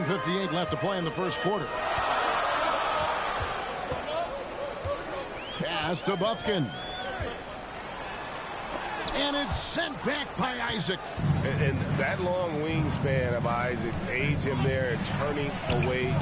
1:58 left to play in the first quarter. Pass to Buffkin. And it's sent back by Isaac. And that long wingspan of Isaac aids him there in turning away.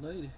lady.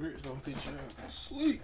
bricks don't fit you out. Sleep.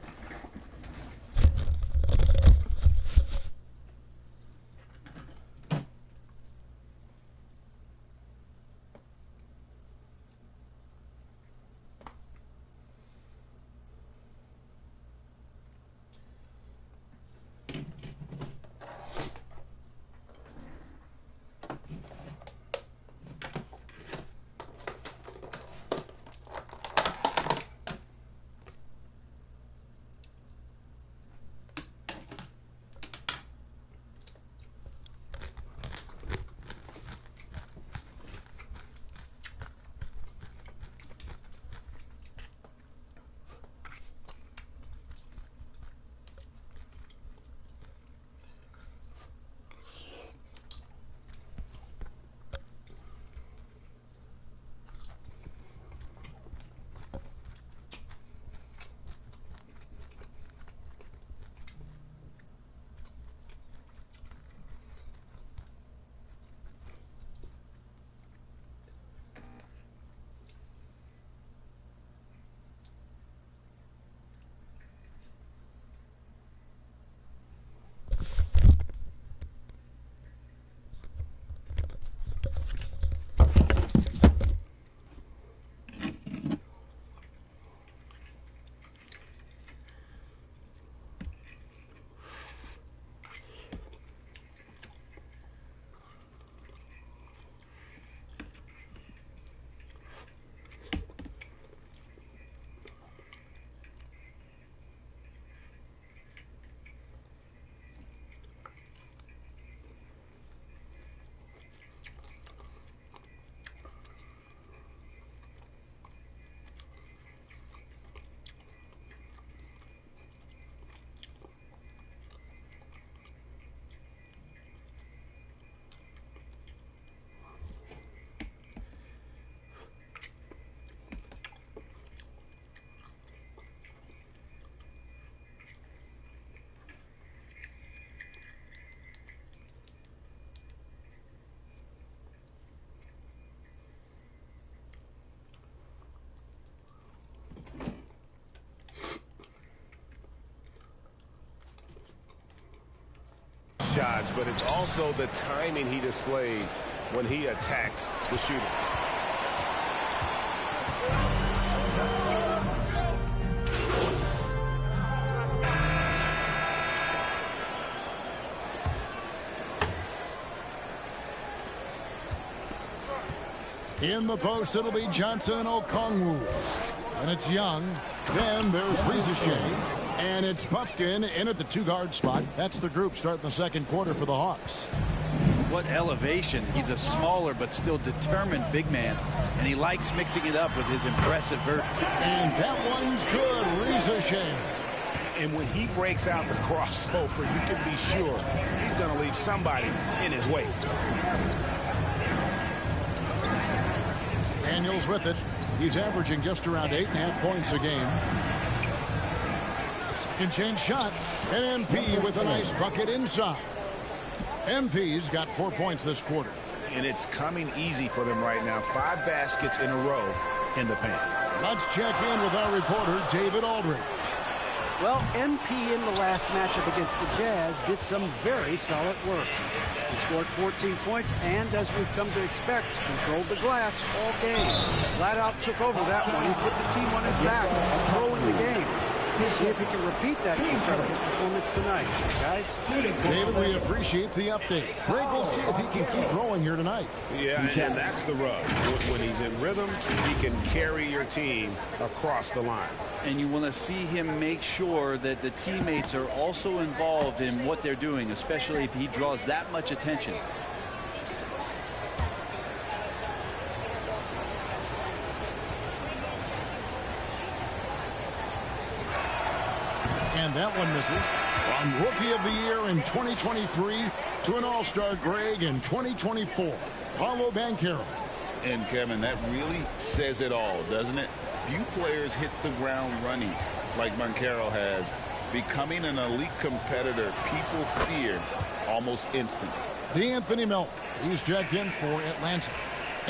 Shots, but it's also the timing he displays when he attacks the shooter. In the post, it'll be Johnson Okongwu. And it's Young. Then there's Rizashane. And it's Buffkin in at the two-guard spot. That's the group starting the second quarter for the Hawks. What elevation. He's a smaller but still determined big man. And he likes mixing it up with his impressive vert. And that one's good. Rizashane. And when he breaks out the crossover, you can be sure he's going to leave somebody in his way. Daniels with it. He's averaging just around 8.5 points a game. Second chance shot. And MP with a nice bucket inside. MP's got 4 points this quarter. And it's coming easy for them right now. 5 baskets in a row in the paint. Let's check in with our reporter, David Aldridge. Well, MP in the last matchup against the Jazz did some very solid work. He scored 14 points and, as we've come to expect, controlled the glass all game. Flat out took over that one. He put the team on his back, controlling the game. See if he can repeat that incredible performance tonight, guys. David, we appreciate the update. Greg will see if he can keep growing here tonight. Yeah, and that's the rub. When he's in rhythm, he can carry your team across the line. And you want to see him make sure that the teammates are also involved in what they're doing, especially if he draws that much attention. And that one misses. From Rookie of the Year in 2023 to an All-Star Greg in 2024. Paolo Banchero. And Kevin, that really says it all, doesn't it? Few players hit the ground running like Banchero has. Becoming an elite competitor, people fear almost instantly. D'Anthony Melton. He's checked in for Atlanta.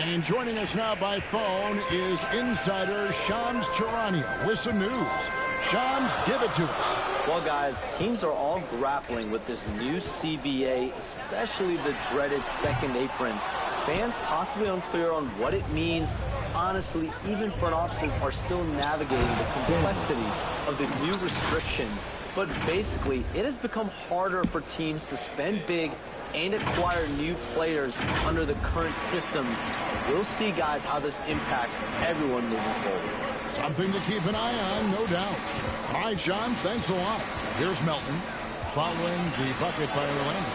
And joining us now by phone is insider Shams Charania with some news. Shams, give it to us. Well, guys, teams are all grappling with this new CBA, especially the dreaded second apron. Fans possibly unclear on what it means. Honestly, even front offices are still navigating the complexities of the new restrictions. But basically, it has become harder for teams to spend big and acquire new players under the current systems. We'll see, guys, how this impacts everyone moving forward. Something to keep an eye on, no doubt. All right, Shams, thanks a lot. Here's Melton following the bucket by Orlando.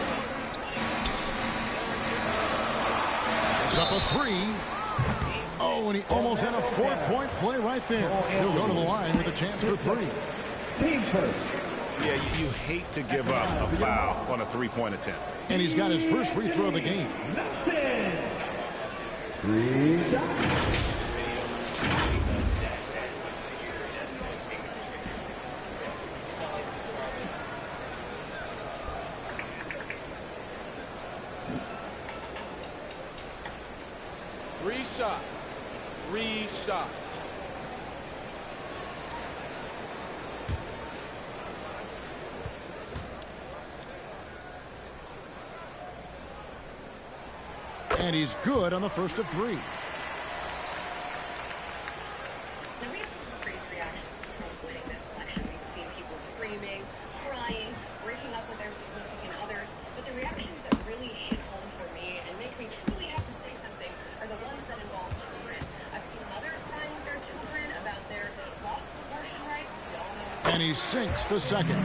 It's up a three. Oh, and he almost had a four-point play right there. He'll go to the line with a chance for three. Team first. Yeah, you hate to give up a foul on a three-point attempt. And he's got his first free throw of the game. Three shots. Three shots. And he's good on the first of three. Now, we've seen some crazy reactions to Trump winning this election. We've seen people screaming, crying, breaking up with their significant others. But the reactions that really hit home for me and make me truly have to say something are the ones that involve children. I've seen mothers crying with their children about their loss of abortion rights. We all know this. And he sinks the second.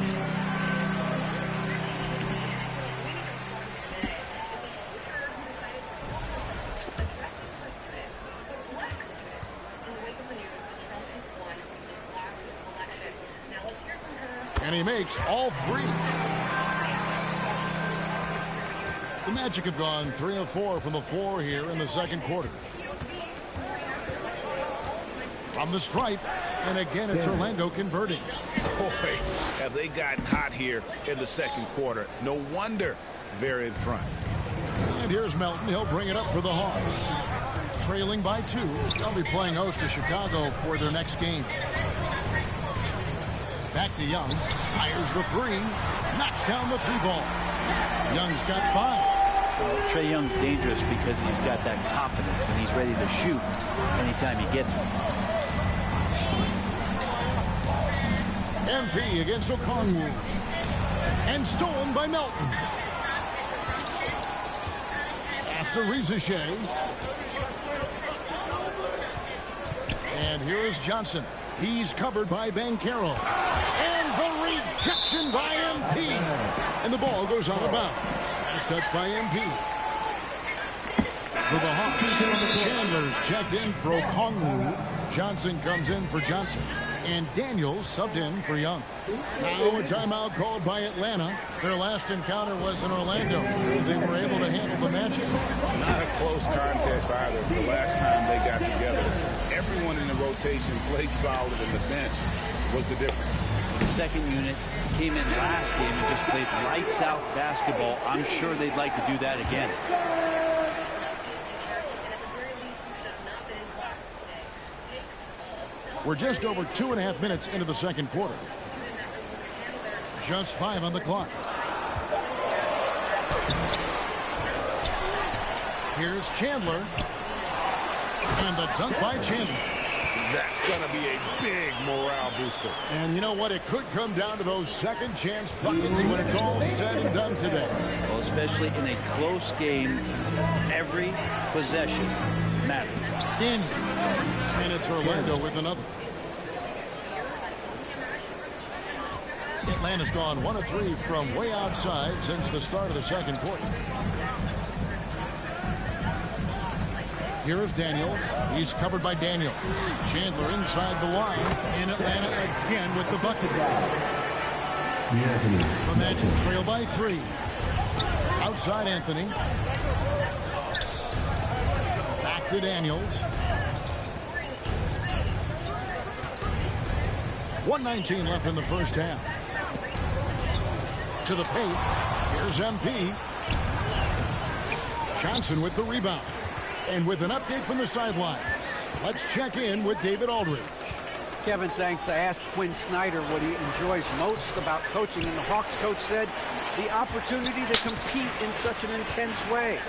And he makes all three. The Magic have gone 3 of 4 from the floor here in the second quarter. From the stripe, and again it's Orlando converting. Boy, have they gotten hot here in the second quarter. No wonder they're in front. And here's Melton. He'll bring it up for the Hawks. Trailing by 2. They'll be playing host to Chicago for their next game. Back to Young. Fires the three. Knocks down the three ball. Young's got 5. Trae Young's dangerous because he's got that confidence and he's ready to shoot anytime he gets it. MP against Okongwu. And stolen by Melton. Pass to Rizeshe. And here is Johnson. He's covered by Banchero. And the rejection by MP. And the ball goes out of bounds. Last touch by MP. For the Hawks, Chandler's checked in for Okongwu. Johnson comes in for Johnson. And Daniels subbed in for Young. Now a timeout called by Atlanta. Their last encounter was in Orlando. They were able to handle the Magic. Not a close contest either. The last time they got together, everyone in the rotation played solid, and the bench was the difference. The second unit came in last game and just played lights out basketball. I'm sure they'd like to do that again. We're just over 2.5 minutes into the second quarter. Just 5 on the clock. Here's Chandler. And the dunk by Chandler. That's going to be a big morale booster. And you know what? It could come down to those second chance buckets when it's all said and done today. Well, especially in a close game, every possession matters. And it's Orlando with another. Atlanta's gone 1 of 3 from way outside since the start of the second quarter. Here's Daniels. He's covered by Daniels. Chandler inside the line. In Atlanta again with the bucket. The Magic trail by 3. Outside Anthony. Back to Daniels. 1:19 left in the first half. To the paint. Here's MP. Johnson with the rebound. And with an update from the sidelines, let's check in with David Aldridge. Kevin, thanks. I asked Quinn Snyder what he enjoys most about coaching, and the Hawks coach said the opportunity to compete in such an intense way.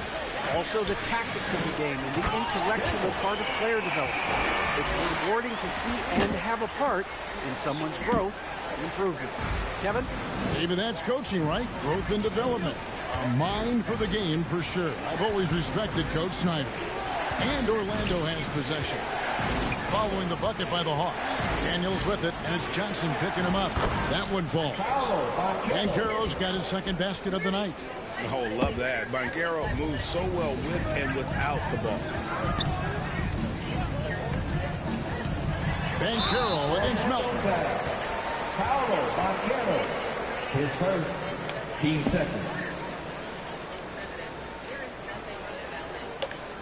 Also the tactics of the game and the intellectual part of player development. It's rewarding to see and have a part in someone's growth and improvement. Kevin? Maybe that's coaching, right? Growth and development. A mind for the game for sure. I've always respected Coach Snyder. And Orlando has possession. Following the bucket by the Hawks. Daniels with it, and it's Johnson picking him up. That one falls. Banchero's got his second basket of the night. Oh, love that. Banchero moves so well with and without the ball. Banchero against Melton. Paolo Banchero, his first, team second.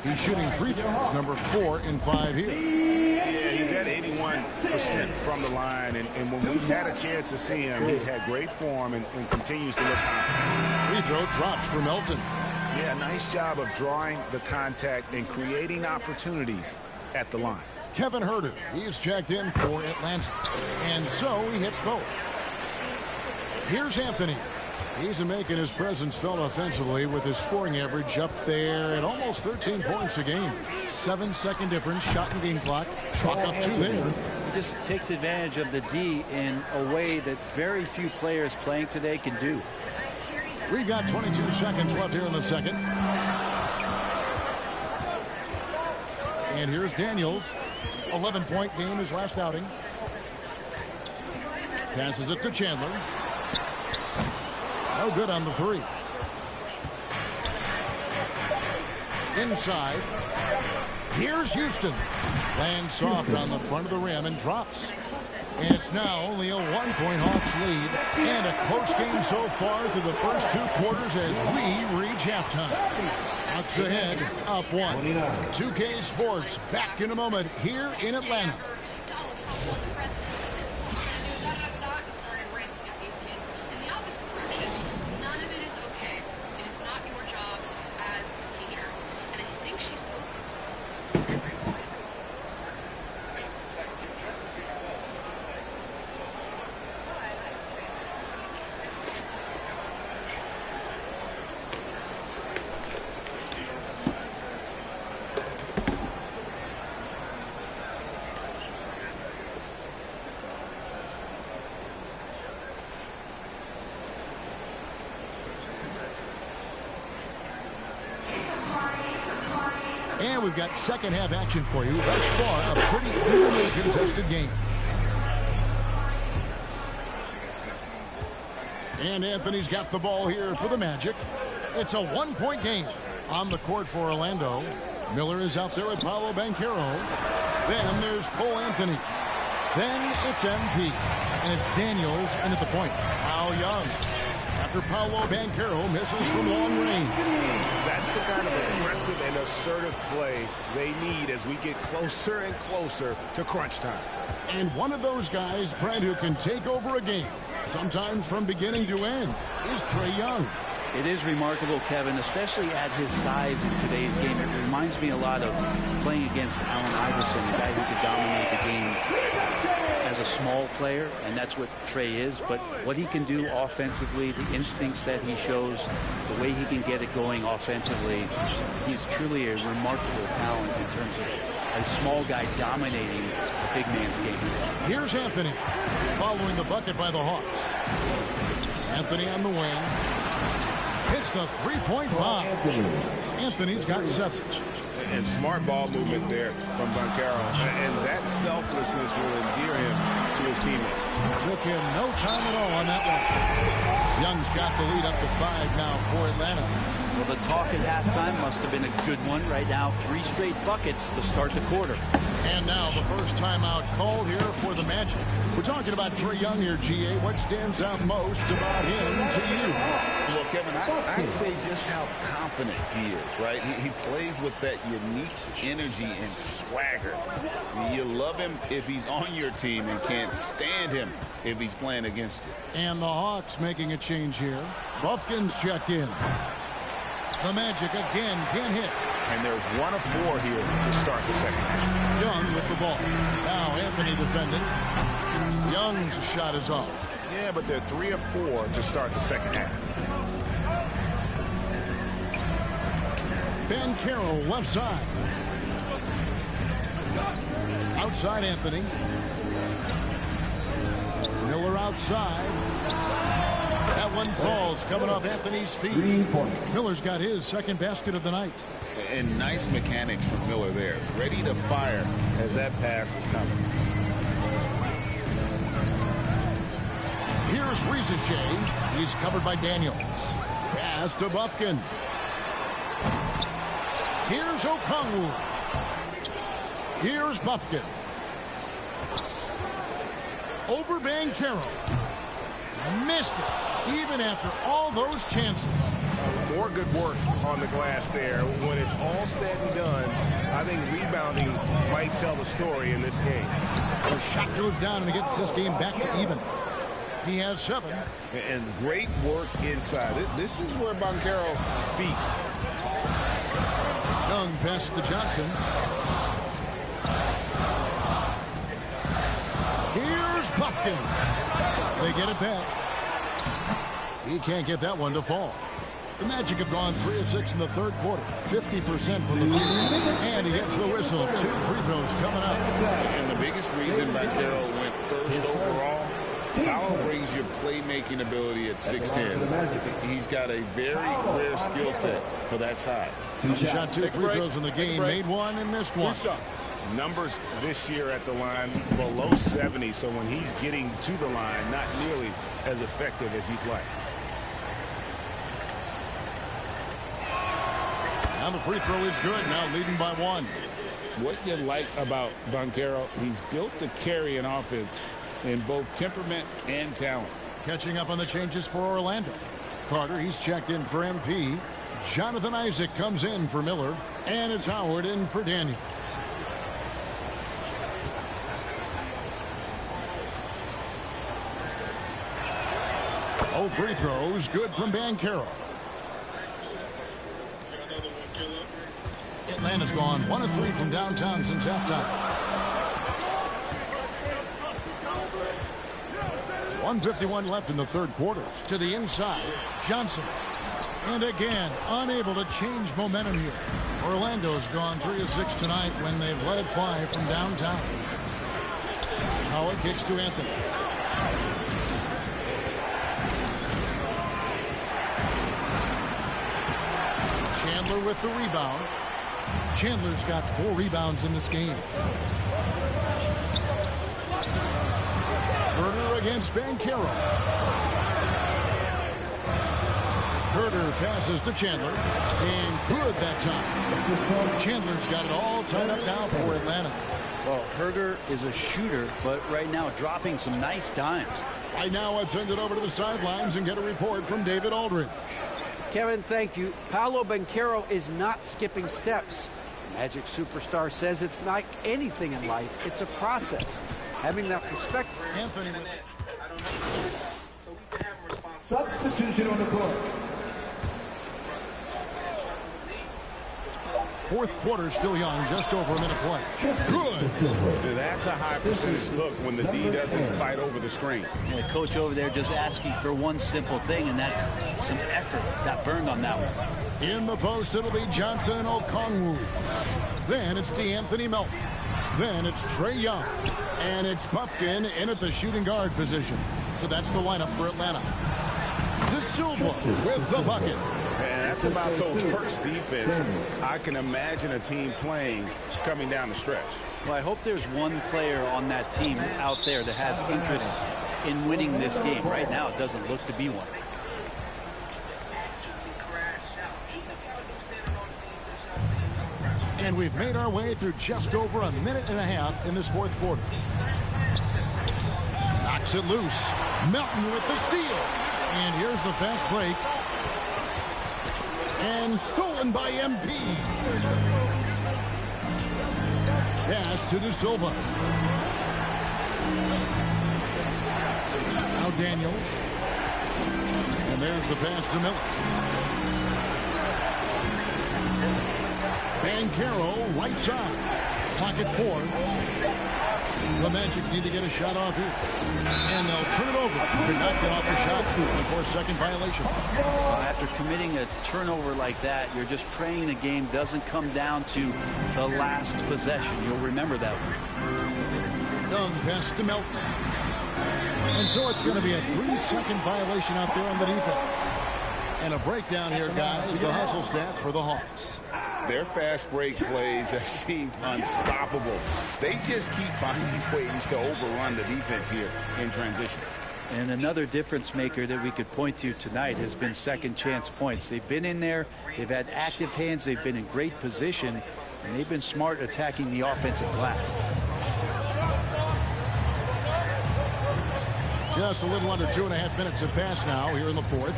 He's shooting free throws, number 4 in 5 here. Yeah, he's at 81% from the line, and when we've had a chance to see him, he's had great form and continues to look confident. Free throw drops for Melton. Yeah, nice job of drawing the contact and creating opportunities at the line. Kevin Huerter, he's checked in for Atlanta, and so he hits both. Here's Anthony. He's making his presence felt offensively with his scoring average up there at almost 13 points a game. 7-second difference, shot and game clock. Chalk up 2 there. He just takes advantage of the D in a way that very few players playing today can do. We've got 22 seconds left here in the second. And here's Daniels. 11-point game his last outing. Passes it to Chandler. No good on the 3. Inside. Here's Houston. Lands soft on the front of the rim and drops. And it's now only a 1-point Hawks lead. And a close game so far through the first 2 quarters as we reach halftime. Hawks ahead, up 1. 2K Sports back in a moment here in Atlanta. And we've got second half action for you. Thus far, a pretty evenly contested game. And Anthony's got the ball here for the Magic. It's a 1-point game on the court for Orlando. Miller is out there with Paolo Banchero. Then there's Cole Anthony. Then it's MP. And it's Daniels in at the point. How young. After Paolo Banchero misses from long range. That's the kind of aggressive and assertive play they need as we get closer and closer to crunch time. And one of those guys, Brent, who can take over a game, sometimes from beginning to end, is Trae Young. It is remarkable, Kevin, especially at his size in today's game. It reminds me a lot of playing against Allen Iverson, a guy who could dominate the game as a small player, and that's what Trae is. But what he can do offensively, the instincts that he shows, the way he can get it going offensively, he's truly a remarkable talent in terms of a small guy dominating a big man's game. Here's Anthony, following the bucket by the Hawks. Anthony on the wing. Hits the three-point bomb. Anthony's got 7. And smart ball movement there from Banchero. And that selflessness will endear him to his teammates. Took him no time at all on that one. Young's got the lead up to 5 now for Atlanta. Well, the talk at halftime must have been a good one. Right now, 3 straight buckets to start the quarter. And now the first timeout called here for the Magic. We're talking about Trae Young here, GA. What stands out most about him to you? Well, Kevin, I'd say just how confident he is, right? He plays with that unique energy and swagger. I mean, you love him if he's on your team and can't stand him if he's playing against you. And the Hawks making a change here. Buffkin's checked in. The Magic again can't hit. And they're 1 of 4 here to start the second half. Young with the ball. Now Anthony defending. Young's shot is off. Yeah, but they're 3 of 4 to start the second half. Banchero left side. Outside Anthony. Miller outside. That one falls, coming off Anthony's feet. Miller's got his second basket of the night. And nice mechanics from Miller there. Ready to fire as that pass was coming. Here's Rizachet. He's covered by Daniels. Pass to Bufkin. Here's Okongwu. Here's Bufkin. Over Banchero. Missed it, even after all those chances. More good work on the glass there. When it's all said and done, I think rebounding might tell the story in this game. The shot goes down and it gets this game back to even. He has 7. And great work inside it. This is where Banchero feasts. Young pass to Johnson. Here's Bufkin. They get it back. He can't get that one to fall. The Magic have gone 3 of 6 in the third quarter. 50% from the field. And he gets the whistle. 2 free throws coming up. And the biggest reason Banchero went first overall, Powell brings your playmaking ability at 6'10". He's got a very rare skill set for that size. He shot 2 free throws in the game, made 1 and missed 1. Numbers this year at the line below 70, so when he's getting to the line, not nearly as effective as he'd like. Now the free throw is good, now leading by 1. What you like about Banchero, he's built to carry an offense in both temperament and talent. Catching up on the changes for Orlando. Carter, he's checked in for MP. Jonathan Isaac comes in for Miller. And it's Howard in for Daniels. Oh, free throws, good from Banchero. Atlanta's gone 1 of 3 from downtown since halftime. 1:51 left in the third quarter. To the inside, Johnson. And again, unable to change momentum here. Orlando's gone 3 of 6 tonight when they've let it fly from downtown. Howard kicks to Anthony. Chandler with the rebound. Chandler's got 4 rebounds in this game. Herder against Banchero. Herder passes to Chandler. And good that time. Chandler's got it all tied up now for Atlanta. Well, Herder is a shooter, but right now dropping some nice dimes. Right now, I'd send it over to the sidelines and get a report from David Aldridge. Kevin, thank you. Paolo Banchero is not skipping steps. Magic superstar says it's like anything in life. It's a process. Having that perspective. Anthony. Substitution on the court. Fourth quarter still young, just over a minute play. Good. That's a high percentage look when the D doesn't fight over the screen. And the coach over there just asking for one simple thing, and that's some effort. Got burned on that one. In the post, it'll be Johnson and Okongwu. Then it's DeAnthony Melton. Then it's Trey Young. And it's Bufkin in at the shooting guard position. So that's the lineup for Atlanta. De Silva with the bucket. And that's about the worst defense I can imagine a team playing coming down the stretch. Well, I hope there's one player on that team out there that has interest in winning this game. Right now, it doesn't look to be one. And we've made our way through just over a minute and a half in this fourth quarter. Knocks it loose. Melton with the steal. And here's the fast break. And stolen by MP. Pass to De Silva. Now Daniels. And there's the pass to Miller. Banchero, right side. Clock at 4. The Magic need to get a shot off here. And they'll turn it over. Could not get off the shot. 4-second violation. After committing a turnover like that, you're just praying the game doesn't come down to the last possession. You'll remember that one. Young pass to Melton. And so it's going to be a 3-second violation out there on the defense. And a breakdown here, guys. The hustle stats for the Hawks. Their fast break plays have seemed unstoppable. They just keep finding ways to overrun the defense here in transition. And another difference maker that we could point to tonight has been second chance points. They've been in there. They've had active hands. They've been in great position. And they've been smart attacking the offensive glass. Just a little under 2.5 minutes have passed now here in the fourth.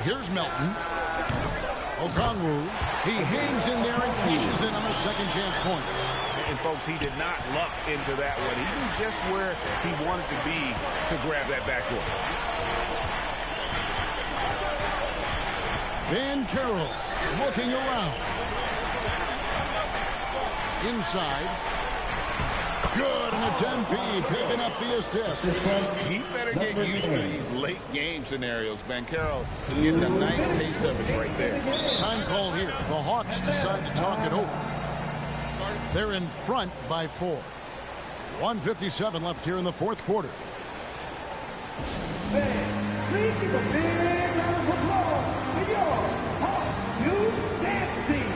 Here's Melton. Okongwu. He hangs in there and cashes in on the second chance points. And folks, he did not luck into that one. He knew just where he wanted to be to grab that backboard. Banchero looking around. Inside. Good, and it's MP picking up the assist. He better get used to these late game scenarios. Banchero getting a nice taste of it right there. Time call here. The Hawks decide to talk it over. They're in front by 4. 1:57 left here in the fourth quarter. Please give a big round of applause to your Hawks Youth Dance Team.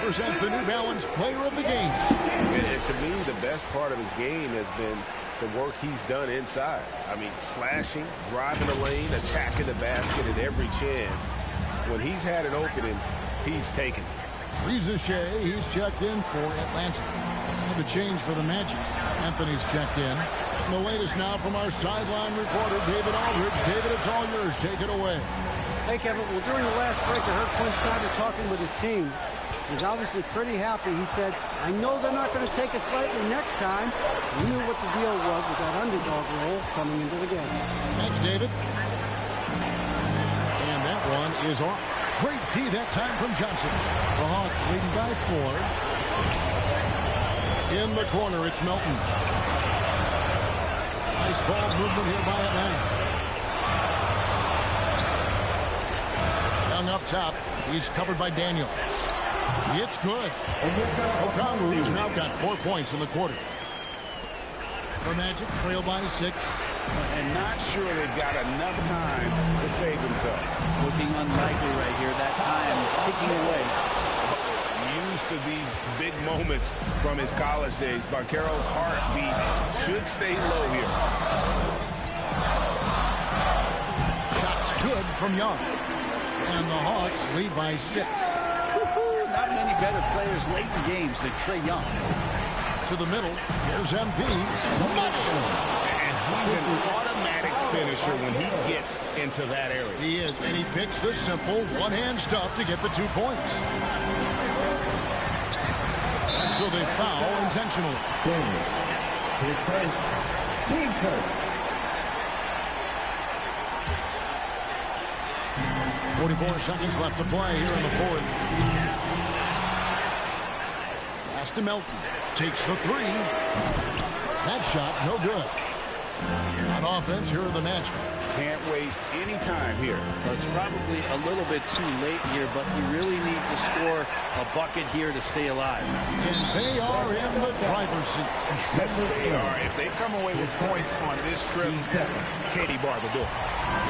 Present the New Balance Player of the Game. And to me, the best part of his game has been the work he's done inside. I mean, slashing, driving the lane, attacking the basket at every chance. When he's had an opening, he's taken it. Reza Shea, he's checked in for Atlanta. And a change for the Magic. Anthony's checked in. And the latest now from our sideline reporter, David Aldridge. David, it's all yours. Take it away. Hey, Kevin. Well, during the last break, I heard Quinn Snyder talking with his team. He's obviously pretty happy. He said, I know they're not going to take us lightly next time. He knew what the deal was with that underdog role coming into the game. Thanks, David. And that one is off. Great tee that time from Johnson. The Hawks leading by 4. In the corner, it's Melton. Nice ball movement here by Atlanta. Young up top. He's covered by Daniels. It's good. Okongwu's now got 4 points in the quarter. The Magic trail by 6. And not sure they've got enough time to save themselves. Looking unlikely right here. That time ticking away. Used to these big moments from his college days. Banchero's heartbeat should stay low here. Shots good from Young. And the Hawks lead by 6. Not many better players late in games than Trae Young. To the middle, here's MP. And he's an automatic finisher when he gets into that area. He is, and he picks the simple one-hand stuff to get the 2 points. So they foul intentionally. His first, team first. 44 seconds left to play here in the fourth. Pass to Melton. Takes the 3. That shot, no good. On offense, here are the Magic. Can't waste any time here. Well, it's probably a little bit too late here, but you really need to score a bucket here to stay alive. And they are in the driver's seat. Yes, they are. If they come away with points on this trip, Katie barred the door.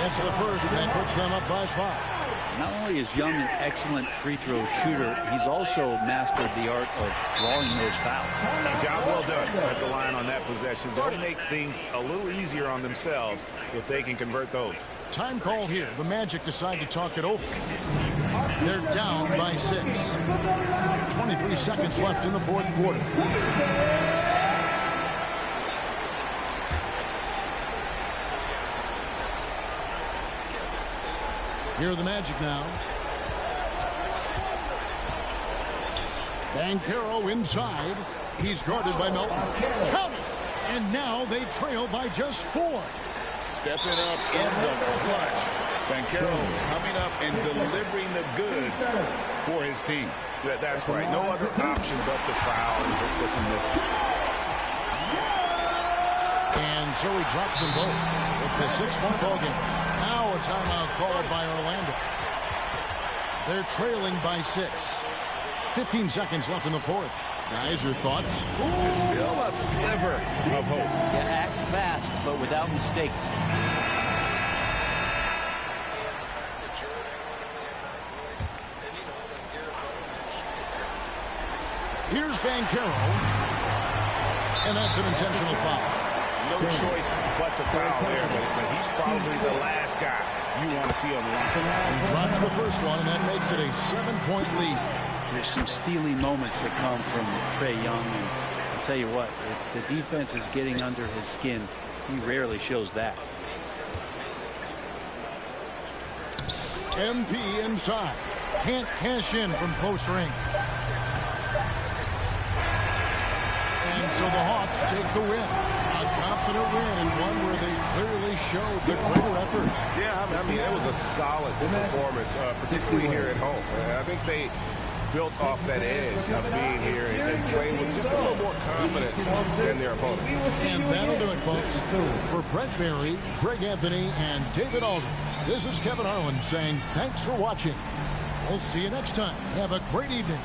It's the first, and that puts them up by 5. Not only is Young an excellent free throw shooter, he's also mastered the art of drawing those fouls. Job well done at the line on that possession. They'll make things a little easier on themselves if they can convert those. Time call here. The Magic decide to talk it over. They're down by 6. 23 seconds left in the fourth quarter. Here are the Magic now. Banchero inside. He's guarded by Melton. Count it! And now they trail by just 4. Stepping up in the clutch. Banchero coming up and delivering the goods for his team. That's right. No other option but to foul and look for some misses. And so he drops them both. It's a 6-point ball game. Now a timeout called by Orlando. They're trailing by 6. 15 seconds left in the fourth. Guys, your thoughts? Still a sliver of hope. Yeah, act fast, but without mistakes. Here's Banchero. And that's an intentional foul. No choice but to foul there, but he's probably the last guy you want to see on the line. He drops the first one, and that makes it a 7-point lead. There's some steely moments that come from Trae Young, and I'll tell you what, it's the defense is getting under his skin. He rarely shows that. MP inside. Can't cash in from close range. And so the Hawks take the win. A confident win, and one where they clearly showed the greater effort. Yeah, I mean, it was a solid performance, particularly here at home. I think they built off that edge of being here and playing with just a little more confidence than their opponents. And that'll do it, folks. For Brett Berry, Greg Anthony, and David Aldridge, this is Kevin Harlan saying thanks for watching. We'll see you next time. Have a great evening.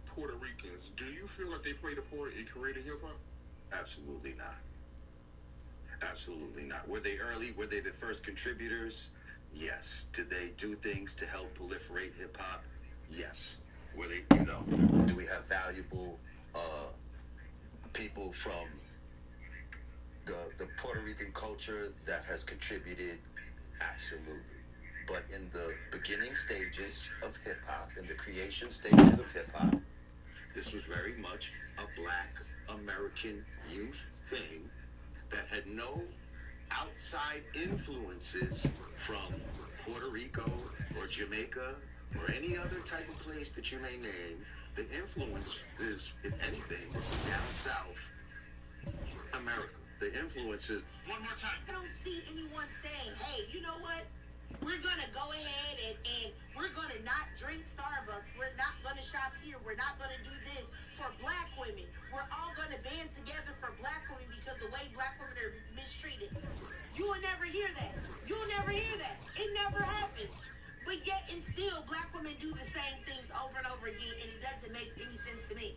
Puerto Ricans, do you feel like they played a part in creating hip-hop? Absolutely not. Absolutely not. Were they early? Were they the first contributors? Yes. Did they do things to help proliferate hip-hop? Yes. Were they, do we have valuable people from the Puerto Rican culture that has contributed? Absolutely. But in the beginning stages of hip-hop, in the creation stages of hip-hop, this was very much a Black American youth thing that had no outside influences from Puerto Rico or Jamaica or any other type of place that you may name. The influence is, if anything, from down south America. The influence is... One more time. I don't see anyone saying, hey, you know what? We're going to go ahead and we're going to not drink Starbucks. We're not going to shop here. We're not going to do this for Black women. We're all going to band together for Black women because the way Black women are mistreated. You will never hear that. You'll never hear that. It never happens. But yet and still, Black women do the same things over and over again, and it doesn't make any sense to me.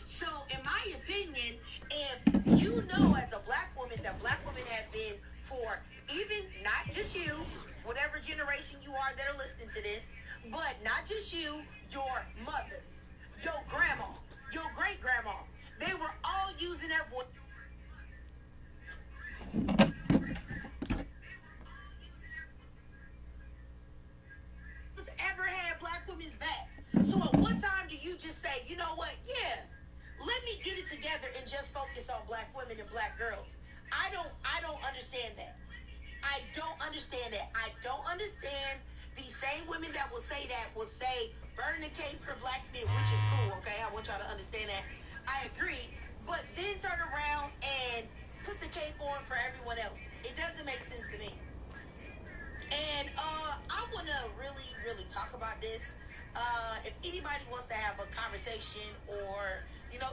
So, in my opinion, if you know as a Black woman that Black women have been for even not just you, whatever generation you are that are listening to this, but not just you, your mother, your grandma, your great-grandma, they were all using their voice. Ever had Black women's back. So at what time do you just say, you know what, yeah, let me get it together and just focus on Black women and Black girls? I don't understand that. I don't understand that. I don't understand the same women that will say that will say burn the cape for Black men, which is cool, okay? I want y'all to understand that. I agree. But then turn around and put the cape on for everyone else. It doesn't make sense to me. And I want to really talk about this. If anybody wants to have a conversation or,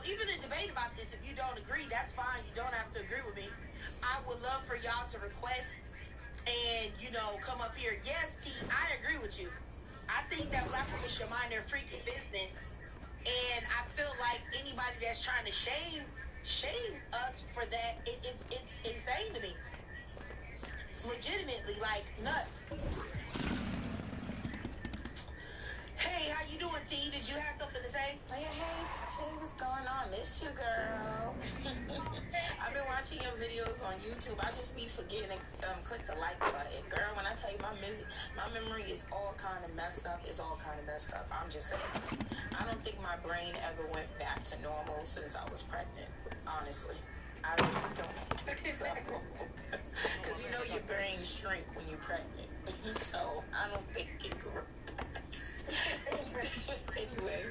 even a debate about this, if you don't agree, that's fine. You don't have to agree with me. I would love for y'all to request and, come up here. Yes, T, I agree with you. I think that Black women should mind their freaking business. And I feel like anybody that's trying to shame us for that, it's insane to me. Legitimately, like, nuts. Hey, how you doing, T? Did you have something to say? Hey, Hey, what's going on? Miss you, girl. I've been watching your videos on YouTube. I just be forgetting to click the like button. Girl, when I tell you my memory is all kind of messed up. It's all kind of messed up. I'm just saying. I don't think my brain ever went back to normal since I was pregnant, honestly. I really don't. Because you know your brain shrink when you're pregnant. So I don't think it grew back. Anyway,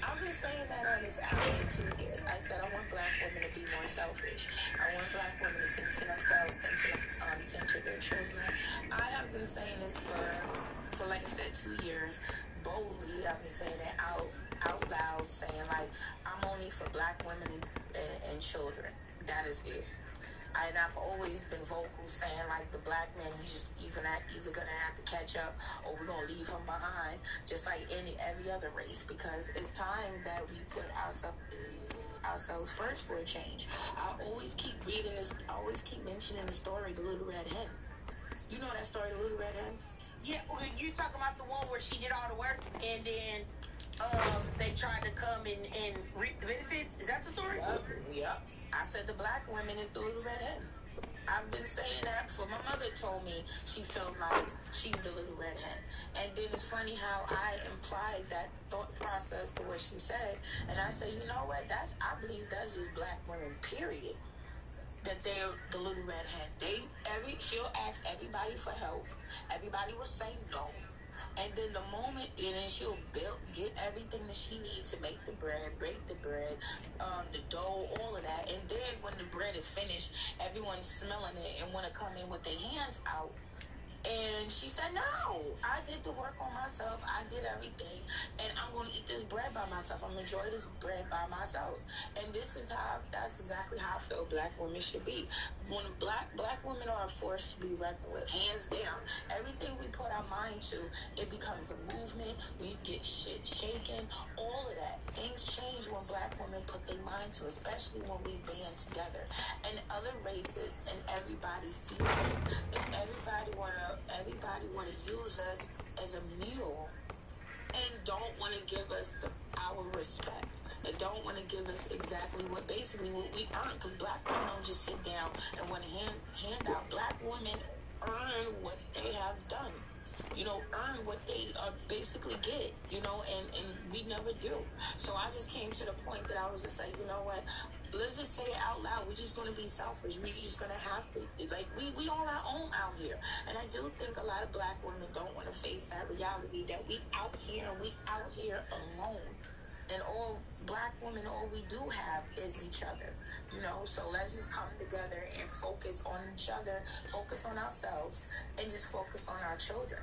I've been saying that on this app for 2 years. I said I want black women to be more selfish. I want black women to center themselves, center their children. I have been saying this for like I said, 2 years. Boldly, I've been saying it out loud, saying like I'm only for black women and children. That is it. And I've always been vocal saying like the black man, he's either gonna have to catch up or we're gonna leave him behind, just like every other race, because it's time that we put ourselves first for a change. I always keep reading this. I always keep mentioning the story, the Little Red Hen. You know that story, the Little Red Hen? Yeah, well, you talking about the one where she did all the work and then they tried to come and reap the benefits? Is that the story? Yep. I said the black woman is the Little Red Hen. I've been saying that for my mother told me she felt like she's the Little Red Hen. And then it's funny how I implied that thought process to what she said. And I say, you know what? I believe that's just black women, period. That they're the Little Red Hen. She'll ask everybody for help. Everybody will say no. And then she'll get everything that she needs to make the bread, bake the bread, the dough, all of that. And then when the bread is finished, everyone's smelling it and want to come in with their hands out. And she said, no, I did the work on myself. I did everything. And I'm going to eat this bread by myself. I'm going to enjoy this bread by myself. And that's exactly how I feel black women should be. When black women are a force to be reckoned with, hands down. Everything we put our mind to, it becomes a movement. We get shit shaken, all of that. Things change when black women put their mind to, especially when we band together. And other races and everybody sees it. And everybody wanna use us as a mule and don't want to give us our respect and don't want to give us exactly what we earn, because black women don't just sit down and want to hand out. Black women earn what they have done, earn what they basically get, and we never do. So I just came to the point that I was just like, you know what, let's just say it out loud. We're just going to be selfish. We're just going to have to, like, we all our own out here. And I do think a lot of black women don't want to face that reality that we out here alone. And all black women, all we do have is each other, So let's just come together and focus on each other, focus on ourselves, and just focus on our children.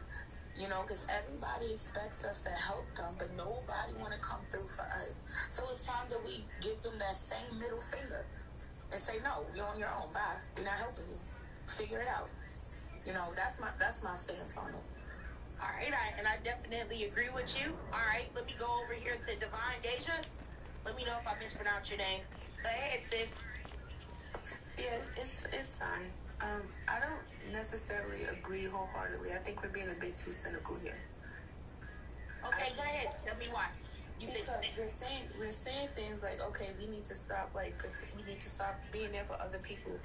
Because everybody expects us to help them, but nobody want to come through for us. So it's time that we give them that same middle finger and say, no, you're on your own. Bye. We're not helping you. Figure it out. That's my stance on it. All right, I definitely agree with you. All right, let me go over here to Divine Deja. Let me know if I mispronounce your name. Go ahead, sis. Yeah, it's fine. I don't necessarily agree wholeheartedly. I think we're being a bit too cynical here. Okay, go ahead. Tell me why. Because we're saying things like, okay, we need to stop being there for other people.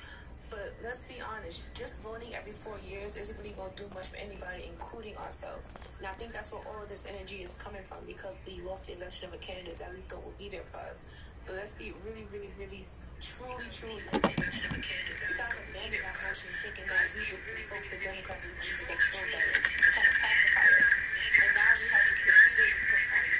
But let's be honest, just voting every 4 years isn't really going to do much for anybody, including ourselves. And I think that's where all of this energy is coming from, because we lost the election of a candidate that we thought would be there for us. But let's be really, really, really, truly, we kind of abandoned that motion, thinking that we vote for Democrats and we would feel better. It kind of pacified us. And now we have this defeatist energy.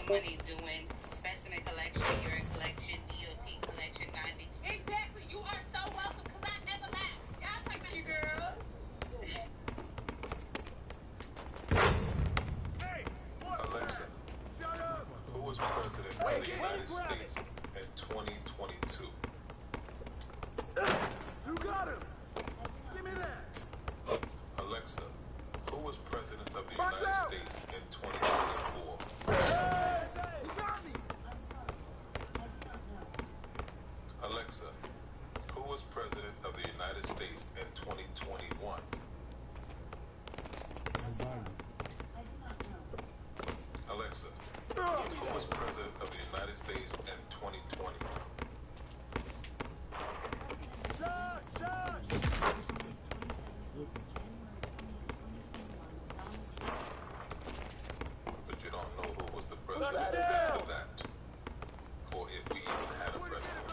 Money doing specimen collection, urine collection, DOT collection, 90. Exactly. You are so welcome because I never laugh. Y'all play my girl. Alexa, who was president of the United States in 2022? You got him. Give me that. Alexa, who was president of the United States in 2024? Alexa, who was president of the United States in 2021? Alexa, who was president of the United States in 2020? But you don't know who was the president of that, or if we even had a president.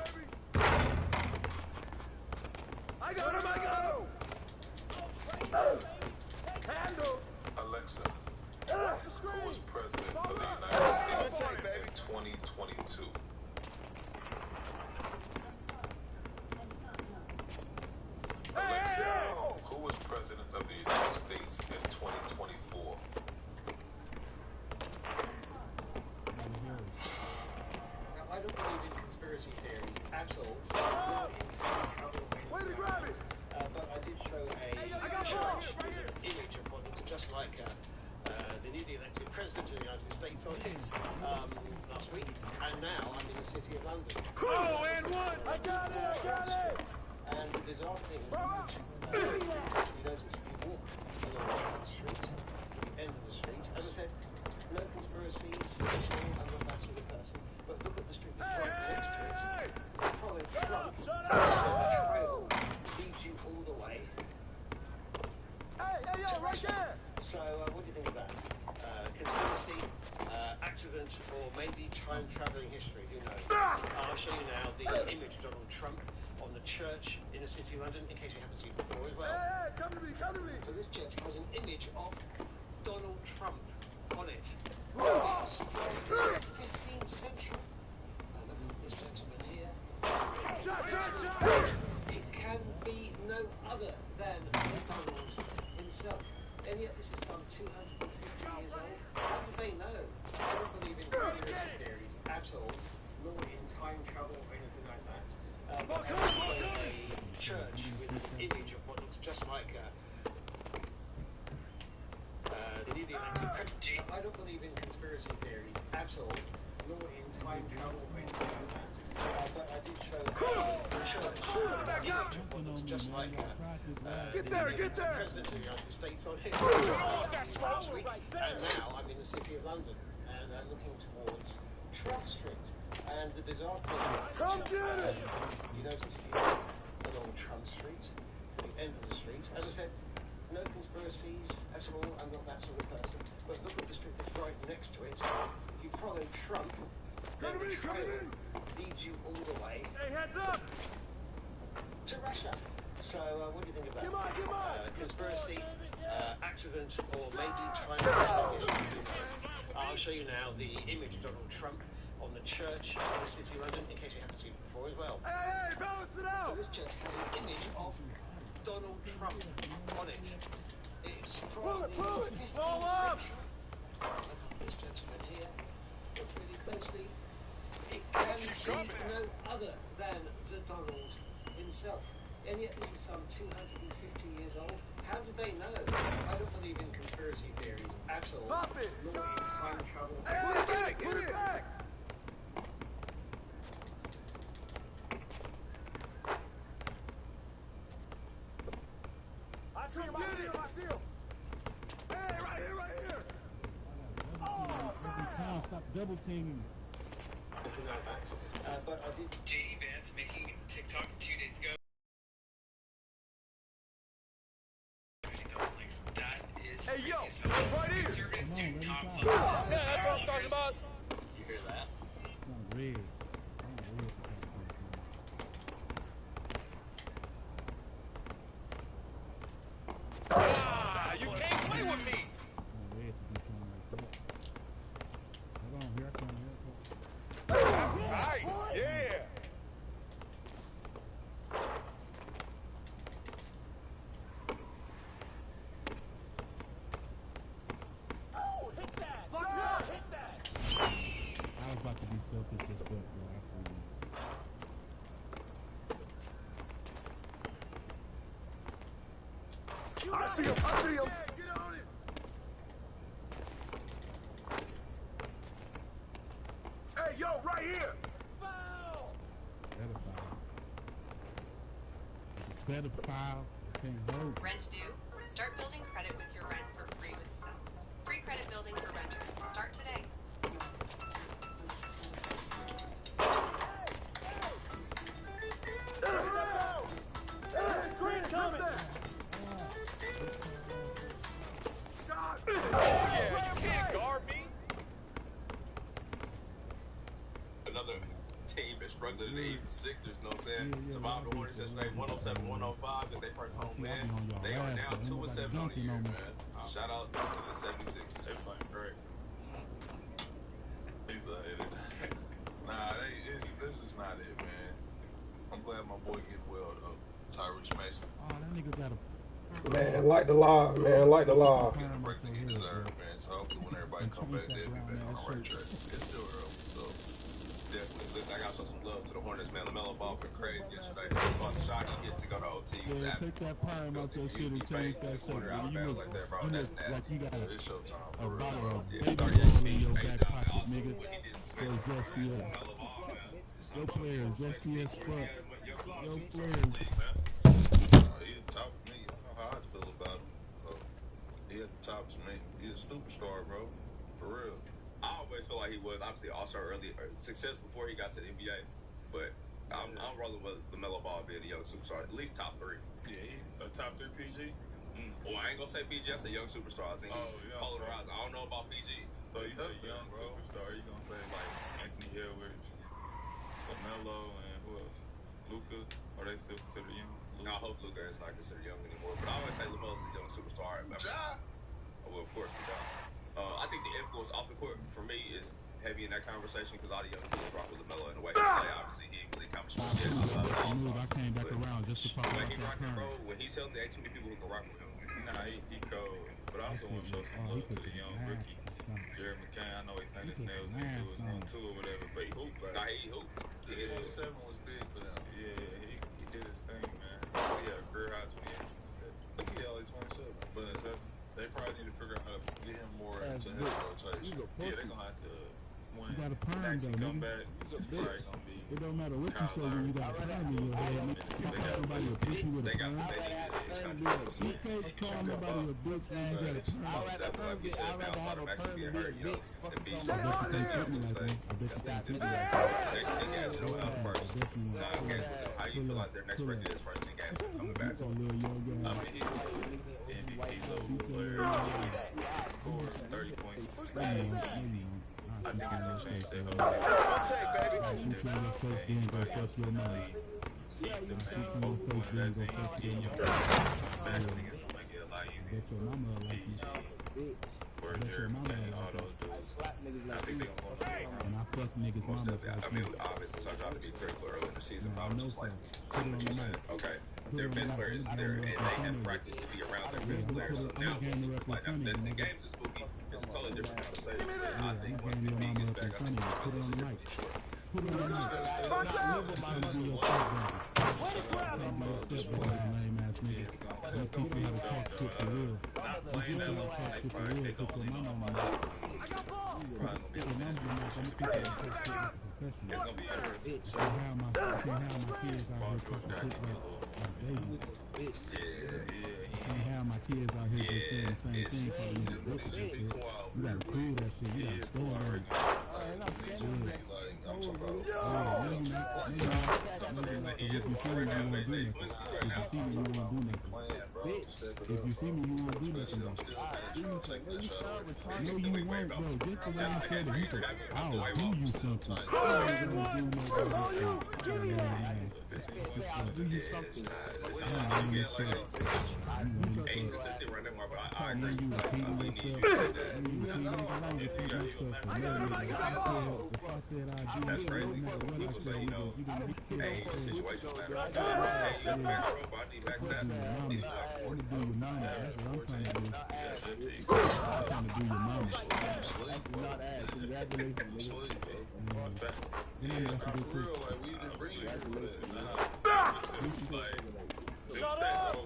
Trump on the church in the city of London, in case you haven't seen it before as well. Hey, come to me, come to me. So this church has an image of Donald Trump on it. 15th century. And look at this gentleman here. Shot. It can be no other than Donald himself. And yet this is some 250 years old. How do they know? I don't believe in conspiracy theories at all, nor in time travel or anything like that. A church with an image of what looks just like the New Atlantic. I don't believe in conspiracy theories at all, nor in time travel or anything like that. But I did show the church image of what looks just like Get there. President of the United States on it last week. And now I'm in the city of London and I'm looking towards Trump Street. And the bizarre thing is, Come get it! you notice here along Trump Street, to the end of the street. As I said, no conspiracies at all. I'm not that sort of person. But look at the street that's right next to it. If you follow Trump, then the trail leads you all the way. Hey, heads up! To Russia. So, what do you think of that? Come on! Conspiracy, accident, or maybe trying to establish. I'll show you now the image of Donald Trump on the church in the city of London, in case you haven't seen it before as well. Hey, balance it out! So this church has an image of Donald Trump on it. It's from Pull it! Roll up! This gentleman here, look really closely. It can be no other than the Donald himself. And yet this is some 250 years old. How did they know? I don't believe in conspiracy theories at all. Pop it! Nor in time travel. Hey, put it back! I see him! Hey, right here! Oh, man! Stop double teaming. Looking like that. But I did. JD Vance making TikTok 2 days ago. That is hey, yo! Right here! Conservatives do not vote. Yeah, that's what I'm talking about. You hear that? Red. You can't play with me. Nice, yeah. Oh, hit that! Hit that! I was about to be selfish as fuck, bro. I see him! Get on it! Hey, yo, right here! Foul! Pedophile. Can't hold. Rent due? Start building credit with your rent for free with Sell. Free credit building for renters. Start today. Green coming! Shot! Oh, yeah, you can't guard me. Another team that struggled in the East, the Sixers, you know what I'm saying? Survived the Hornets yesterday, 107-105, that they first home win. They are now 2-7 on the year, man. Shout out to the 76ers. They playing great. He's a hitter. Nah, this is not it, man. I'm glad my boy getting well, though. Tyrese Mason. Oh, that nigga got a... Man, like the law, man, like the law. Getting the break that he deserved, man. So hopefully when everybody come back, they'll be back on the right track. It's still early, so definitely. Look, I gotta show some love to the Hornets, man. LaMelo Ball went crazy yesterday. He caught the shot, he hit to go to OT. Yeah, take that prime out your shit and change that shit. You look like that, bro. like That's you got it's showtime. a bottle of Yeah, baby 38 oil in your games, back down pocket, also nigga. what he did So zesty up. Your players, zesty as fuck. Your players. He's top to me. I know how I feel about him. He at the top to me. He's a superstar, bro. For real. I always feel like he was obviously all-star early, success before he got to the NBA. But I'm rolling with LaMelo Ball being a young superstar, at least top 3. Yeah, he a top 3 PG. Well, I ain't gonna say PG. That's a young superstar. I think he's polarized. I don't know about PG. So you say young superstar? You gonna say like Anthony Edwards, LaMelo, and who else? Luka, are they still considered young? I hope Luka is not considered young anymore. But I always say LaMelo's a young superstar. Well, of course, I think the influence off the court for me is heavy in that conversation because all the young people rock with LaMelo in the way he play. Obviously, he ain't really accomplished much yet. I came back around just to talk When about he that rocking, current. bro, when he's telling me, ain't too many people who can rock with him. Nah, he cold. But I also want to show some love to the young rookie, Jared McCain. I know he painted his nails and do his 1-2 or whatever, but he hooped, bro. Nah, he hooped. Yeah, 27 was big for them. yeah, he did his thing, man. He had a career high 28. I think he had like 27, but they probably need to figure out how to get him more into his rotation. Yeah, they're gonna have to. When You got a perm Maxey though, come nigga. back, it's probably gonna be. It don't matter what you say when you got a perm in your head. Somebody will push you with a perm. You can't call nobody a bitch when you got a perm. I'd rather have a perm than be a bitch. I bet you can't fit me like that. I bet you can't fit me like that. How you feel like their next record is first in game coming back? I mean, he's MVP level player. Scored 30 points. I think it's gonna change their whole team. You say your first game go fuck your mind. Keep the main focal point of that team. Get young back. I think it's gonna make it a lot easier. Bet your mama like you. For Jared McCain, all those dudes. I think they're gonna go around. And I fuck niggas Most mamas definitely. like I mean, you. obviously, I tried to be critical early in the season. I I was know just like, so. Put it on you the said, mic. okay, their best players is there, and they have practiced to be around their best players. So now we'll see what's like. After that's in games is spooky. It's a totally different conversation. I think once the league gets back, I think Put it on the mic. Put it on the mic. It's gonna be your step brother. It's gonna be your step brother, lame ass nigga. You teach me how to talk shit for real. Not playing that long. They probably take the Put your only mama on number. the mic. Probably gonna be Put your mama on the mic. I'm gonna teach you how to talk shit like a professional. It's gonna be interesting. You can't have my kids out here talking shit like babies. Yeah. You can't have my kids out here just saying the same thing for you. You gotta prove that shit. You gotta stand on it. If you feel me, you won't do nothing. If you see me, you won't do nothing. No, you won't, bro. Just the way you said it, you said, I'll do you something. That's all you. I'll do you something. That's crazy. People say, you know, hey, the situation matters. Shut up!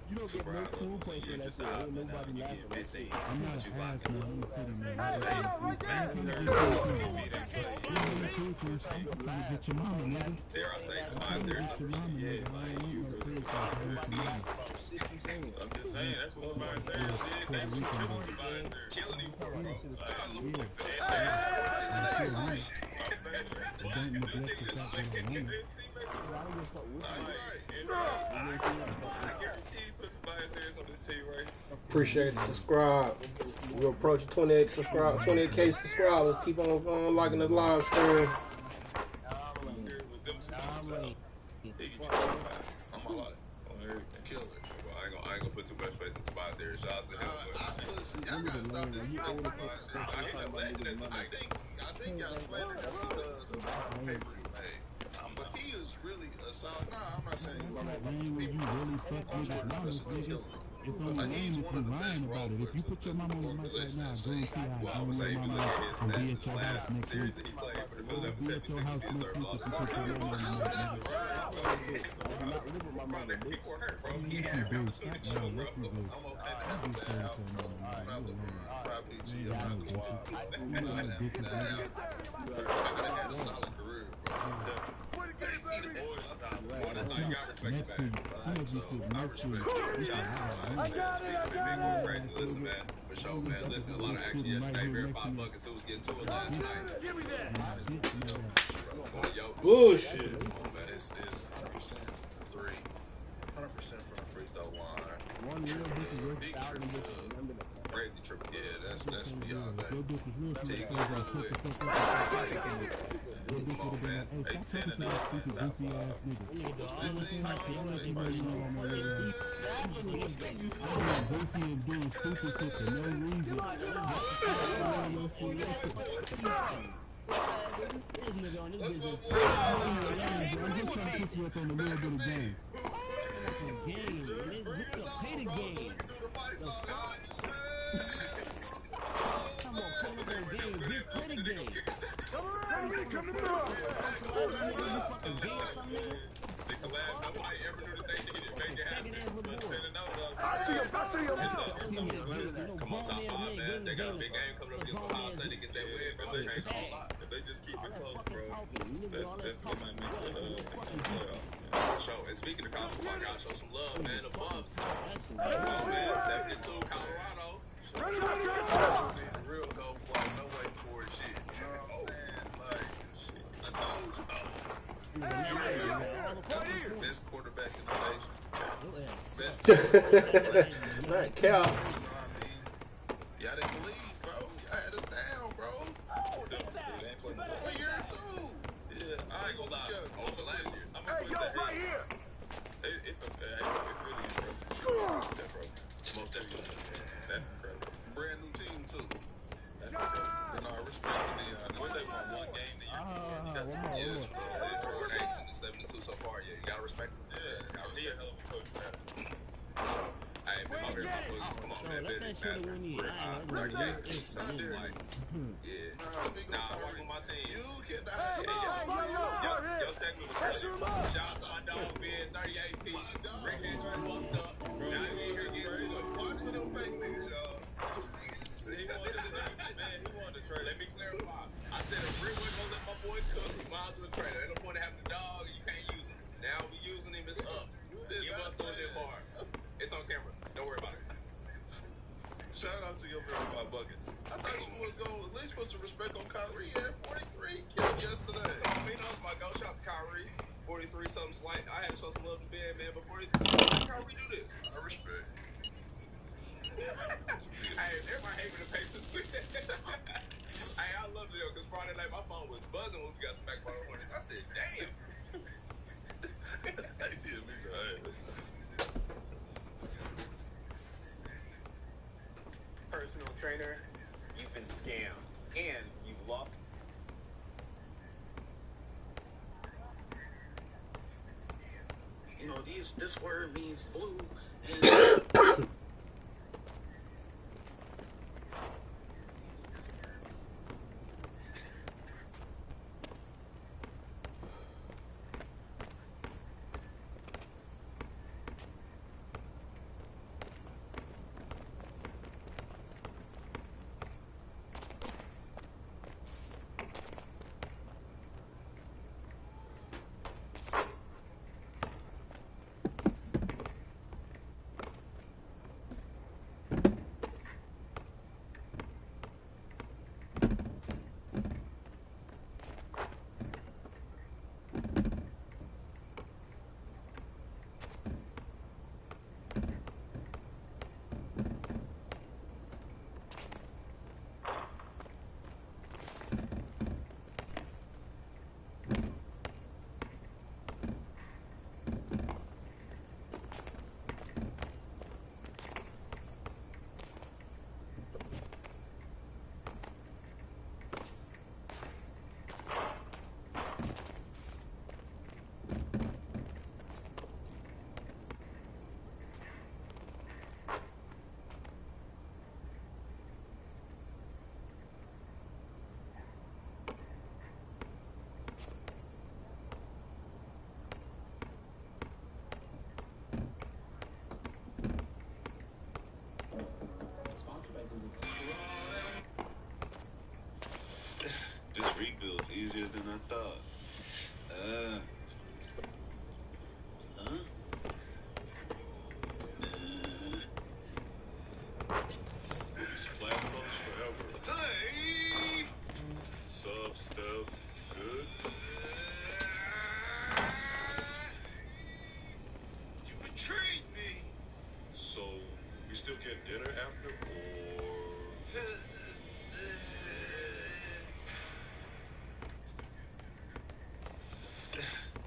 You don't get no cool points for that shit. Ain't nobody laughing. I'm not an ass, man. I'm gonna tell you, man. I'm trying to get your mama, nigga. Dare I say, I'm trying to get your mama, nigga. I ain't want no crazy shit. I'm just saying, that's what Tobias Harris did. That was killing him for bro. Don't neglect the fact that I'm winning. Appreciate it. Subscribe. We're approaching 28K subscribers. Keep on liking the live stream. I ain't gonna put too much faith in Tobias Harris. Shout out to him. Y'all gotta stop this. I think y'all slamming him because of the paper he made. But he is really a solid. Nah, I'm not saying You really fuck niggas mamas, nigga. It's only lame if you lying about it. If you put your mama on the mic right now, guarantee I don't know your mama and be at your house next week. Be at your house next week if you put your mama on the mic, nigga. People hurt, bro. Yes, you do. Yes, you do. You just say it to your mama. You a bitch, nigga. had a solid career, bro. Next to you. Next to you. I got it. Listen, man. For sure, man. Listen, a lot of action yesterday. Verified buckets. Who was getting to it last night? Give me that. Bullshit. It's 100% three, 100% from the free throw line. One real bitch is worth 1,000 bitches. Remember that. crazy triple. Yeah, that's beyond that. Your bitch is real Take shit. it, run with. Come on, man. Hey, stop 8-10 talking and to 0, that man. stupid Top goofy ass 5. nigga. What's All that the thing time called? I let They you know fight you song. ain't on no real beat. What's that? I'm being goofy and doing stupid shit for no reason. This nigga on this bitch just I'm just trying to put you up on a little bit of game. Game. Who's the pay the game? Come on, pull up on game. Just play the game. Come on, come to me. Fucking gay or something, nigga. They collab. Nobody ever knew that they needed make it happen. But 10 and 0 though. I see him. Come on, top 5, man. They got a big game coming up against Ohio State. They get that win, but they change a whole lot. If they just keep it close, bro, that's what might make the playoff. Show. And speaking of college football, gotta show some love, man. The Buffs. Come on, man. 72, Colorado. Real go play, no way for shit. You know what I'm saying? Like, shit, I told you. Best quarterback in the nation. Best Not Cal. You know what I mean? Y'all didn't believe, bro. Y'all had us down, bro. A year or two. Yeah, I ain't gonna lie. Over last year. I'm gonna Hey, put yo, that right here. It's really impressive. That, bro. Most definitely. That's incredible. Brand new team, too. That's incredible. And I respect the Neon. When they won one game the year before, you got the years, bro. They were 8 and 72 so far. Yeah, you gotta respect them. Yeah, he a hell of a coach for that. So, hey, man, my favorite boys, come on, man. Better than Like, Yankees, something like, yeah. Nah, I'm working with my team. You can Your segment was brilliant. Shout out to my dog, Ben, 38 piece. Rick Andrews woke up. Now you ain't here getting to it. Watch for them fake niggas, y'all. He wanted to trade, man. He wanted to trade. Let me clarify. I said if Rick wasn't gonna let my boy cook, he might as well trade. Ain't no point in having the dog. You can't use him. Now we using him. It's up. Give us a little bar. It's on camera. Don't worry about it. Shout out to your verify bucket. I thought you was going to at least put some respect on Kyrie. He had 43 kills yesterday. You know, it's my go. Shout out to Kyrie. 43 something slight. I had to show some love to Ben, man. But 43, how Kyrie do this? I respect. Hey, everybody hate me to pay this. Hey, I love it though, because Friday night my phone was buzzing when we got smacked by the Hornets. I said, damn. They did me to ass. Personal trainer, you've been scammed and you've lost. You know, this word means blue and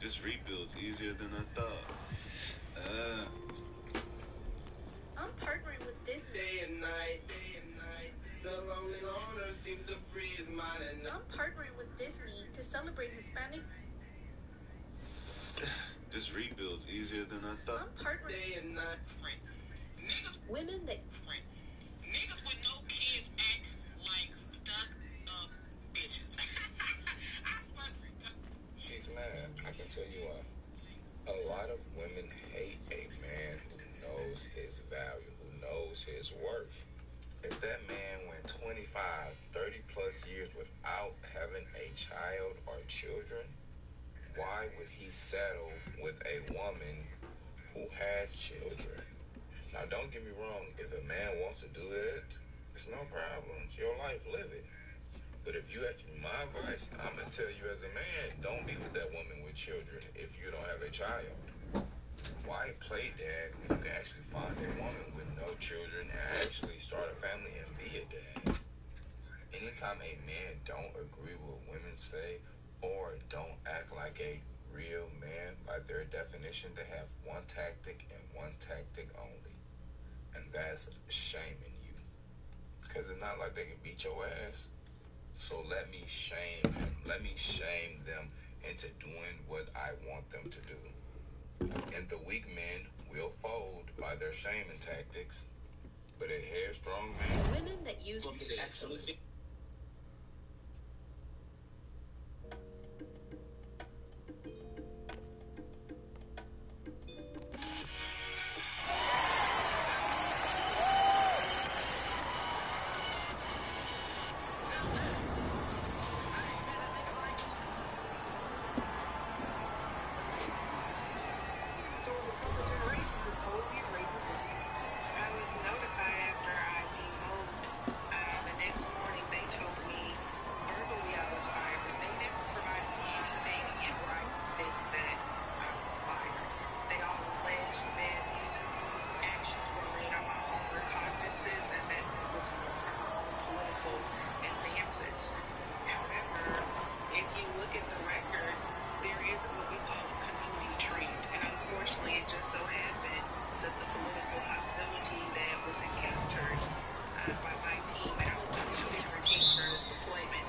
This rebuild's easier than I thought. I'm partnering with Disney. Day and night. The lonely loner seems to free his mind and I'm partnering with Disney to celebrate Hispanic. This rebuild's easier than I thought. I'm partnering. day and night. Women that. Niggas with no kids act like stuck up bitches. She's mad. I can tell you why. A lot of women hate a man who knows his value, who knows his worth. If that man went 25, 30 plus years without having a child or children, why would he settle with a woman who has children? Now, don't get me wrong. If a man wants to do that, it's no problem. It's your life, live it. But if you actually, my advice, I'm going to tell you as a man, don't be with that woman with children if you don't have a child. Why play dad when you can actually find a woman with no children and actually start a family and be a dad? Anytime a man don't agree with what women say or don't act like a real man, by their definition, they have one tactic and one tactic only. And that's shaming you. Because it's not like they can beat your ass. So let me shame him. Let me shame them into doing what I want them to do. And the weak men will fold by their shaming tactics. But a headstrong man... Women that use excellence. So in a couple generations, it totally erases me. I was notified after I demoted. The next morning, they told me verbally I was fired, but they never provided me anything in writing stating that I was fired. They all alleged that these actions were made on my own recognizance and that it was for my own political advances. However, if you look at the record, there is what we call a community trend, and unfortunately, it just so happened that the political hostility that was encountered by my team, and I was on two different teams during this deployment,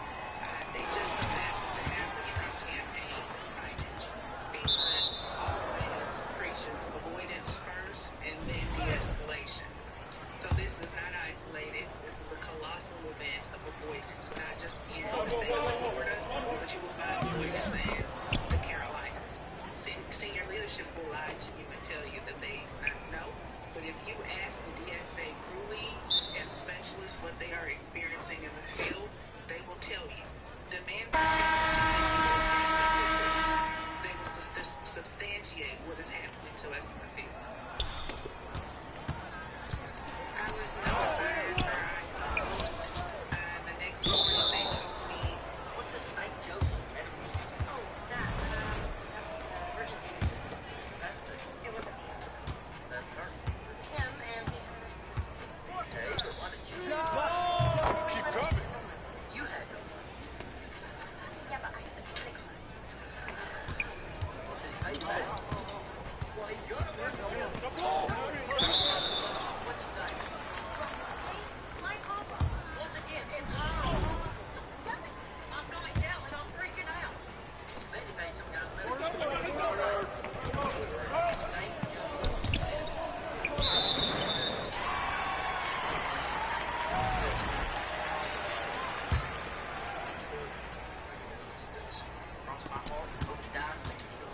they just so happened to have the Trump campaign signage. FEMA always preaches avoidance first and then de-escalation. So this is not isolated. This is a colossal event of avoidance, not just in the state of Florida, but you will find avoidance in the Carolinas. Senior leadership will lie to you and tell you that they know, but if you ask the DSA crew leads and specialists what they are experiencing in the field, they will tell you. Demand they will substantiate what is happening to us in the field. I was notified after I the next morning they told me, what's a site joke? Oh, that was emergency. It wasn't me. That's her. It was him and he had okay, but why did you? No! Keep coming. You had no money. Yeah, but I had the credit card. Well, he's gonna work. What's his name? My papa. Once again, it's I'm going down and I'm freaking out. Maybe made some guy cross my heart, hope he dies, thank you for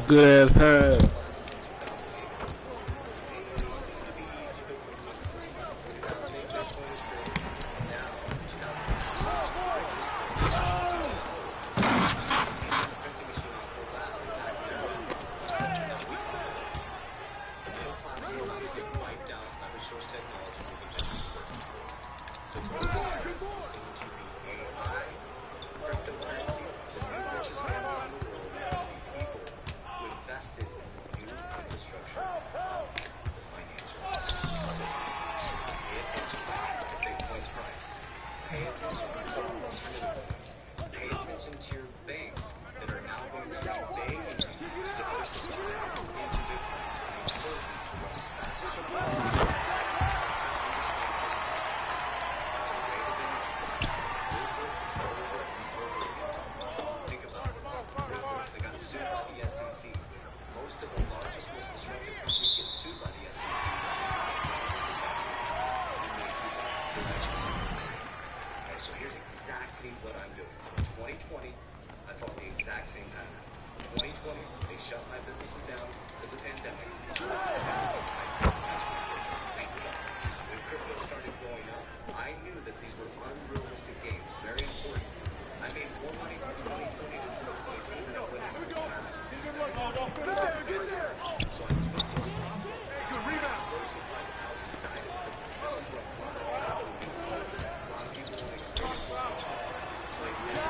Good ass time. Pay attention to alternative coins. Pay attention to your banks that are now going to be begging you to diversify into Bitcoin. I told you to run as fast as you can. Understand history. It's a rate of energy. This has happened over and over and over again. Think about this. They got sued by the SEC. Most of the largest, most disruptive companies get sued by the SEC because of the largest investments in the emergency. Okay, so here's exactly what I'm doing. 2020, I followed the exact same pattern. 2020, they shut my businesses down because of the pandemic. When crypto started going up, I knew that these were unrealistic gains. Very important. I made more money from 2020 to 2022 than I would in retirement. So I took those profits and diversified outside of crypto. This is what a lot of people do. A lot of people don't experience this much. So they think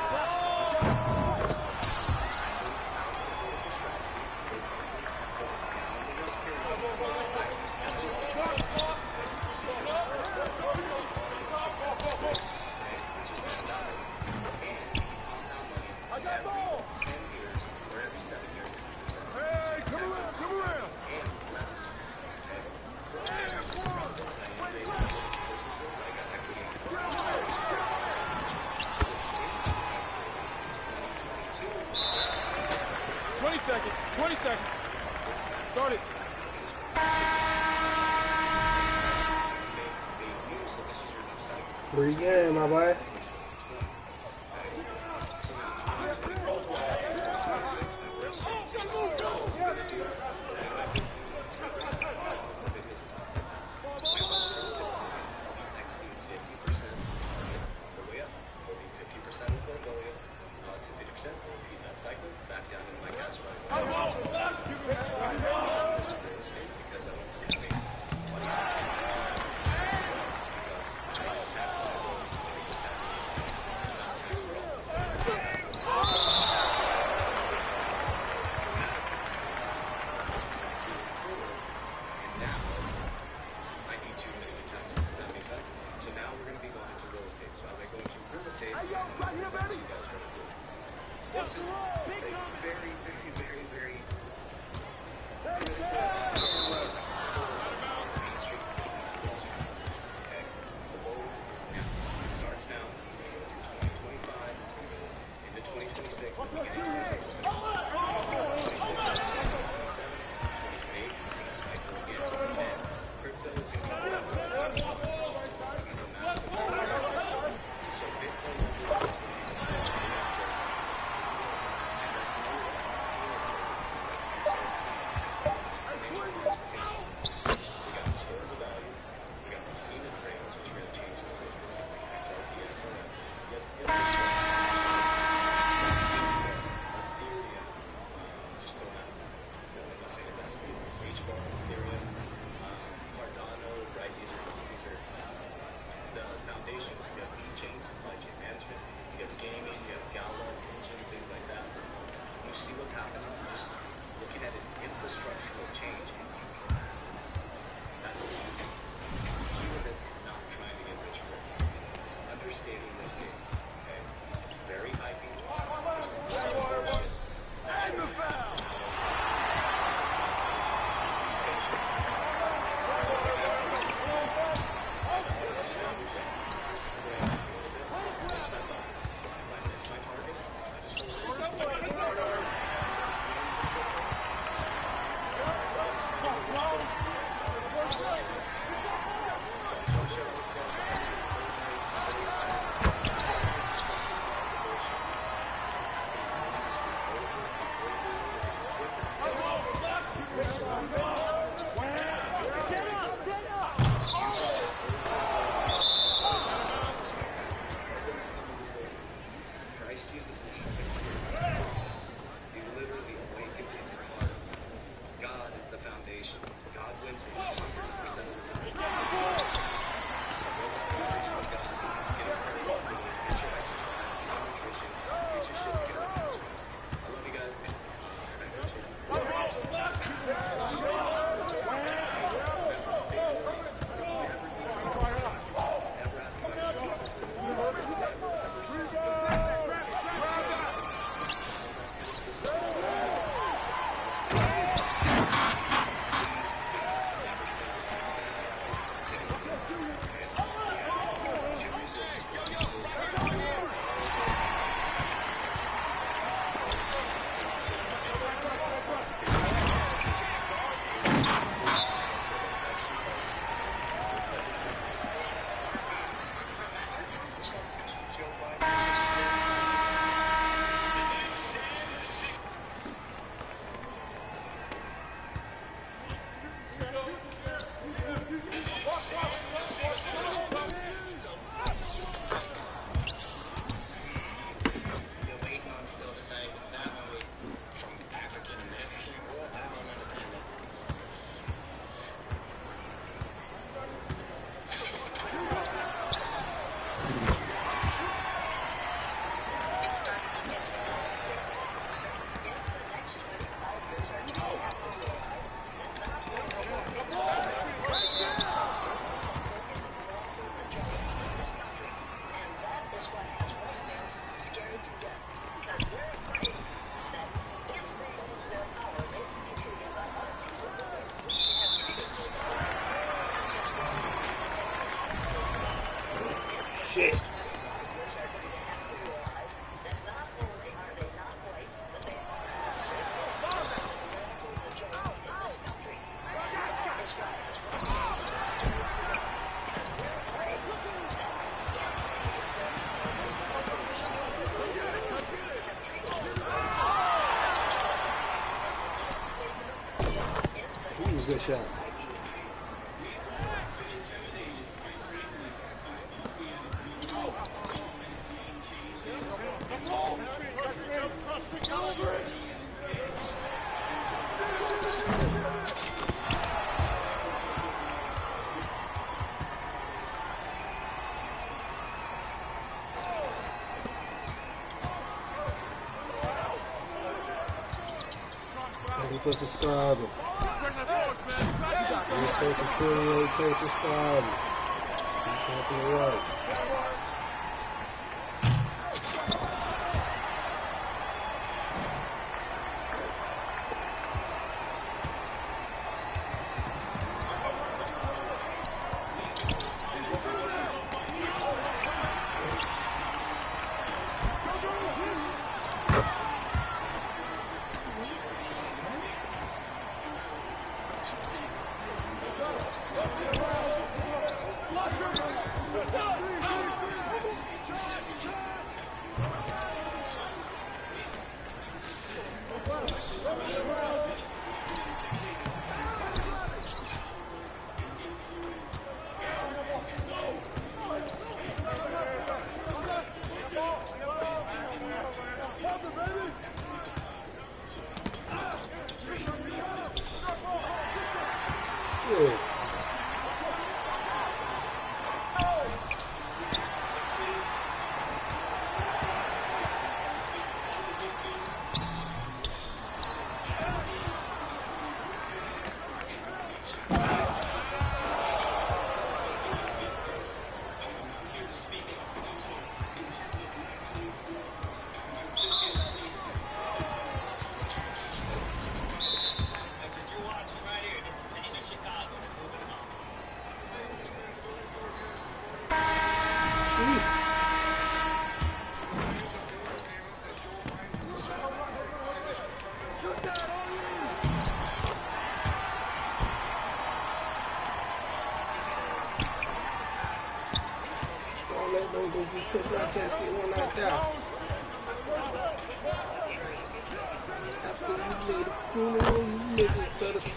I got ball! 10 years or every 7 years, 50%. Hey, come around! And leverage. Okay? For profits that I innovated in businesses, I got equity in 20 seconds. 20 seconds. Start it. Free game, my boy. This is a very, very, very, very Main Street explosion. Okay? The load is now. It starts now. It's going to go through 2025. It's going to go into 2026. Then we get into 2026, 2027, 2028. It's going to cycle again. And crypto is going to be going up. This thing is a massive market. So Bitcoin will be up to stores of value. We got the payment rails, which are going to change the system, things like XRP, XRP. Ethereum, was a good shot. For subscribing. Thank you for 28K subscribing. Keep tapping the right.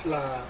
Slide.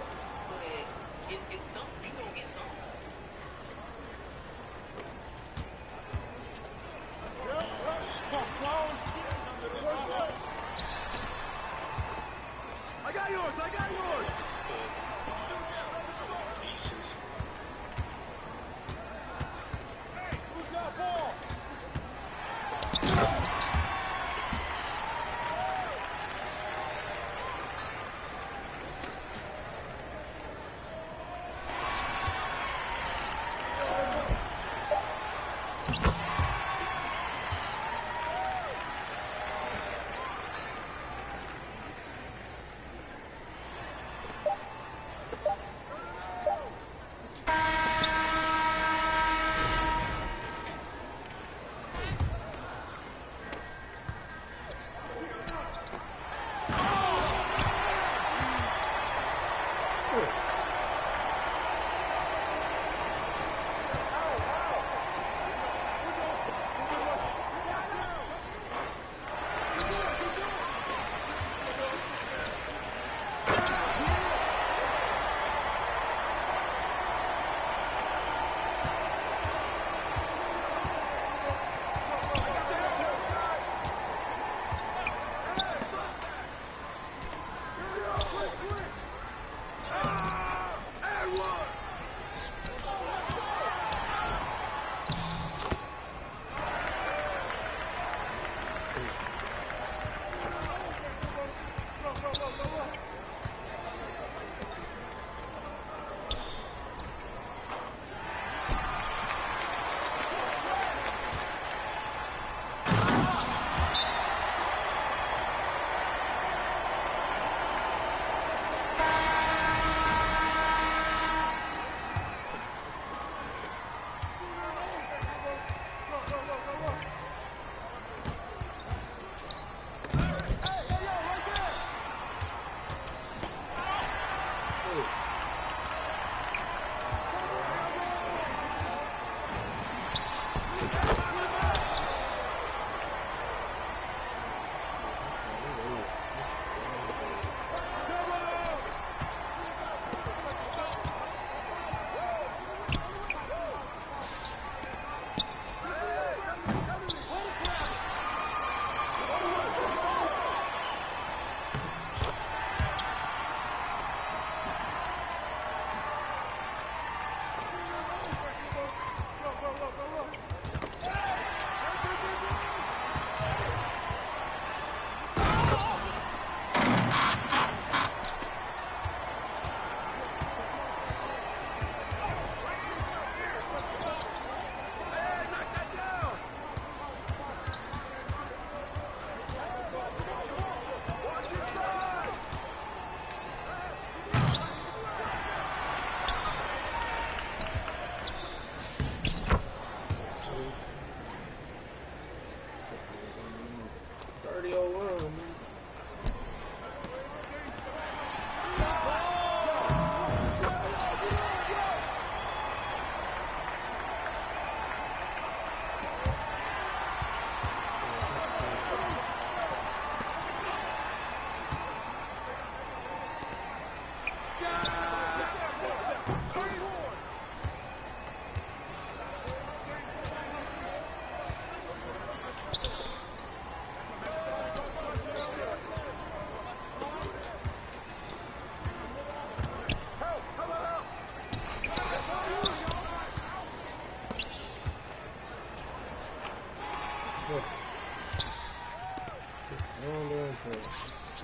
your run, man.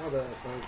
My bad, son.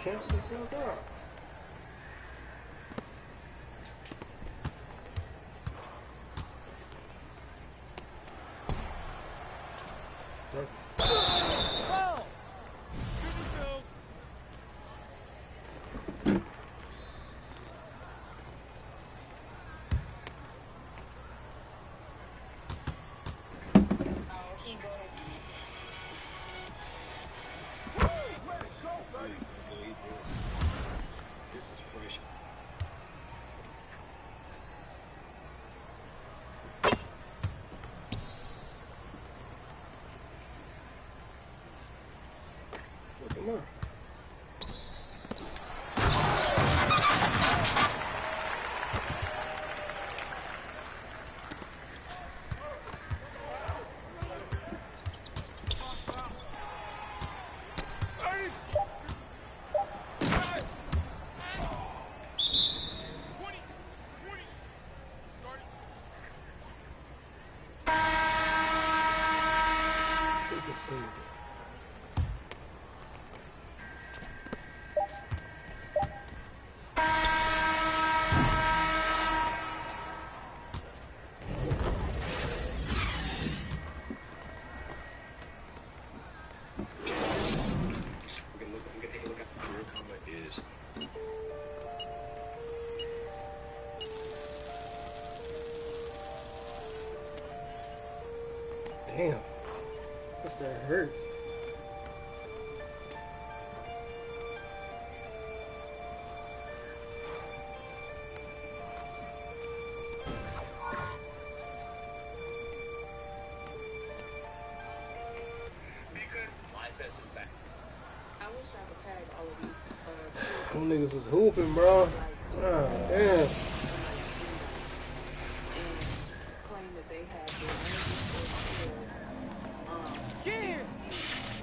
Shut the fuck up. This is pressure. see. Damn. What's that hurt? Because my best is back. I wish I could tag all of these. Them niggas was hooping, bro. Oh, damn. Claim that they had the energy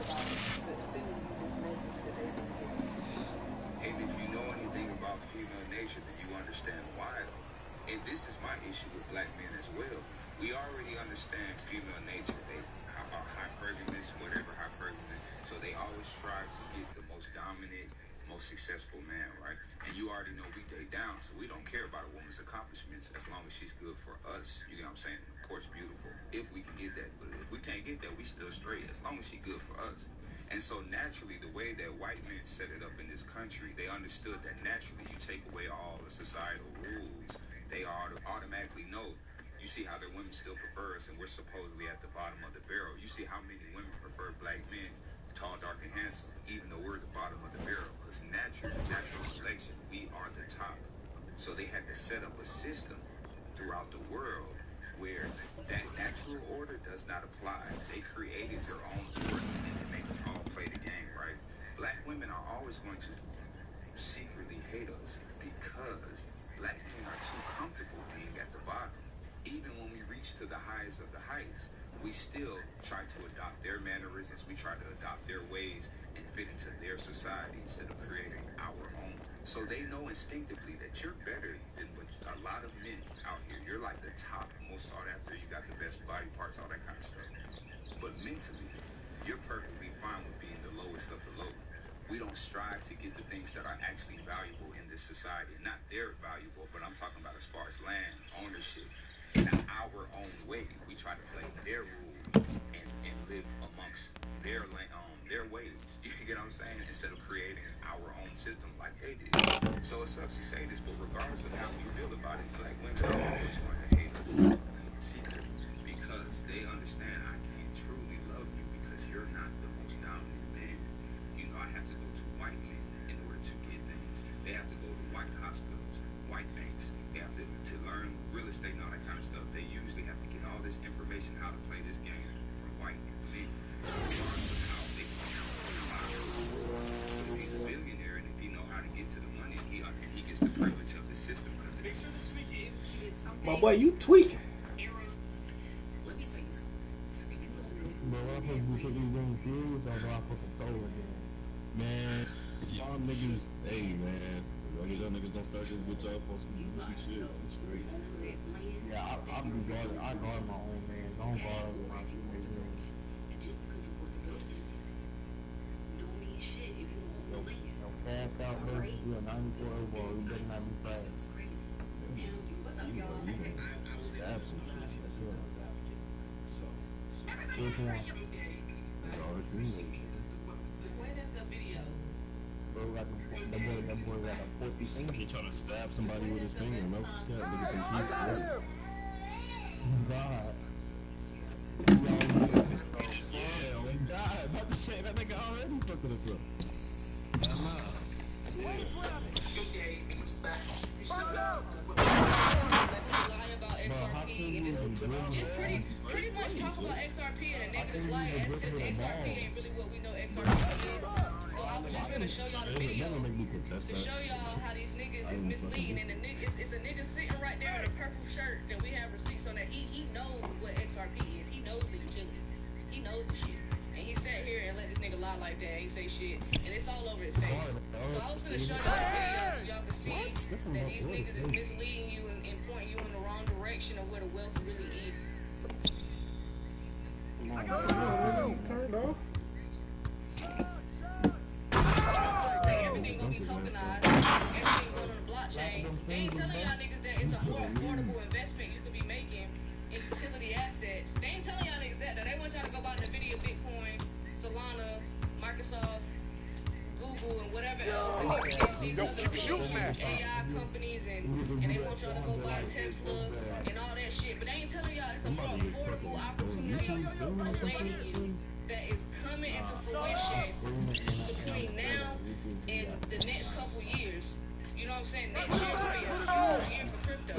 about sending you this message that they didn't get. And if you know anything about female nature, then you understand why. And this is my issue with black men as well. We already understand female nature. They are hypergamous, whatever hypergamous. So they always strive to get the most dominant, most successful man, right? And you already know we date down, so we don't care about a woman's accomplishments as long as she's good for us. You know what I'm saying? Of course, beautiful, if we can get that. But if we can't get that, we still straight as long as she's good for us. And so naturally, the way that white men set it up in this country, they understood that naturally you take away all the societal rules, they automatically know. You see how their women still prefer us, and we're supposedly at the bottom of the barrel. You see how many women prefer black men, tall, dark, and handsome, even though we're at the bottom of the barrel. Because natural selection, we are the top. So they had to set up a system throughout the world where that natural order does not apply. They created their own order and they make us all play the game, right? Black women are always going to secretly hate us because black men are too comfortable being at the bottom. Even when we reach to the highest of the heights, we still try to adopt their mannerisms. We try to adopt their ways and fit into their society instead of creating our own. So they know instinctively that you're better than what a lot of men out here. You're like the top, most sought after. You got the best body parts, all that kind of stuff. But mentally, you're perfectly fine with being the lowest of the low. We don't strive to get the things that are actually valuable in this society. Not they're valuable, but I'm talking about as far as land, ownership, in our own way. We try to play their rules and live amongst their ways. You get what I'm saying? Instead of creating our own system like they did. So it sucks to say this, but regardless of how we feel about it, black women are always going to hate us secretly because they understand I can't truly love you because you're not the most dominant man. You know, I have to go to white men in order to get things. They have to go to white hospitals, white banks. They have to learn real estate and all that kind of stuff. They usually have to get all this information how to play this game from white men. So regardless of how they can but if he's a billionaire and if he know how to get to the money, he gets the privilege of the system. Make sure this weekend she did something. My boy, you tweaking. Let me tell you something. Bro, I'm supposed to be taking these young kids, or do I fucking throw it in? Man, y'all niggas, hey man, as long as y'all niggas don't start this bitch up on some nigga shit, I'm straight. Yeah, I guard my own man, don't guard my teammates. Just because you work the building don't mean shit if you don't own the land. No fast out, bro. You're a 94 overall, you better not be fast. It's crazy. You know, stab some shit. That's it. Which one? All the teammates. When is the video? Bro, that boy got a 40 finger. He trying to stab somebody with his finger. No, look at them teeth. I got him! God. Yeah, oh God. About to say that nigga already fucking us up. Shut up! Lie about XRP and just pretty much talk about XRP and the niggas lie as if XRP ain't really what we know XRP is. So I was just gonna show y'all the video to show y'all how these niggas is misleading, and it's a nigga sitting right there in a purple shirt that we have receipts on that he knows what XRP is. He knows the utility. He knows the shit. And he sat here and let this nigga lie like that, ain't say shit, and it's all over his face. So I was gonna show y'all the video so y'all can see that these niggas is misleading you and pointing you in the wrong direction of where the wealth really is. Turned off. bro. Like everything gonna be tokenized, everything going on the blockchain. They ain't telling y'all niggas that it's a more affordable investment you could be making in utility assets. They ain't telling y'all niggas that. They want y'all to go buy NVIDIA, Bitcoin, Solana, Microsoft, Google, and whatever else. And these other AI companies, and they want y'all to go buy Tesla and all that shit. But they ain't telling y'all it's a more affordable opportunity awaiting you that is coming into fruition between now and the next couple years. You know what I'm saying? Next year will be a huge year for crypto.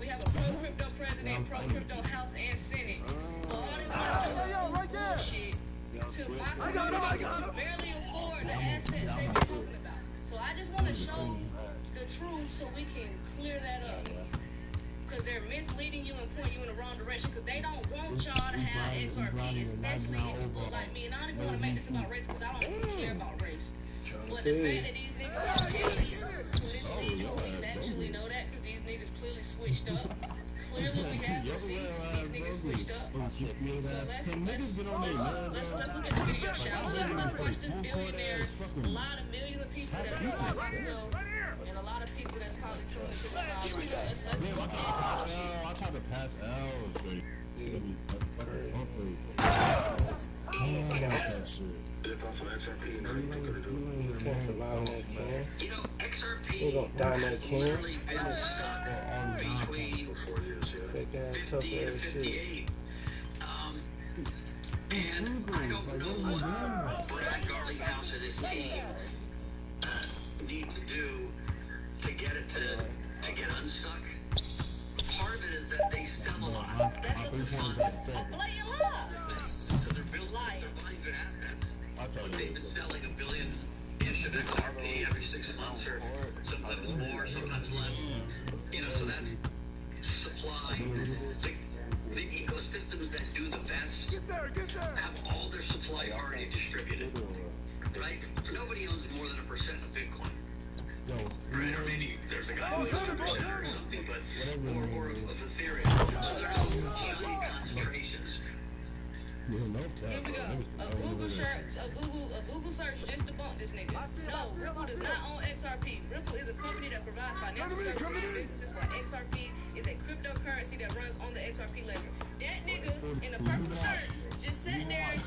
We have a pro-crypto president, pro-crypto House and Senate. All this bullshit to my community can barely afford the assets they were talking about. So I just want to show the truth so we can clear that up. Because they're misleading you and pointing you in the wrong direction. Because they don't want y'all to have XRP, especially people like me. And I don't even want to make this about race because I don't even care about race. But the fact that these niggas are paying you to mislead you, we can actually know that because these niggas clearly switched up. Clearly we have receipts. These niggas switched up. So let's look at the video, shall we? Let's watch this billionaires, a lot of millions of people that look like myself, and a lot of people that's probably tuning to the live right now. Let's look at it. I tried to pass L. You can't survive on that can. You gonna die on that can. Fake ass, tough ass shit. And I don't know what Brad Garlinghouse and his team need to do to get it to get unstuck. Part of it is that they sell a lot. That's a blatant lie. So they're buying good assets. But they've been selling $1 billion-ish of XRP every 6 months, or sometimes more, sometimes less. You know, so that's supply. The ecosystems that do the best have all their supply already distributed, right? Nobody owns more than 1% of Bitcoin, right? Or maybe there's a guy who owns 1% or something, but or of Ethereum. So there are giant concentrations. Here we go. A Google search just debunked this nigga. No, Ripple does not own XRP. Ripple is a company that provides financial services to businesses while XRP is a cryptocurrency that runs on the XRP ledger. That nigga in the purple shirt just sat there.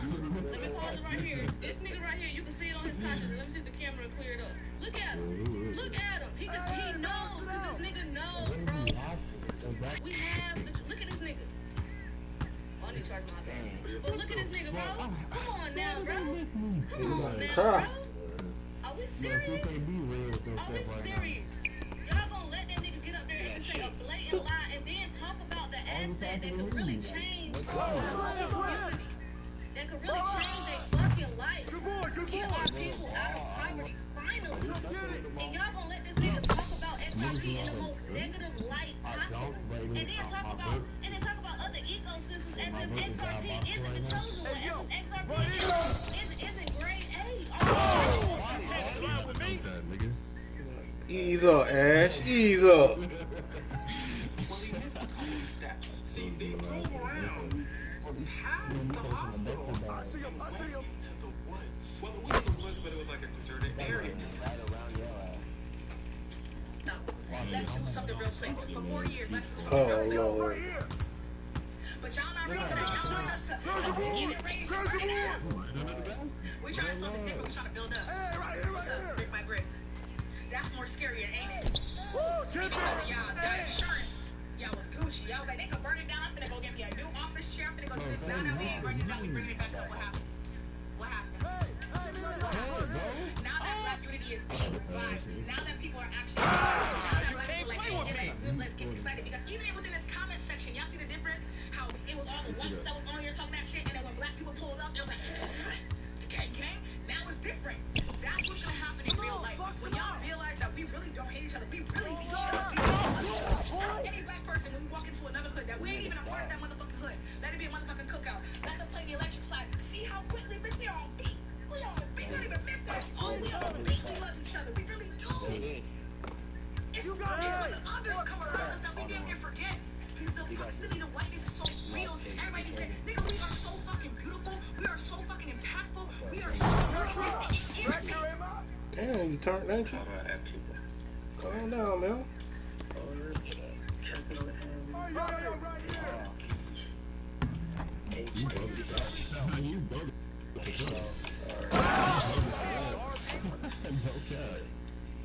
Let me pause it right here. This nigga right here, you can see it on his conscience. Let me see if the camera clear it up. Look at him. Look at him. He knows, because this nigga knows, bro. We have look at this nigga. I need to charge my bad. But look at this nigga, bro. Come on now, bro. Come on now, bro. Are we serious? Are we serious? Y'all gonna let that nigga get up there and say a blatant lie and then talk about the asset that could really change our community? That could really change their fucking life. Get our people out of poverty, finally. And y'all gonna let this nigga talk about XRP in the most negative light possible. And then talk about other ecosystems as if XRP isn't the chosen one, as if XRP isn't grade A. Ease up, Ash. Ease up. Well, he missed a couple steps. See, they drove around past the hospital. I see him. Into the woods. Well, it wasn't the woods, but it was like a deserted area. No, let's do something real quick. For 4 years, let's do something Oh, real quick. Lord. But y'all not ready for that. Y'all want us to get it raised right now. We're trying something different. We're trying to build up. What's up, Brick by Brick? That's more scarier, ain't it? See, because of y'all insurance, y'all was Gucci. Y'all was like, they could burn it down. I'm finna go get me a new office chair. I'm finna go do this. Now that we ain't burning it down, we bring it back up. What happens? What happens? Now that Black unity is being revived, now that people are actually, now that Black people are like, hey, let's get excited. Because even within this comment section, y'all see the difference? How it was all the whites that was on here talking that shit, and then when Black people pulled up, it was like, gang. Now it's different. That's what's gonna happen in real life. When y'all realize that we really don't hate each other, we really need each other. Ask any Black person when we walk into another hood that we ain't even a part of that motherfucking hood. Let it be a motherfucking cookout. Let them play the electric slide. See how quickly, bitch, we all beat. We don't even miss that. Oh, we all beat. We love each other. We really do. It's when the others come around us that we damn near forget. Because the proximity to whiteness is so real. Everybody said, nigga, we are so fucking beautiful. We are so fucking You turned, ain't you? At people. Calm down, man. Capital M. H A. You both. Okay.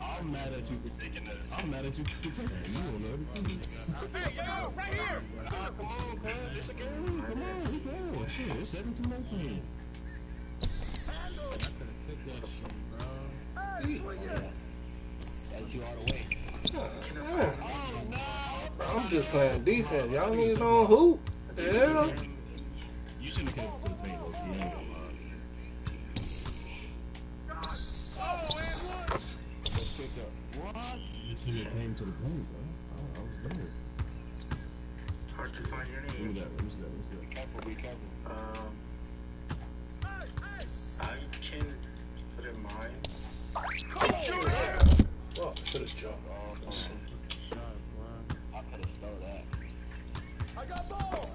I'm mad at you for taking that. I'm mad at you for taking that. You don't know everything. Hey, yo, right here. Come on, cuz. It's a game. Come on, we go. Shit, it's 17 minutes in here. I could've took that shit, bro. Got you all the way. I'm just playing defense. Y'all niggas don't hoop. Yeah. You shouldn't have came to the paint, though. You ain't gonna lie. Let's pick up. What? You should have came to the paint, bro. I was there. Hard to find your name. Who's that? Careful, be careful. I can put in mine. Oh, should have jumped. I could've stole that. I got ball.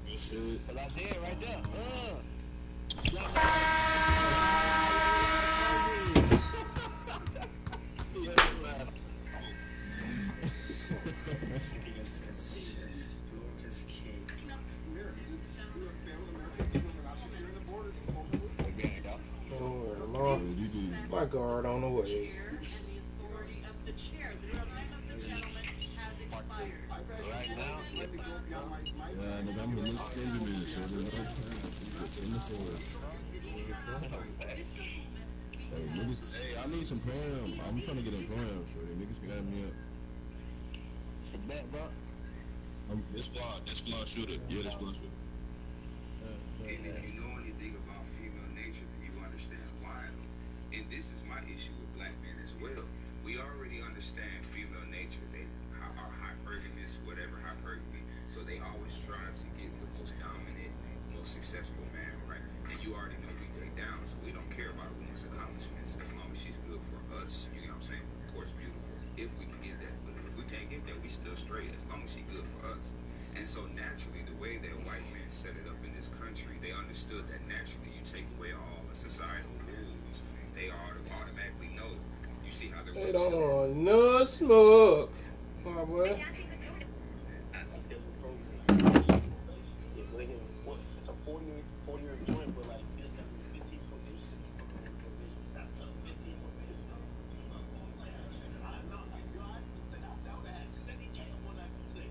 Good shit. Cause I did right there. My guard on the way. Right now, Yeah, nigga, I'm gonna look for you, so there's no time. Hey, niggas, hey, I need some prayers. I'm trying to get a prayer, so niggas can have me up. bet, bro. This fly shooter. Yeah, this fly shooter. And if you know anything about female nature, then you understand why. And this is my issue with black men as well. We already understand female nature. They are hypergamous, whatever hypergamy. So they always strive to get the most dominant, most successful man, right? And you already know we dig down, so we don't care about a woman's accomplishments as long as she's good for us. You know what I'm saying? Of course, beautiful, if we can get that. But if we can't get that, we still straight as long as she's good for us. And so naturally, the way that white men set it up in this country, they understood that naturally you take away all the societal rules, they automatically know. You see how they're they don't want no smoke, my boy. It's a 40-year joint, but like it's got 15 provisions. That's 15 provisions. I'm not like, I would have had 70K on what I could say.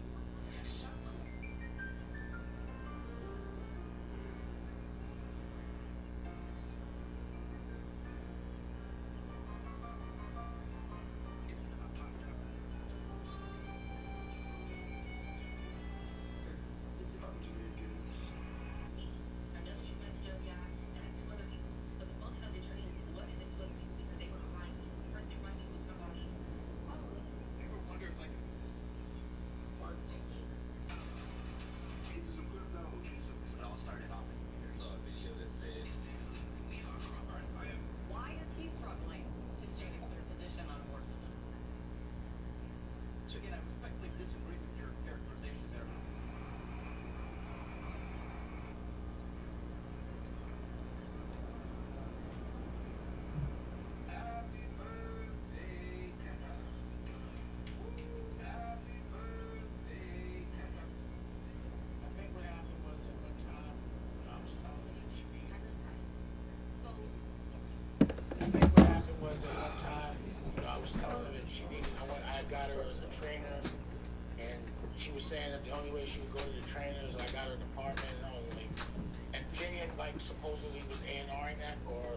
Supposedly was A&Ring that or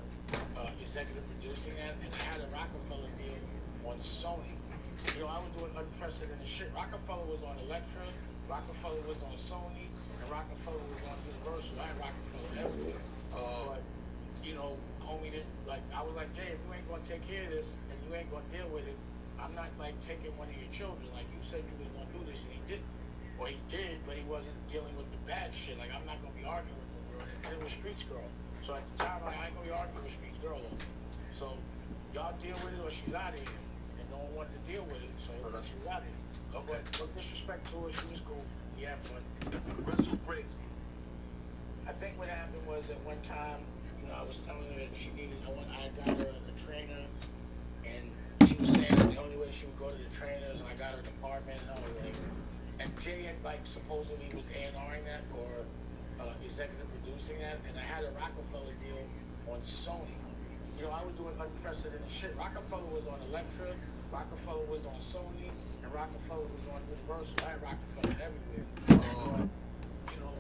executive producing that, and I had a Rockefeller deal on Sony. You know, I was doing unprecedented shit. Rockefeller was on Elektra, Rockefeller was on Sony, and Rockefeller was on Universal. I had Rockefeller everywhere. But, you know, homie didn't, like, I was like, Jay, if you ain't gonna take care of this and you ain't gonna deal with it, I'm not, like, taking one of your children. Like, you said you was gonna do this and he didn't. Or he did, but he wasn't dealing with the bad shit. Like, I'm not gonna be arguing with the girl. And it was Streets Girl. So at the time, I ain't gonna be arguing with Streets Girl. So y'all deal with it or she's out of here. And no one wanted to deal with it, so she's out of here. Okay. No disrespect to her, she was cool. We had fun. Wrestle break. I think what happened was at one time, you know, I was telling her that she needed, I got her a trainer, and she was saying that the only way she would go to the trainer is when I got her an apartment and everything. And Jay had, like, supposedly was A&Ring that or executive producing that, and I had a Rockefeller deal on Sony. You know, I was doing unprecedented shit. Rockefeller was on Elektra, Rockefeller was on Sony, and Rockefeller was on Universal. I had Rockefeller everywhere. You know,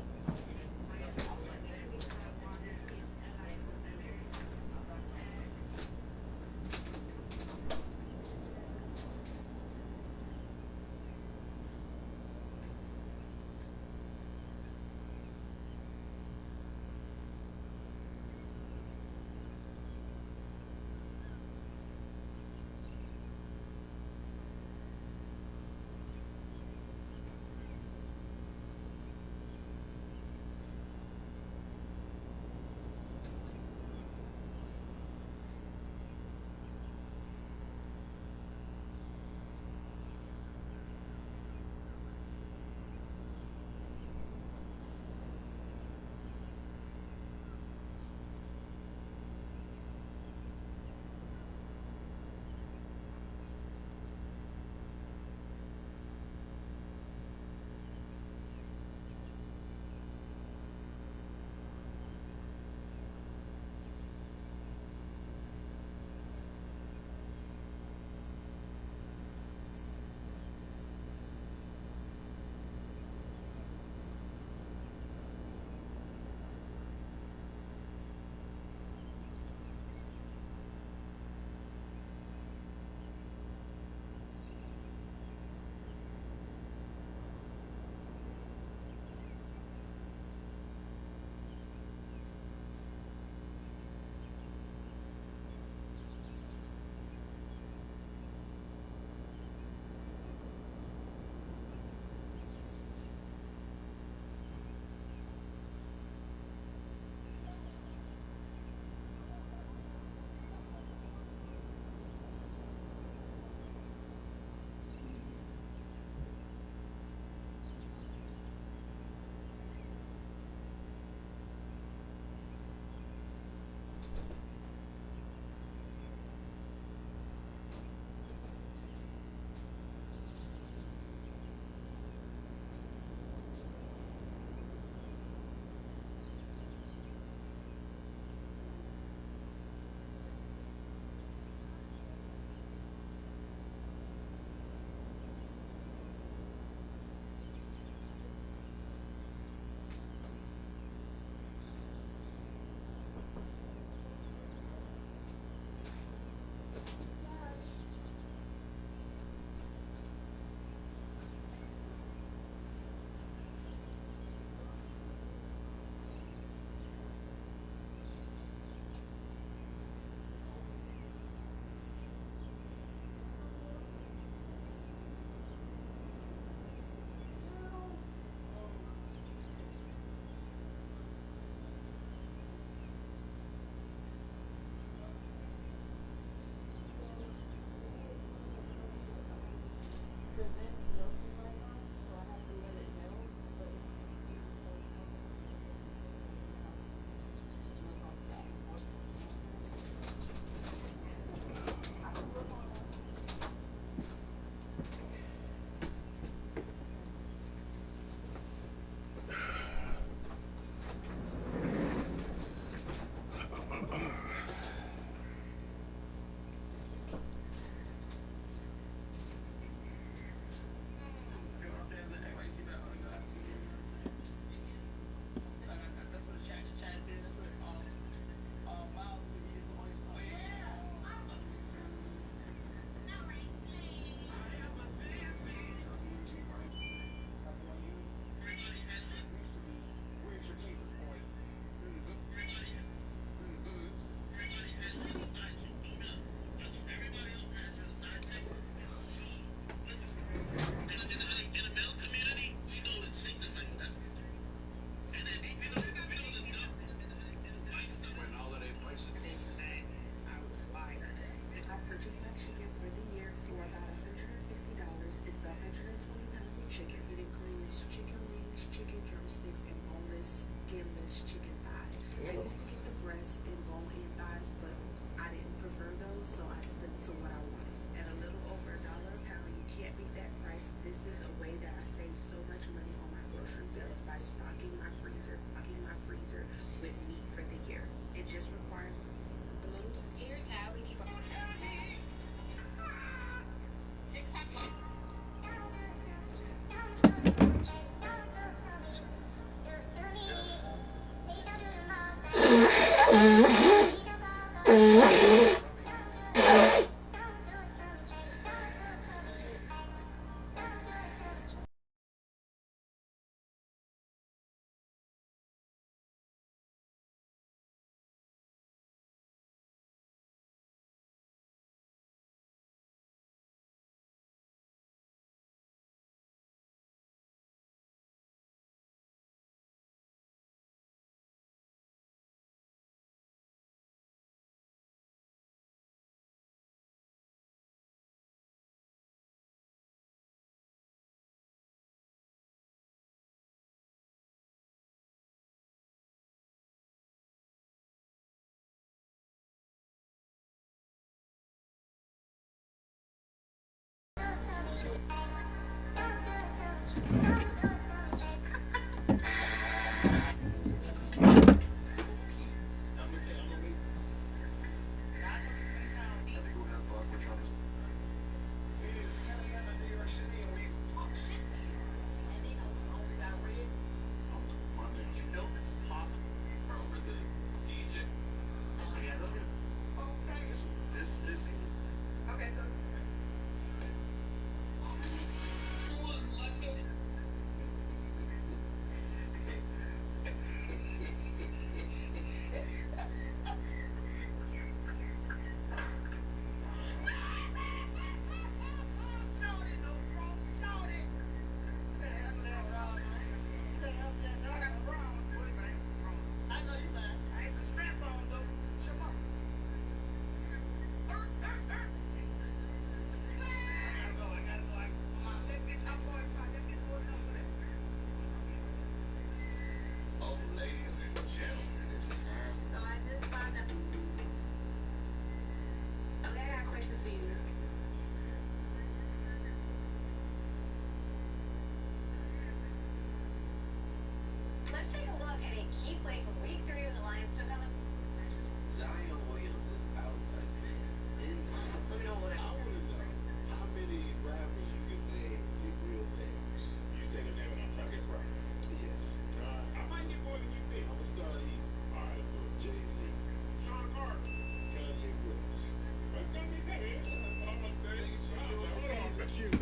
I used to get the breasts and bone and thighs, but I didn't prefer those, so I stuck to what I wanted. At a little over $1 a pound, you can't beat that price. This is a way that I save so much money on my grocery bills by stocking my freezer with meat for the year. It just requires a little. Here's how we keep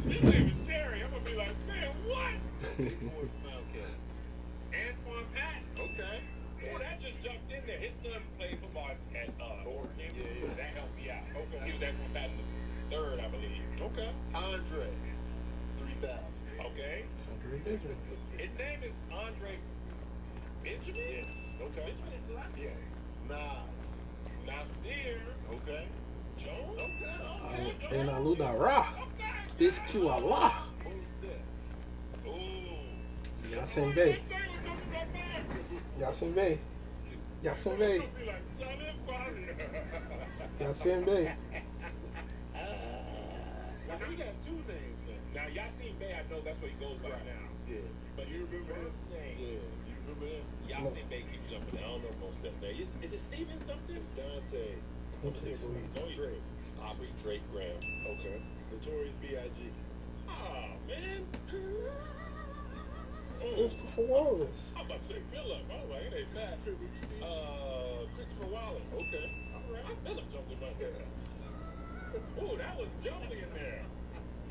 His name is Terry. I'm gonna be like, man, what? Antoine Patton. Okay. Oh, that just jumped in there. His son played football at Oregon. Yeah. That helped me out. Okay. He was Antoine Patton the third, I believe. Okay. Andre 3000. Okay. Andre Benjamin. His name is Andre Benjamin. Yes. Okay. Benjamin is like Nas. Nasir. Okay. Jones. Okay. And Aluda Ra. This Q Allah. Yasin Bey. Yasin Bey. Yasin Bey. Yasin Bey. Now he got two names now. Now Yasin Bey, I know that's what he goes by now. Yeah. But you remember him saying? Yeah. You remember him? Yasin Bey keeps jumping. I don't know most of that. Is it Steven something? It's Dante. Drake. Aubrey Drake Graham. Okay. Notorious B.I.G. Oh, man. Who's for Wallace? I'm about to say Philip. I was like, it ain't bad. Christopher Wallace. Okay. All right. Philip jumped in my head. Oh, that was Johnny in there.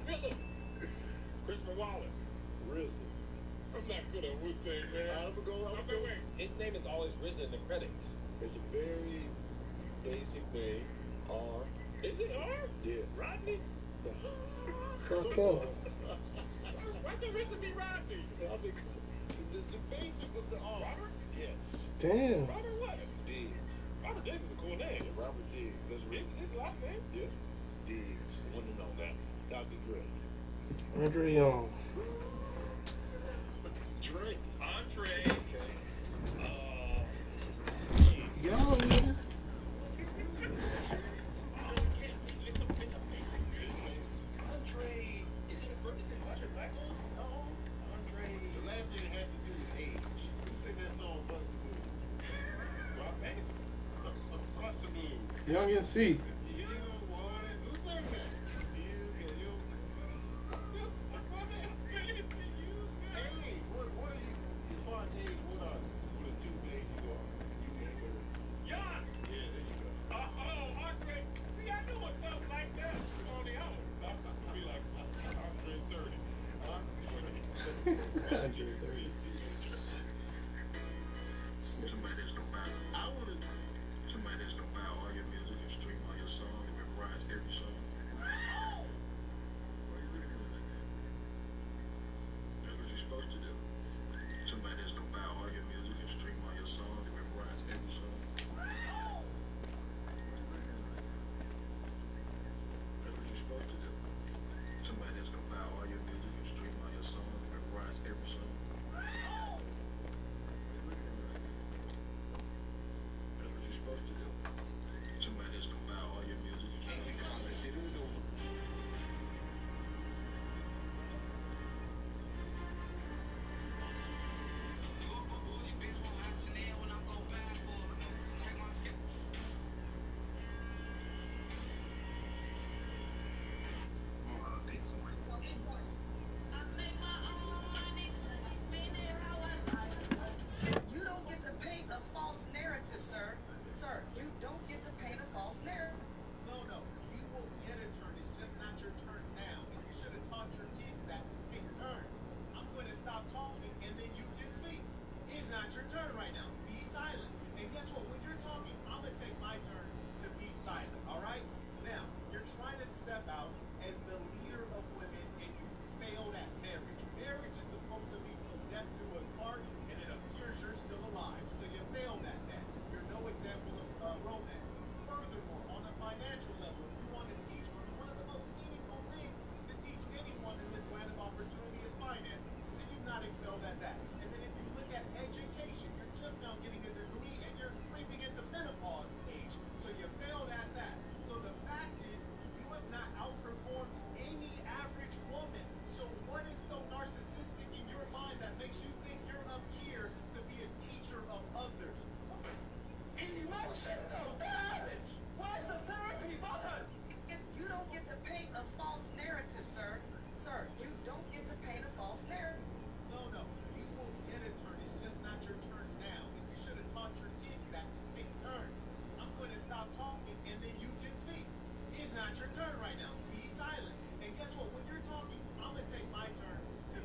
Philip. Christopher Wallace. Risen. I'm not good at one thing, man. Wait. His name is always Risen in the credits. It's a very basic name. R. Is it R? Yeah. Rodney? Okay. Why can't Risen be Rodney? The basic was the R. Robert? Yes. Damn. Robert what? Diggs. Robert Diggs is a cool name. Yeah, Robert Diggs. That's his last name? Yes. Diggs. Wouldn't know that. Dr. Dre. Andre Young. Dre. Andre. Okay. Young and C. Hey, what are you? As far as age, what are you? What are two age you are? You and her. Young! Yeah, there you go. Oh, Andre. See, I knew it felt like that. On the own. I'm supposed to be like, Andre 30. Andre 30. Somebody that's gonna buy. I wanna. Somebody that's gonna buy all your music and stream all your songs and memorize every song. Why are you looking at me like that? That's what you're supposed to do. Somebody that's gonna buy all your music and stream all your songs and memorize every song. Why are you looking at me like that? That's what you're supposed to do. Somebody that's gonna buy all your music and stream all your songs and memorize every song. Why are you looking at me like that? That's what you're supposed to do. Somebody that's gonna buy all your music and stream all your songs. You don't get to paint a false narrative, sir. Sir, you don't get to paint a false narrative. No, you will get a turn. It's just not your turn now. And you should have taught your kids that to take turns. I'm going to stop talking and then you can speak. It's not your turn right now. Be silent. And guess what? When you're talking, I'm going to take my turn to be silent. All right? Now, you're trying to step out as the leader of women and you failed at marriage. Marriage is supposed to be till death do us part, and it appears you're still alive. So you failed at that. You're no example of romance. Furthermore, on a financial level, if you want to teach one of the most meaningful things to teach anyone in this land of opportunity is finances, and you've not excelled at that. And then if you look at education, you're just now getting a degree and you're creeping into menopause age, so you failed at that. So the fact is, you have not outperformed any average woman. So what is so narcissistic in your mind that makes you think you're up here to be a teacher of others? Emotional damage! Where's the therapy button? You don't get to paint a false narrative, sir. Sir, you don't get to paint a false narrative. No, you will get a turn. It's just not your turn now. And you should have taught your kids that to take turns. I'm going to stop talking and then you can speak. It's not your turn right now. Be silent. And guess what? When you're talking, I'm going to take my turn to...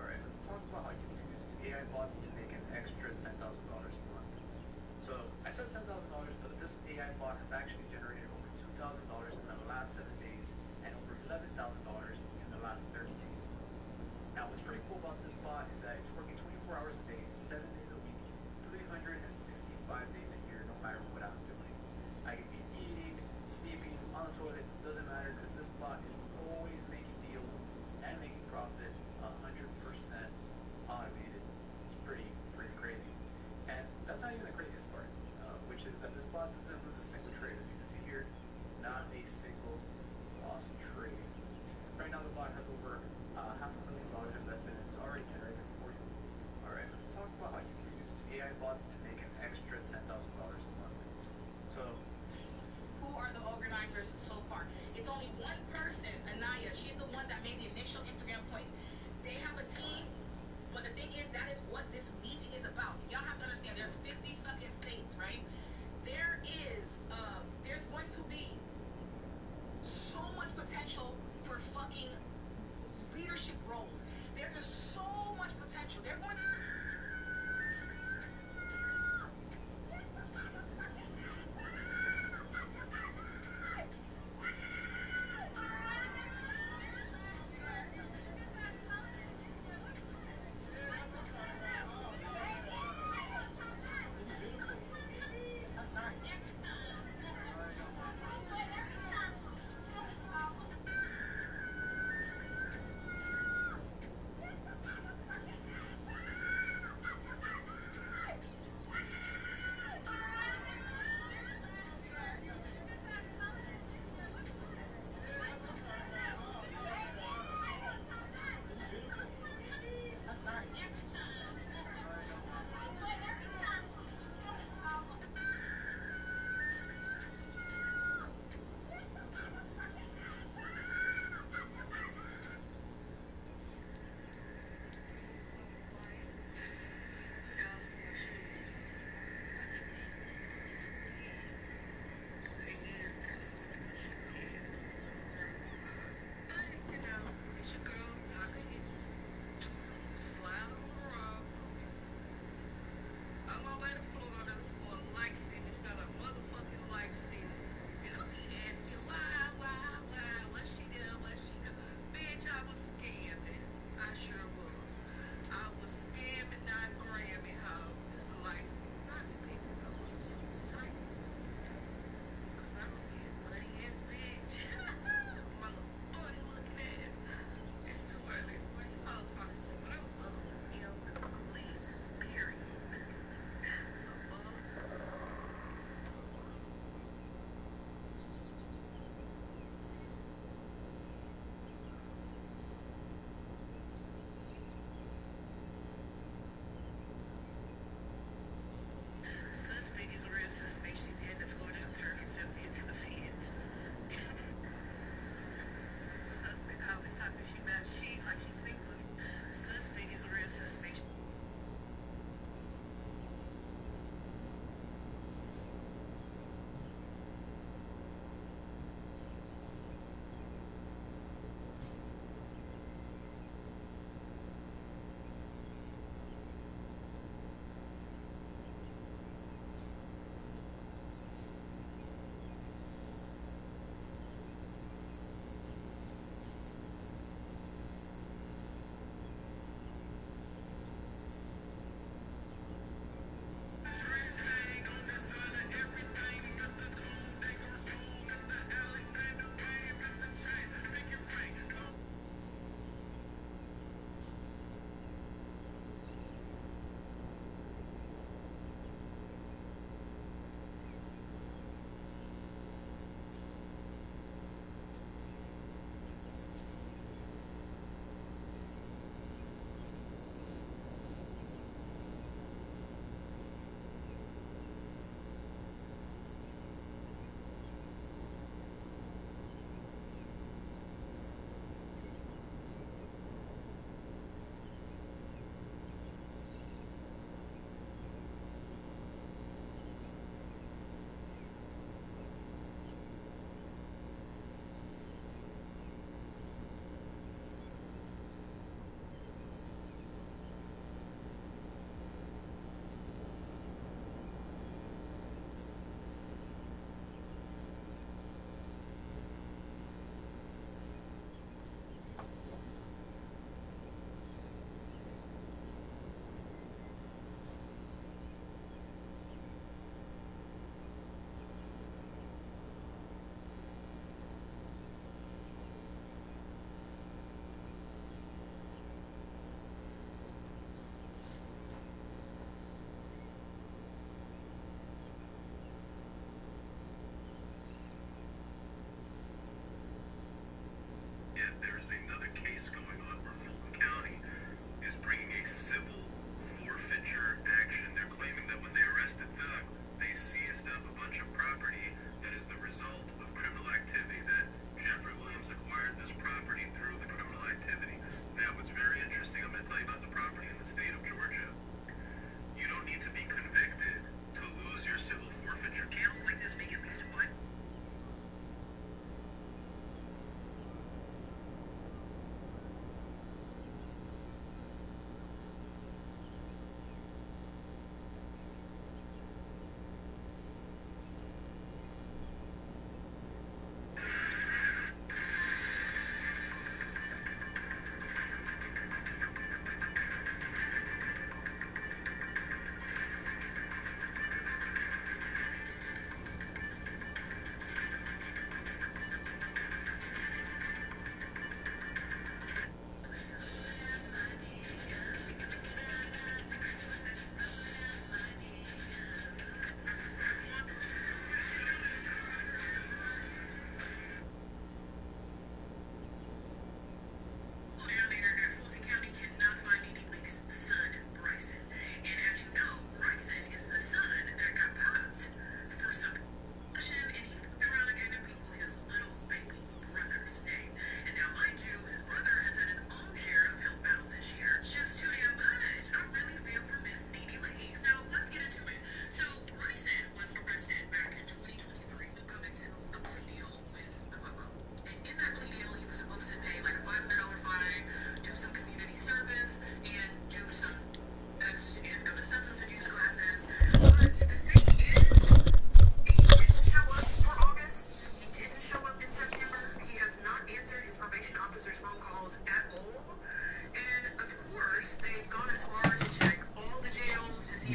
Alright, let's talk about how you can use AI bots to make an extra $10,000 a month. So, I said $10,000, but this AI bot has actually generated over $2,000 in the last 7 days and over $11,000 in the last 30 days. Now, what's pretty cool about this bot is that it's working 24 hours a day, 7 days a week, 365 days a year, no matter what I'm doing. I can be eating, sleeping, on the toilet, doesn't matter, because this bot is always making deals and making profit 100% automated. It's pretty crazy. And that's not even the craziest part, which is that this bot doesn't lose a single trade. As you can see here, not a single lost trade. Right now the bot has over $500,000 invested and it's already generated for you. Alright, let's talk about how you can use AI bots to make an extra $10,000 a month. So, Who are the organizers so far? It's only one person, Anaya. She's the one that made the initial Instagram point. They have a team, but the thing is, that is what this meeting is about. Y'all have to understand, there's 50-something states, right? There's going to be so much potential for fucking leadership roles. There is so much potential. They're going to...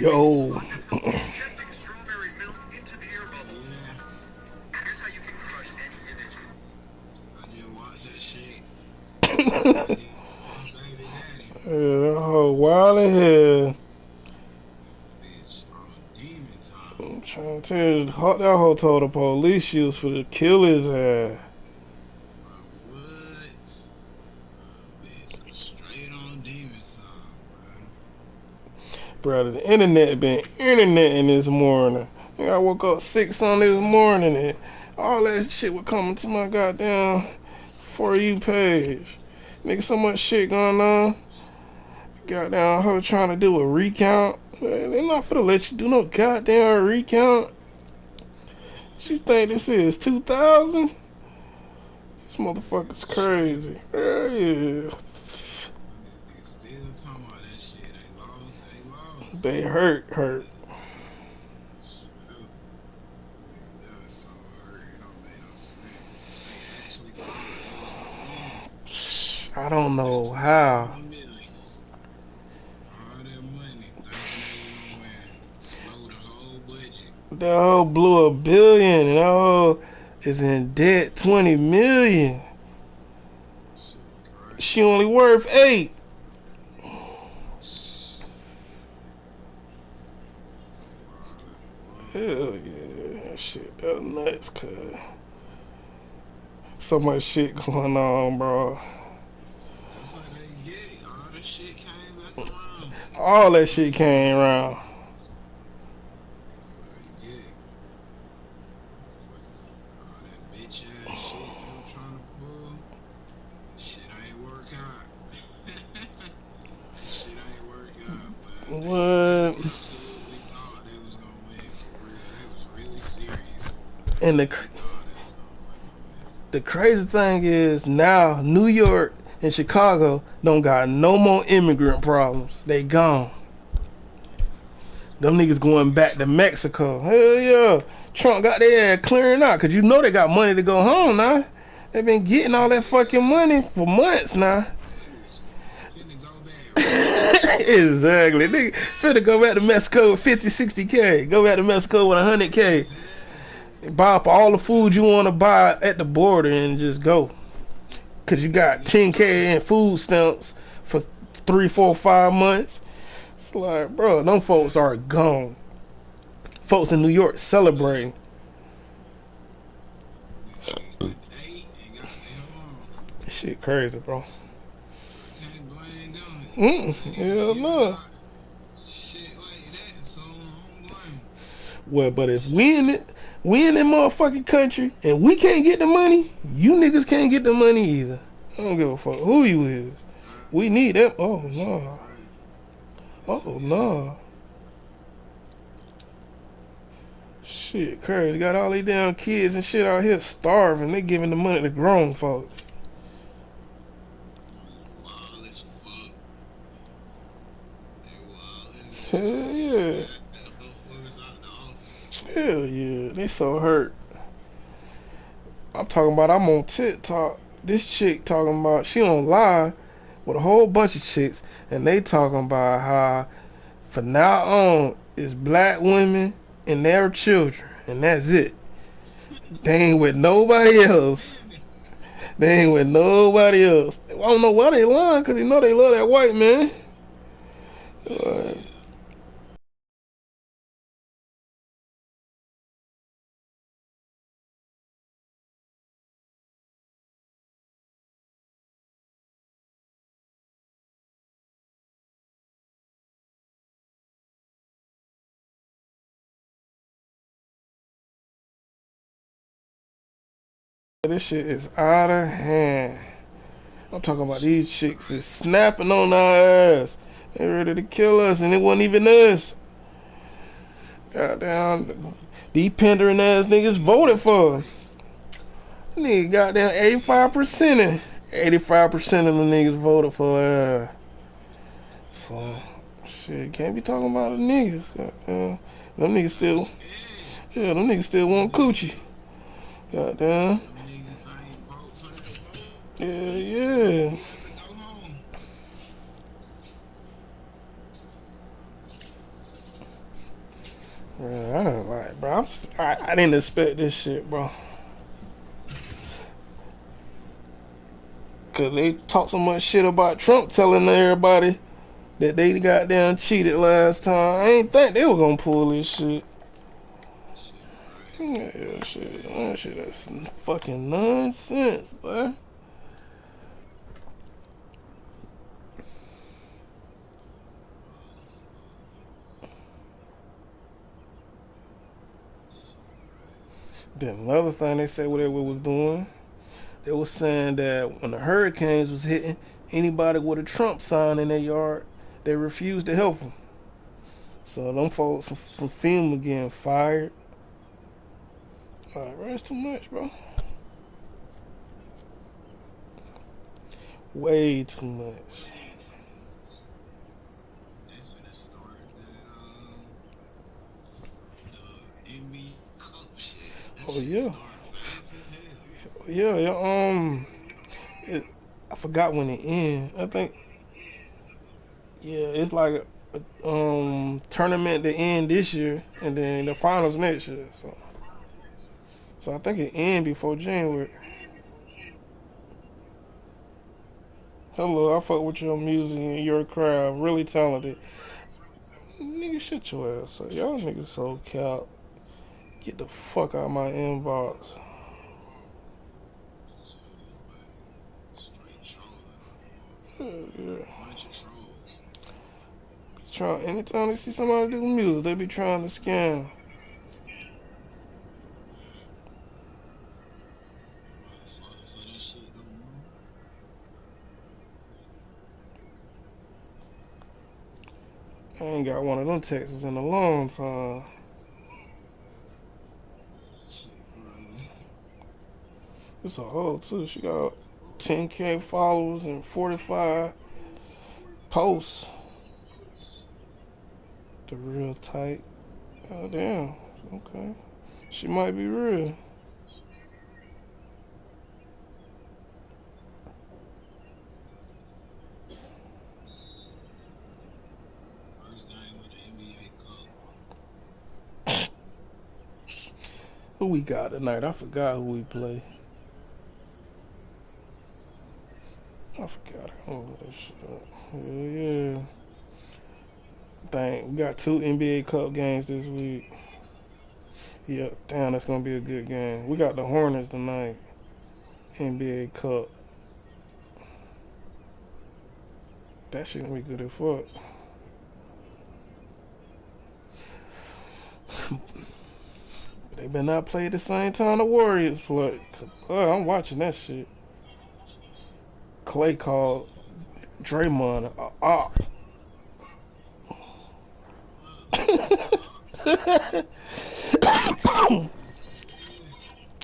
Yo. Injecting strawberry milk into the air bubble. Here's how you can crush any image. I just watched that shit. Yeah, that whole wild as hell. I'm trying to tell you, that hoe told the police she was for to kill his ass. Straight on demon time, Bro, the internet been interneting this morning. I woke up 6 on this morning and all that shit was coming to my goddamn For You page. Nigga, so much shit going on. Goddamn hoe trying to do a recount. They not finna let you do no goddamn recount. What you think this is, 2000? This motherfucker's crazy. Yeah. Still talking about that shit. They hurt. I don't know how. That hoe blew $1 billion and that hoe is in debt 20 million. She only worth 8. Hell yeah, that shit, that nuts, cuz. So much shit going on, bro. All that shit came around. What? And the crazy thing is now New York and Chicago don't got no more immigrant problems. They gone. Them niggas going back to Mexico. Hell yeah. Trump got their ass clearing out because you know they got money to go home now. They been getting all that fucking money for months now. Exactly. Nigga finna go back to Mexico with 50, 60K. Go back to Mexico with 100K. Buy up all the food you want to buy at the border and just go. Cause you got 10K in food stamps for 3, 4, 5 months. It's like, bro, them folks are gone. Folks in New York celebrating. This shit crazy, bro. Hell no. Well, but if we in that motherfucking country and we can't get the money, you niggas can't get the money either. I don't give a fuck who you is. We need them. Oh no. Oh no. Shit, crazy. Got all these damn kids and shit out here starving. They giving the money to grown folks. Hell yeah. Hell yeah. They so hurt. I'm talking about I'm on TikTok. This chick talking about she on live with a whole bunch of chicks and they talking about how from now on it's black women and their children and that's it. They ain't with nobody else. They ain't with nobody else. I don't know why they lying because you know they love that white man. This shit is out of hand. I'm talking about these chicks is snapping on our ass. They ready to kill us and it wasn't even us. Goddamn, these pandering ass niggas voted for. Nigga goddamn 85%. 85% of the niggas voted for her. So, shit, can't be talking about the niggas. Them niggas still, yeah, them niggas still want coochie. Goddamn. Yeah. I didn't expect this shit, bro. Cause they talk so much shit about Trump telling everybody that they got down cheated last time. I ain't think they were gonna pull this shit. Yeah, shit. That shit is fucking nonsense, boy. Then another thing they said what they was doing, they was saying that when the hurricanes was hitting, anybody with a Trump sign in their yard, they refused to help them. So them folks from FEMA getting fired. Alright, bro, that's too much, bro. Way too much. Oh yeah. Yeah. I forgot when it ends. I think. Yeah, it's like a tournament to end this year, and then the finals next year. So I think it end before January. Hello, I fuck with your music and your crowd. Really talented. Nigga, shut your ass up. Y'all niggas so cap. Get the fuck out of my inbox. Yeah. Anytime they see somebody do music, they be trying to scam. I ain't got one of them texts in a long time. It's a hoe too. She got 10K followers and 45 posts. The real tight. Oh damn. Okay. She might be real. Who we got tonight? I forgot who we play. I forgot. Oh, that shit. Yeah. Dang, we got 2 NBA Cup games this week. Yeah, damn, that's gonna be a good game. We got the Hornets tonight. NBA Cup. That shit gonna be good as fuck. They better not play at the same time the Warriors play. I'm watching that shit. Clay called Draymond a op.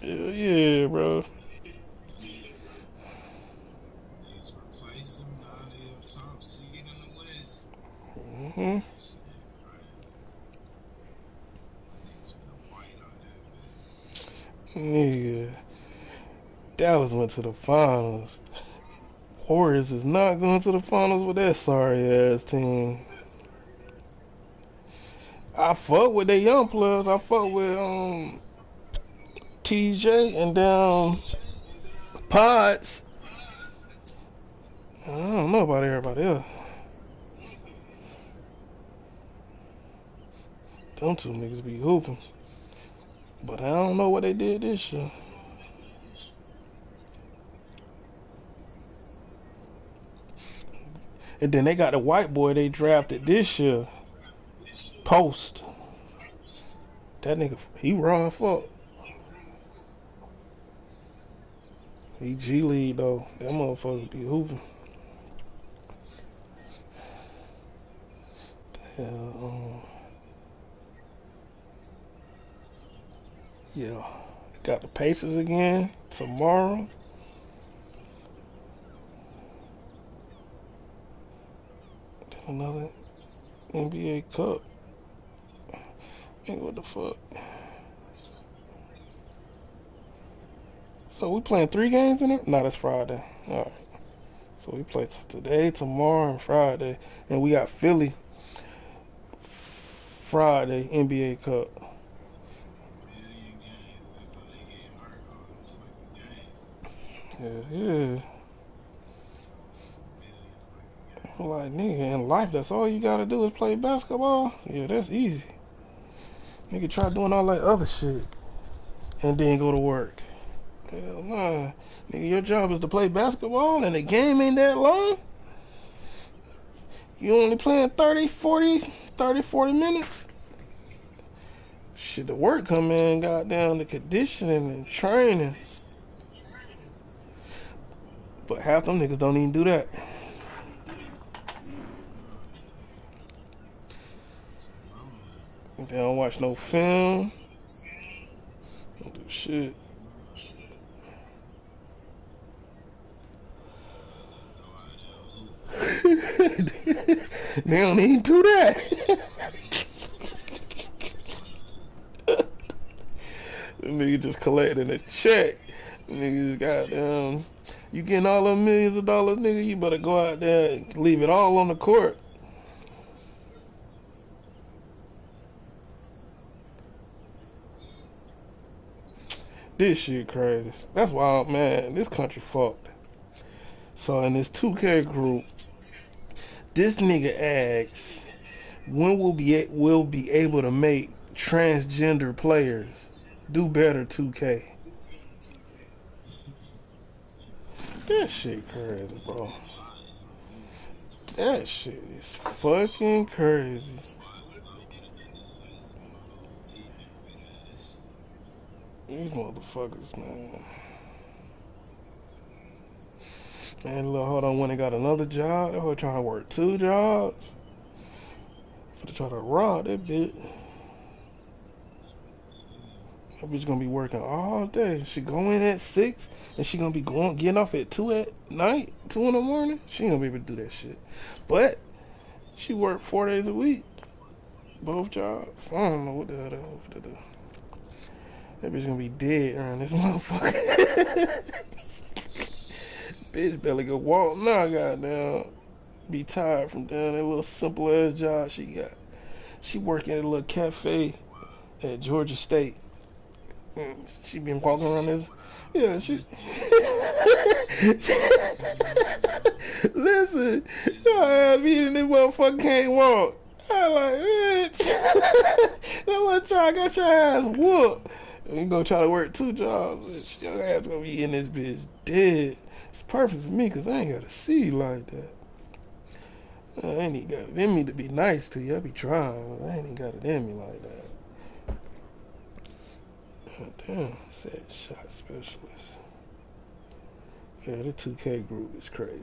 Yeah, bro. Mm-hmm. Yeah. Dallas went to the finals. Warriors is not going to the finals with that sorry ass team. I fuck with their young players. I fuck with TJ and Pods. I don't know about everybody else. Them two niggas be hooping. But I don't know what they did this year. And then they got the white boy they drafted this year. Post. That nigga, he raw as fuck. He G League though. That motherfucker be hooping. Yeah. Got the Pacers again tomorrow. Then another NBA Cup. Hey, what the fuck? So we playing 3 games in it? No, that's Friday. Alright. So we play today, tomorrow, and Friday. And we got Philly Friday NBA Cup. Yeah. Like, nigga, in life, that's all you gotta do is play basketball? Yeah, that's easy. Nigga, try doing all that other shit and then go to work. Hell nah. Nigga, your job is to play basketball and the game ain't that long? You only playing 30, 40 minutes? Shit, the work come in, goddamn, the conditioning and training. But half them niggas don't even do that. They don't watch no film. Don't do shit. They don't even do that. The nigga just collecting a check. Niggas goddamn. You getting all them millions of dollars, nigga, you better go out there and leave it all on the court. This shit crazy. That's why, man, this country fucked. So in this 2K group, this nigga asks, when we'll be able to make transgender players do better 2K. That shit crazy, bro. That shit is fucking crazy. These motherfuckers, man. Man, look, hold on. When they got another job, they're trying to work 2 jobs. For to try to rob that bitch. That bitch gonna be working all day. She go in at 6, and she gonna be getting off at 2 at night, 2 in the morning. She ain't gonna be able to do that shit. But she work 4 days a week, both jobs. I don't know what the hell to do. That bitch gonna be dead around this motherfucker. Bitch barely go walk now, goddamn. Be tired from doing that little simple ass job she got. She working at a little cafe at Georgia State. She been walking around this. Yeah, she. Listen, your ass beating this motherfucker can't walk. I like, bitch. That little child got your ass whooped. You gonna try to work 2 jobs. Bitch. Your ass gonna be in this bitch dead. It's perfect for me because I ain't gotta see you like that. I ain't even got it in me to be nice to you. I be trying, but I ain't even got it in me like that. God damn, said shot specialist. Yeah, the 2K group is crazy.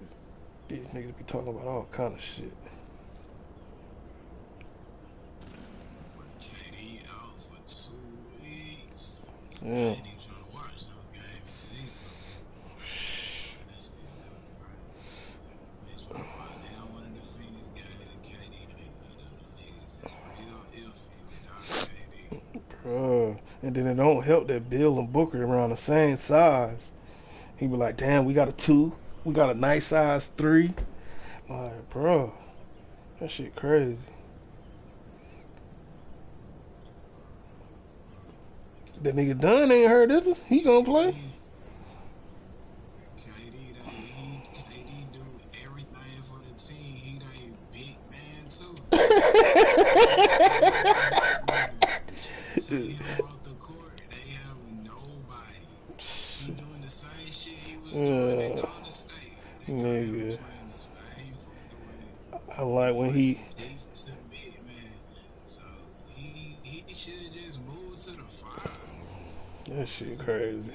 These niggas be talking about all kind of shit. KD out for 2 weeks. Yeah. I ain't even trying to watch no games. They don't want to defend this guy that KD ain't one of them niggas. It's real iffy without KD. Bruh. And then it don't help that Bill and Booker around the same size. He be like, damn, we got a 2. We got a nice size 3. Like, bro, that shit crazy. That nigga Dunn ain't heard this. He gonna play. KD do everything for the team. He they big man too. See him off the court, they have nobody. He doing the same shit he was doing at Golden State. Nigga. Playing the same fucking way. I like when he. Defensive big man. So he should have just moved to the 5. That shit crazy.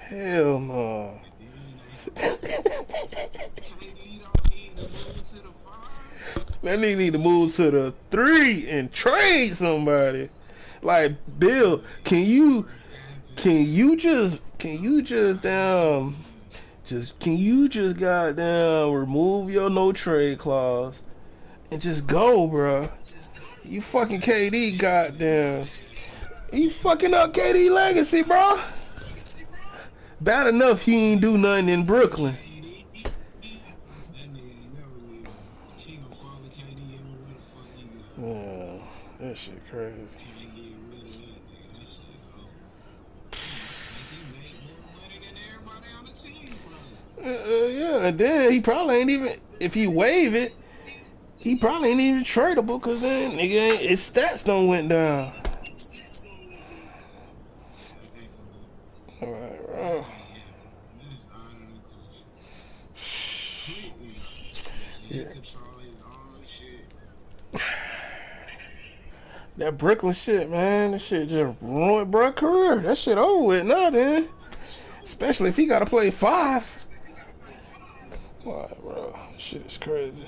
Hell no. That nigga need to move to the 3 and trade somebody. Like, Bill, can you just goddamn remove your no trade clause and just go, bro? You fucking KD, goddamn. You fucking up KD legacy, bro. Bad enough he ain't do nothing in Brooklyn. Yeah, that shit crazy. Yeah, and then he probably ain't even, if he waive it, he probably ain't even tradable because then nigga his stats don't went down. All right, bro. Yeah. That Brooklyn shit, man, that shit just ruined bro career. That shit over with now, then. Especially if he got to play 5. Why, bro? Shit is crazy.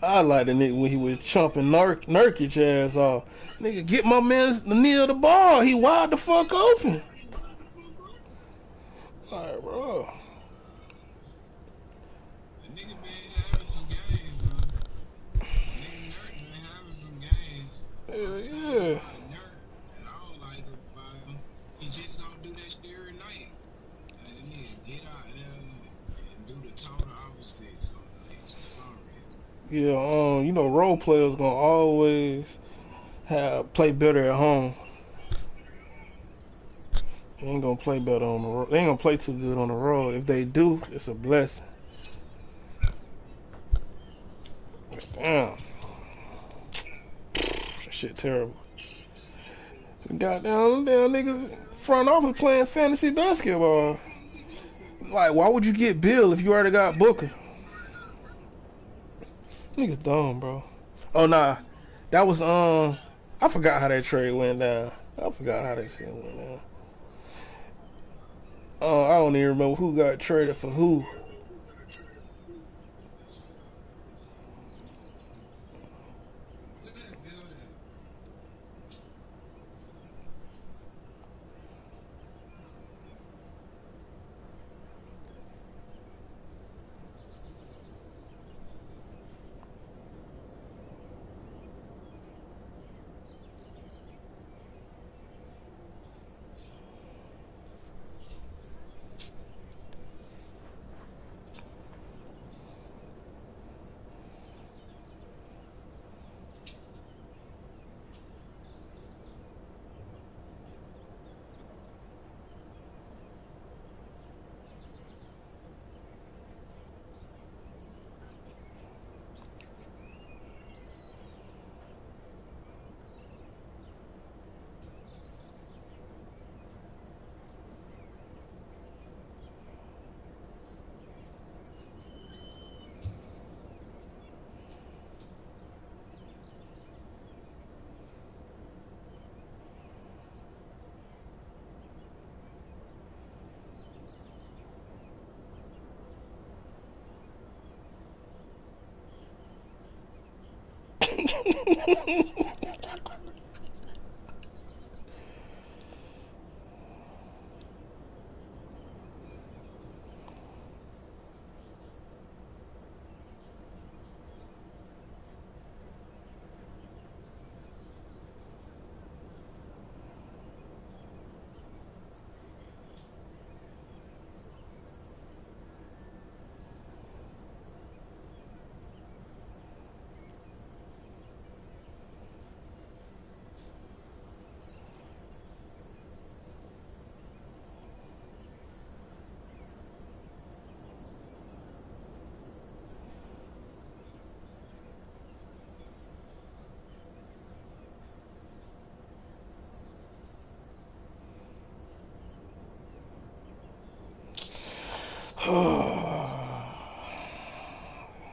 I like the nigga when he was chumping Nurkic ass off. Nigga, get my man near the ball. He wide the fuck open. Alright, bro. Hell yeah. He just don't do that shit every night. Like, that nigga get out there and do the total opposite some nights for some reason. Yeah, you know, role players gonna always play better at home. They ain't gonna play better on the road. They ain't gonna play too good on the road. If they do, it's a blessing. Damn. That shit terrible. Goddamn niggas front office playing fantasy basketball. Like, why would you get Bill if you already got Booker? Niggas dumb, bro. Oh nah, that was I forgot how that trade went down. I forgot how that shit went down. I don't even remember who got traded for who.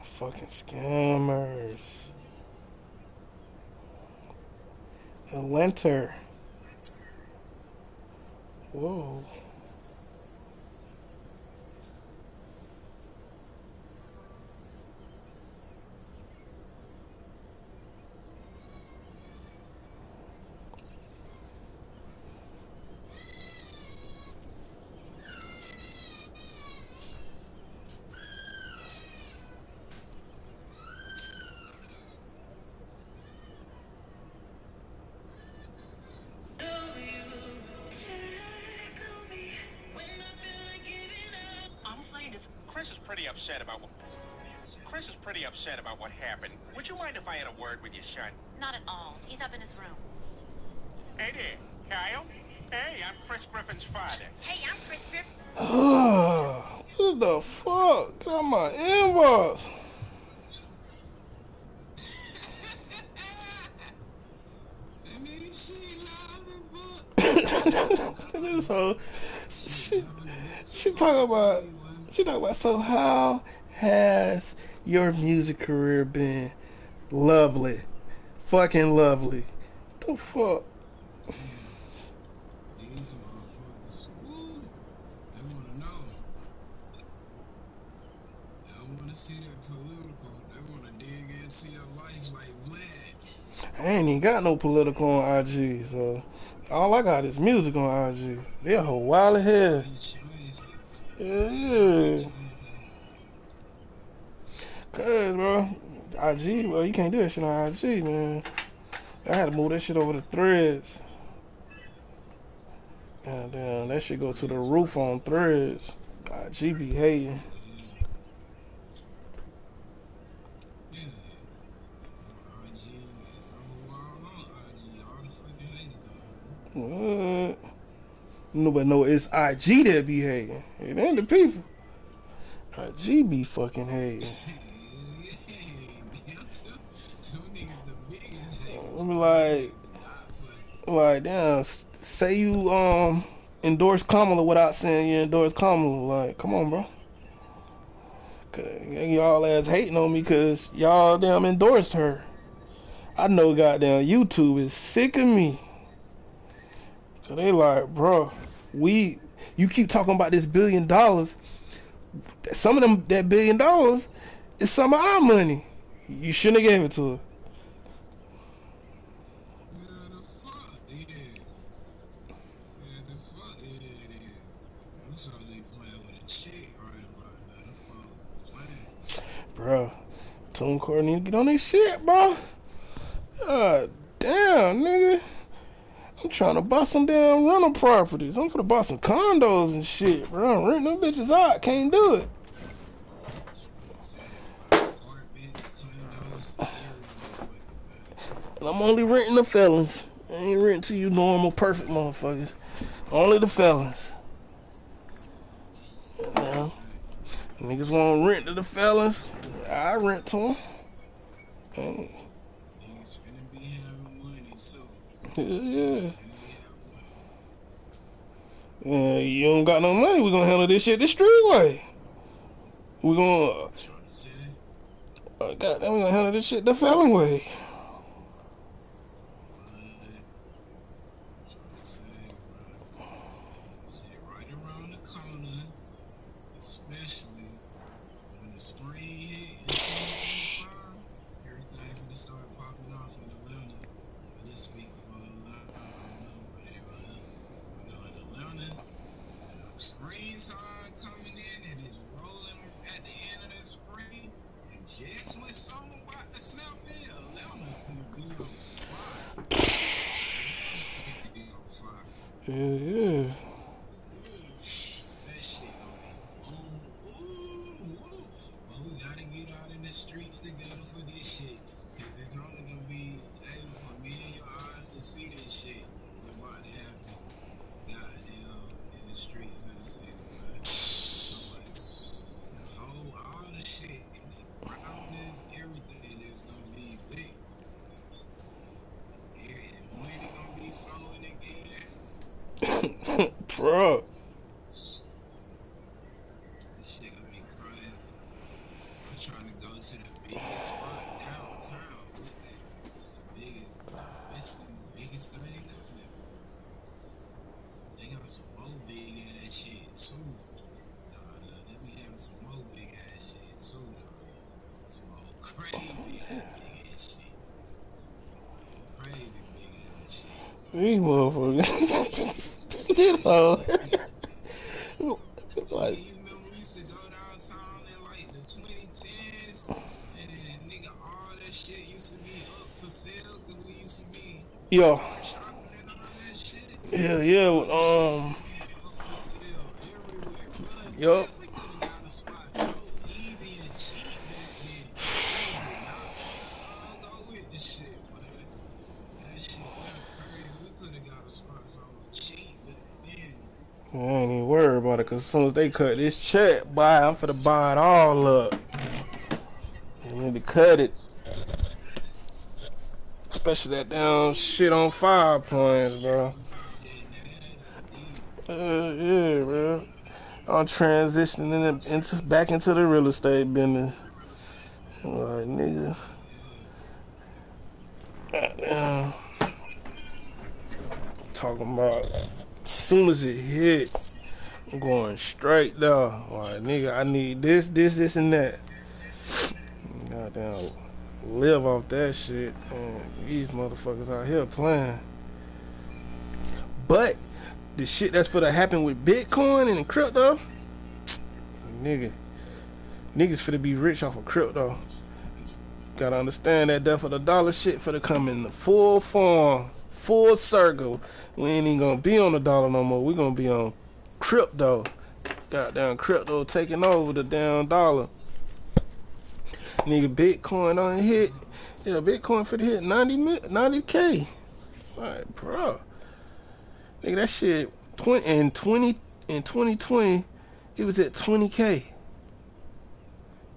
Fucking scammers. Atlanta. Whoa. Chris is pretty upset about what happened. Would you mind if I had a word with your son? Not at all. He's up in his room. Hey there, Kyle. Hey, I'm Chris Griffin's father. Hey, I'm Chris Griffin. What the fuck? Get out my inbox. This hoe, she talking about, so how has your music career been? Lovely. Fucking lovely. The fuck? These motherfuckers, woo, they wanna know. They don't wanna see that political. They wanna dig into your life like Vlad. I ain't even got no political on IG, so all I got is music on IG. They a whole while ahead. Yeah. Cause, bro, IG, well, you can't do that shit on IG, man. I had to move that shit over to Threads. God damn, that shit go to the roof on Threads. IG be hating. What? Nobody know it's IG that be hating. It ain't the people. IG be fucking hating. Like, damn, say you endorse Kamala without saying you endorse Kamala. Like, come on, bro. Y'all ass hating on me because y'all damn endorsed her. I know goddamn YouTube is sick of me. So they like, bro, you keep talking about this $1 billion. Some of them, that $1 billion is some of our money. You shouldn't have gave it to her. Bro, TuneCore need to get on this shit, bro. God damn, nigga. I'm trying to buy some damn rental properties. I'm finna buy some condos and shit, bro. Rent them bitches out. Can't do it. And I'm only renting the felons. I ain't renting to you normal, perfect motherfuckers. Only the felons. Yeah. Niggas want to rent to the felons. I rent to them. Hey. Yeah. You don't got no money. We're gonna handle this shit the street way. We're gonna. Goddamn, we're gonna handle this shit the felon way. Yeah. That shit gonna be boom. Ooh. But we gotta get out in the streets together for this shit. Cause it's only gonna be able for me and your eyes to see this shit. What's about to happen. Goddamn in the streets of the city, man. All the shit, the grounders, everything is gonna be lit. Money gonna be flowing again. Bro. This shit gonna be crazy. I'm trying to go to the biggest spot downtown. It's the biggest. It's the biggest thing down there. They got some more big ass shit too. They be having some more big ass shit too, though. Some more crazy big ass shit. Crazy big ass shit. These motherfuckers. This hoe. Like. You remember we used to go downtown in like the 2010s, and nigga, all that shit used to be up for sale because we used to be Yo. shopping and all that shit. Yeah. Yup. We could have got a spot so easy and cheap back then. We did not go with the shit, man. I ain't even worried about it, cause as soon as they cut this check, boy, I'm finna buy it all up. I need to cut it. Especially that damn shit on 5 points, bro. Yeah, bro. I'm transitioning back into the real estate business. Like, nigga. Goddamn. Talking about as soon as it hit, I'm going straight there. Like, nigga, I need this, and that. Goddamn, live off that shit. And these motherfuckers out here playing. But the shit that's finna happen with Bitcoin and crypto, niggas finna be rich off of crypto. Gotta understand that death of the dollar shit finna come in the full form, full circle. We ain't even gonna be on the dollar no more. We gonna be on crypto. Goddamn crypto taking over the damn dollar. Nigga, Bitcoin on hit. Yeah, Bitcoin finna hit 90K. Like, bro. Nigga, that shit in 2020, it was at 20K.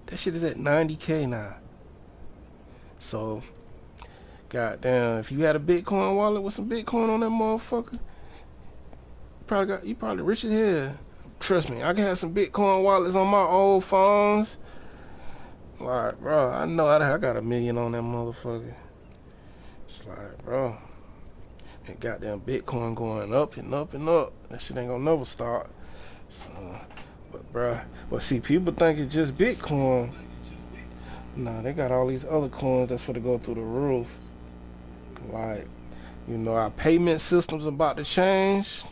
That shit is at 90K now. So, goddamn, if you had a Bitcoin wallet with some Bitcoin on that motherfucker, you probably rich as hell. Trust me, I can have some Bitcoin wallets on my old phones. Like, bro, I know I got $1 million on that motherfucker. It's like, bro, that goddamn Bitcoin going up and up and up. That shit ain't gonna never stop. So, but, bro, see, people think it's just Bitcoin. Nah, they got all these other coins that's finna go through the roof. Like, you know, our payment system's about to change.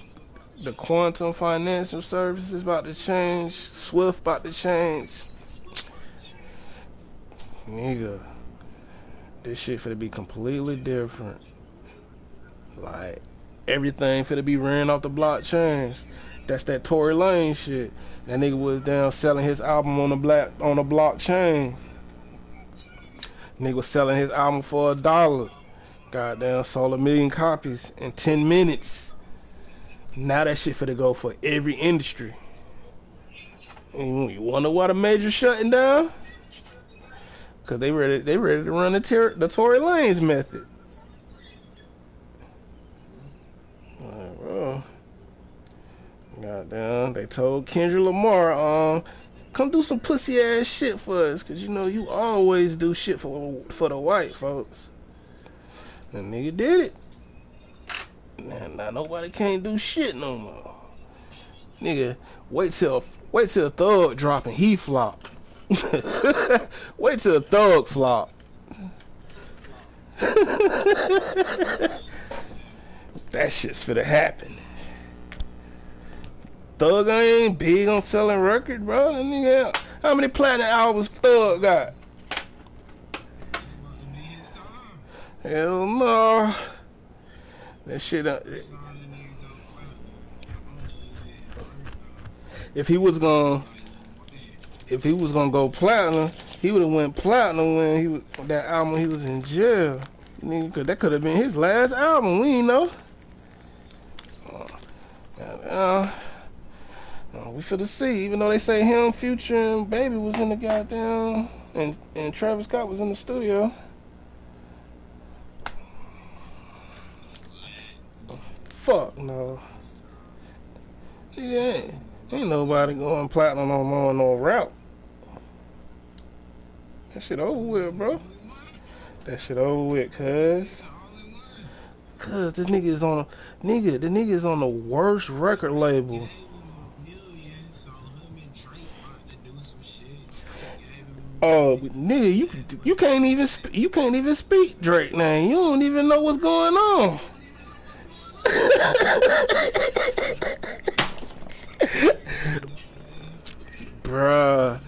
The quantum financial services about to change. Swift about to change. Nigga, this shit finna be completely different. Like, everything finna be ran off the blockchain. That's that Tory Lane shit. That nigga was down selling his album on the blockchain. Nigga was selling his album for $1. Goddamn, sold 1 million copies in 10 minutes. Now that shit finna go for every industry. And you wonder why the majors shutting down? Cause they ready to run the Tory Lanez method. Like, bro. Goddamn, they told Kendrick Lamar, come do some pussy ass shit for us, cause you know you always do shit for the white folks. And nigga did it. Now nobody can't do shit no more. Nigga, wait till Thug drop and he flop. Wait till Thug flop. That shit's finna happen. Thug ain't big on selling records, bro. That nigga, how many platinum albums Thug got? Hell no. That shit. If he was gonna go platinum, he would have went platinum when that album he was in jail. Nigga, that could have been his last album. We ain't know. So, we finna see. Even though they say him, Future, and Baby was in the goddamn, and Travis Scott was in the studio. Fuck no. Yeah, ain't nobody going platinum no more on no rap. That shit over with, bro. That shit over with, cuz this nigga is on the nigga is on the worst record label. Oh, nigga, you can't even speak Drake now. You don't even know what's going on. Bruh.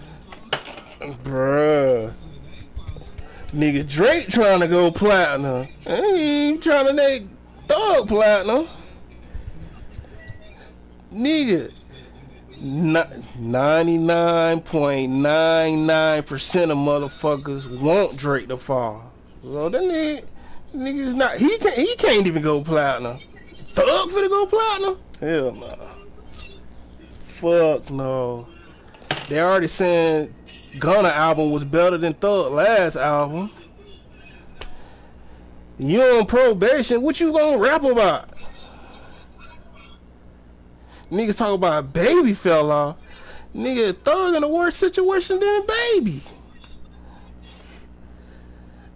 Nigga, Drake trying to go platinum. I ain't trying to make Thug platinum. Nigga, 99.99% of motherfuckers want Drake to fall. So that nigga's not. He can't even go platinum. Thug finna go platinum? Hell no. Fuck no. They already saying Gunna album was better than Thug last album. You on probation, what you gonna rap about? Niggas talk about Baby fell off. Nigga, Thug in a worse situation than Baby.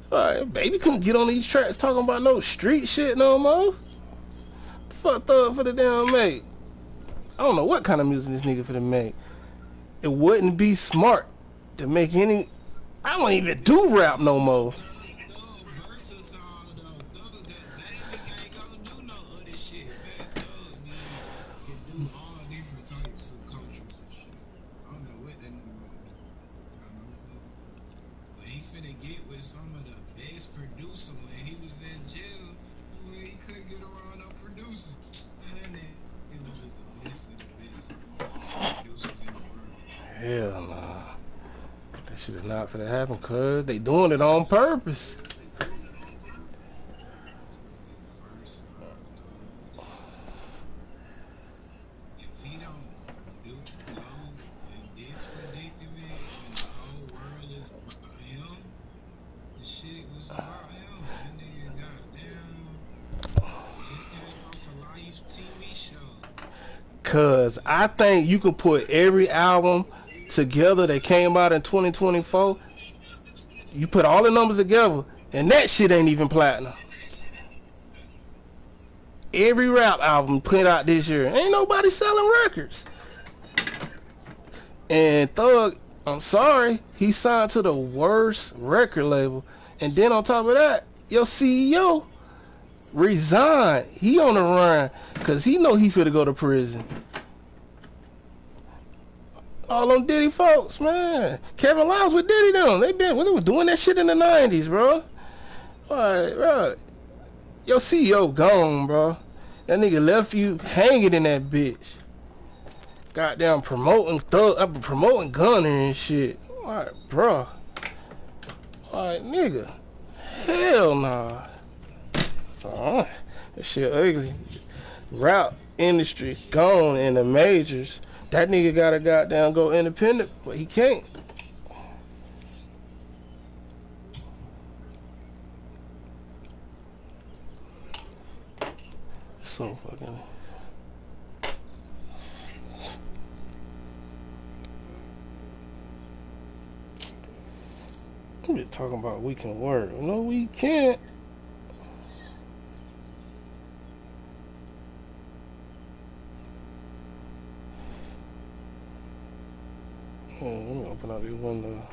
Like, Baby couldn't get on these tracks talking about no street shit no more. Fuck Thug for the damn make. I don't know what kind of music this nigga for the make. It wouldn't be smart to make any. I don't even do rap no more. Hell nah. That shit is not finna happen, cuz they doing it on purpose. Cause I think you can put every album together that came out in 2024. You put all the numbers together, and that shit ain't even platinum. Every rap album put out this year, ain't nobody selling records. And Thug, I'm sorry, he signed to the worst record label. And then on top of that, your CEO resigned. He on the run because he know he finna go to prison. All them Diddy folks, man. Kevin Lyles with Diddy them. They was doing that shit in the 90s, bro. Alright, bro. Your CEO gone, bro. That nigga left you hanging in that bitch. Goddamn promoting Thug, promoting Gunner and shit. Alright, bro. Alright, nigga. Hell nah. So, that shit ugly. Rap industry gone in the majors. That nigga gotta goddamn go independent, but he can't. So fucking. I'm just talking about we can work. No, we can't. Let me open up this window.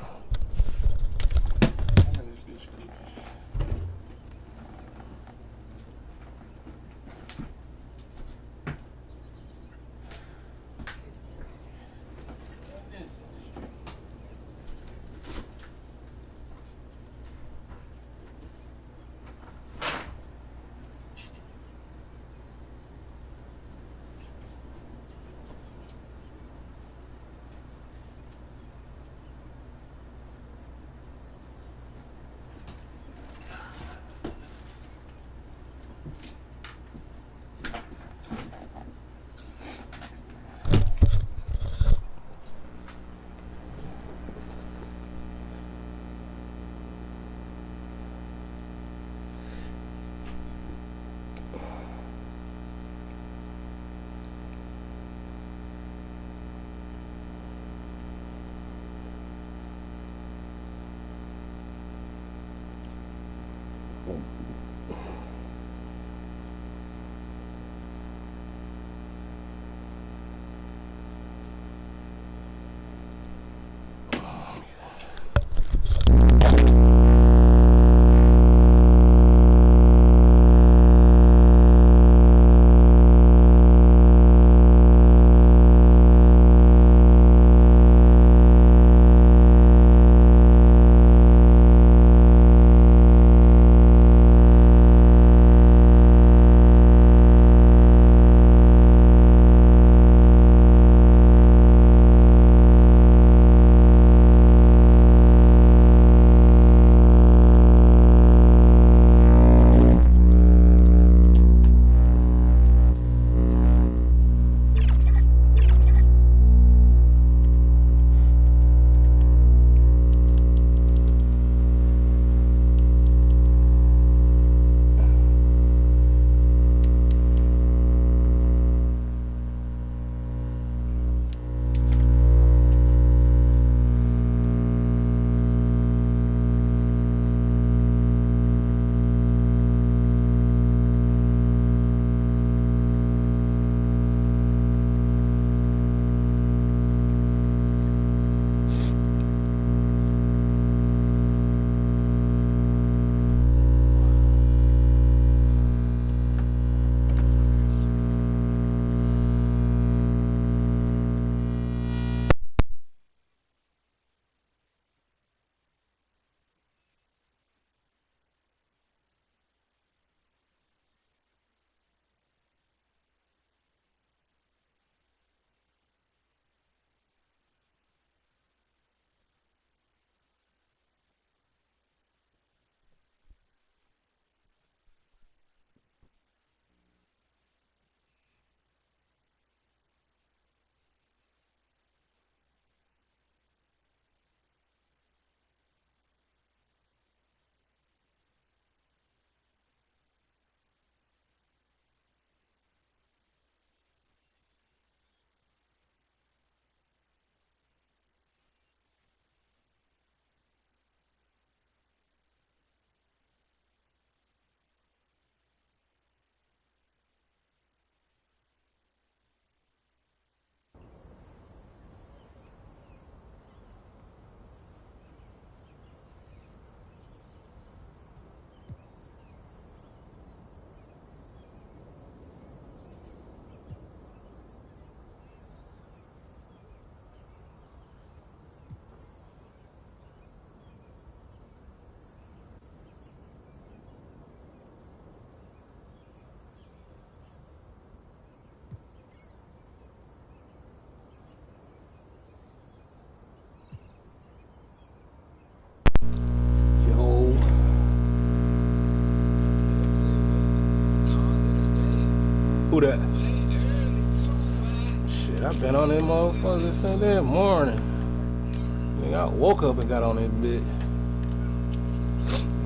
Who that? Shit, I been on them motherfuckers since that morning. Nigga, I woke up and got on that bitch.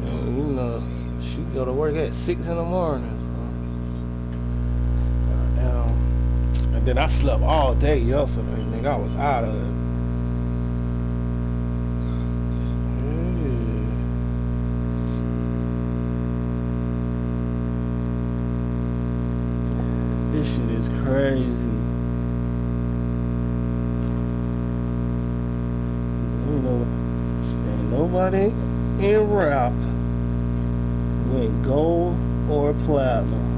And, you know, she go to work at 6 in the morning. So. Goddamn. And then I slept all day yesterday, nigga. I was out of it. This shit is crazy. You know, ain't nobody in rap went gold or platinum.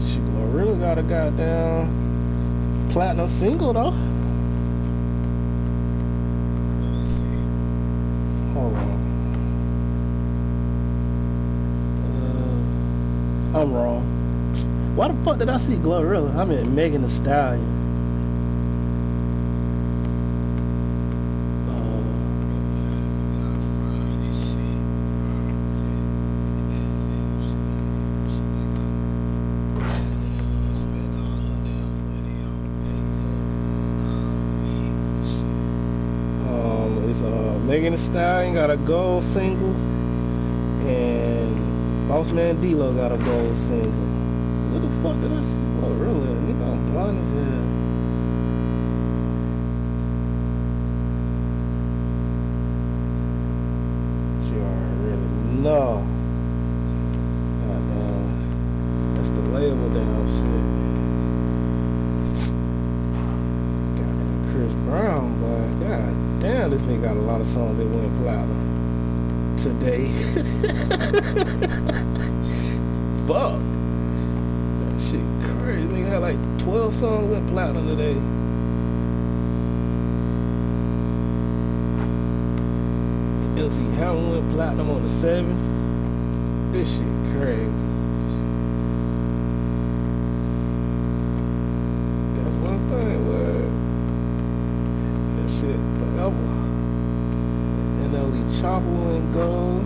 She really got a goddamn platinum single though. Hold on. I'm wrong. Why the fuck did I see Glorilla? I meant Megan Thee Stallion. Megan Thee Stallion got a gold single, and Boss Man D-Lo got a gold single. What the fuck did I see? Oh, really? Nigga, I'm blind as hell. You already know. Goddamn. That's the label damn shit. Goddamn Chris Brown, boy. God damn, this nigga got a lot of songs that went platinum today. Fuck. That shit crazy. Nigga had like 12 songs went platinum today. LC Hamilton went platinum on the 7th. This shit crazy. That's one thing, word. That shit forever. NLE Chopper and gold.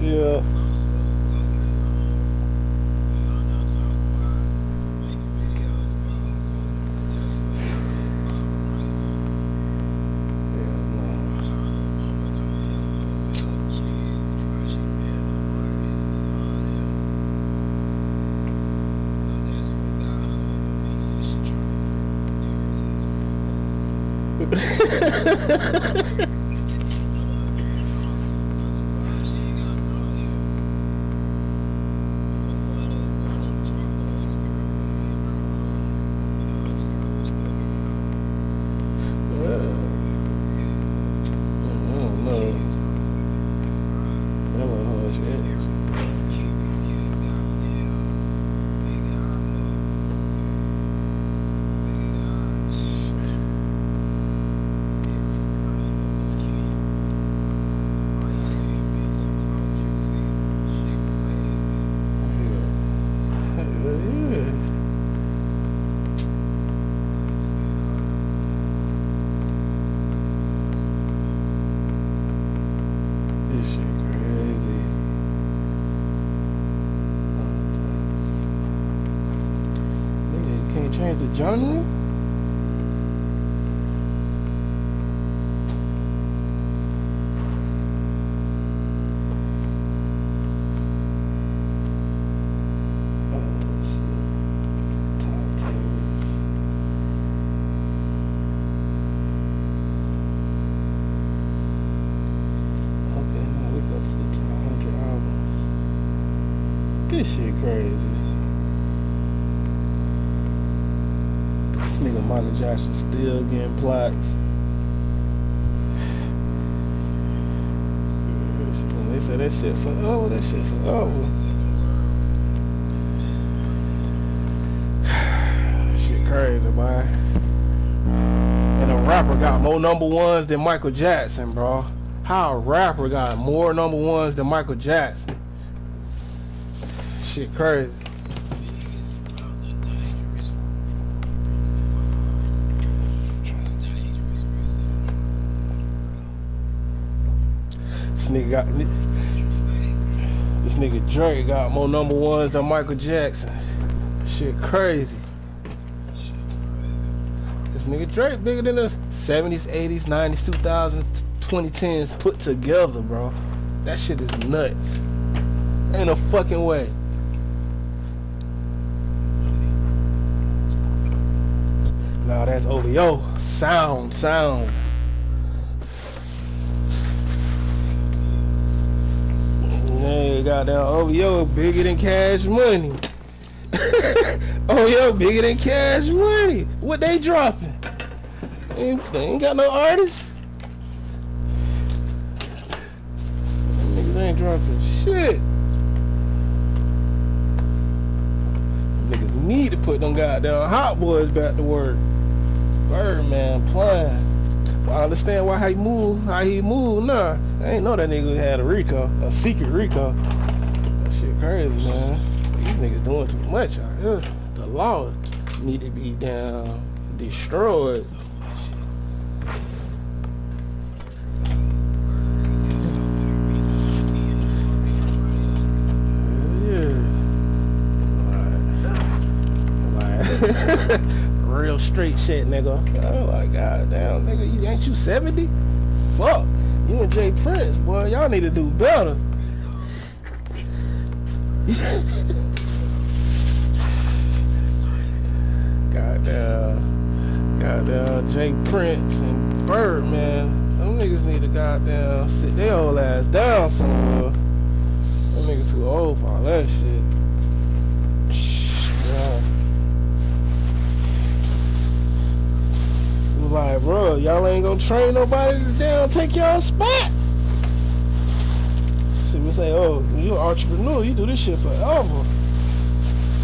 Yeah. Change the genre? This shit crazy. This nigga Michael Jackson still getting plaques. They said that shit forever, that shit forever. That shit crazy, man. And a rapper got more #1s than Michael Jackson, bro. How a rapper got more #1s than Michael Jackson? Shit crazy. This nigga Drake got more number ones than Michael Jackson. Shit crazy. This nigga Drake bigger than the 70s, 80s, 90s, 2000s, 2010s put together, bro. That shit is nuts. Ain't no fucking way. Nah, that's OVO. Sound. Yeah, goddamn OVO bigger than Cash Money. OVO bigger than Cash Money. What they dropping? They ain't got no artists. Niggas ain't dropping shit. Niggas need to put them goddamn Hot Boys back to work. Birdman playing. Well, I understand why how he move. Nah, I ain't know that nigga had a secret Rico. That shit crazy, man. These niggas doing too much out here. The law need to be down destroyed. Real straight shit, nigga. I'm like, god damn, nigga, ain't you 70? Fuck. You and Jay Prince, boy, y'all need to do better. Goddamn Jay Prince and Birdman. Them niggas need to goddamn sit their old ass down somewhere. Them niggas too old for all that shit. Yeah. Like, bro, y'all ain't gonna train nobody to down take y'all spot. So we say, oh, you an entrepreneur, you do this shit forever.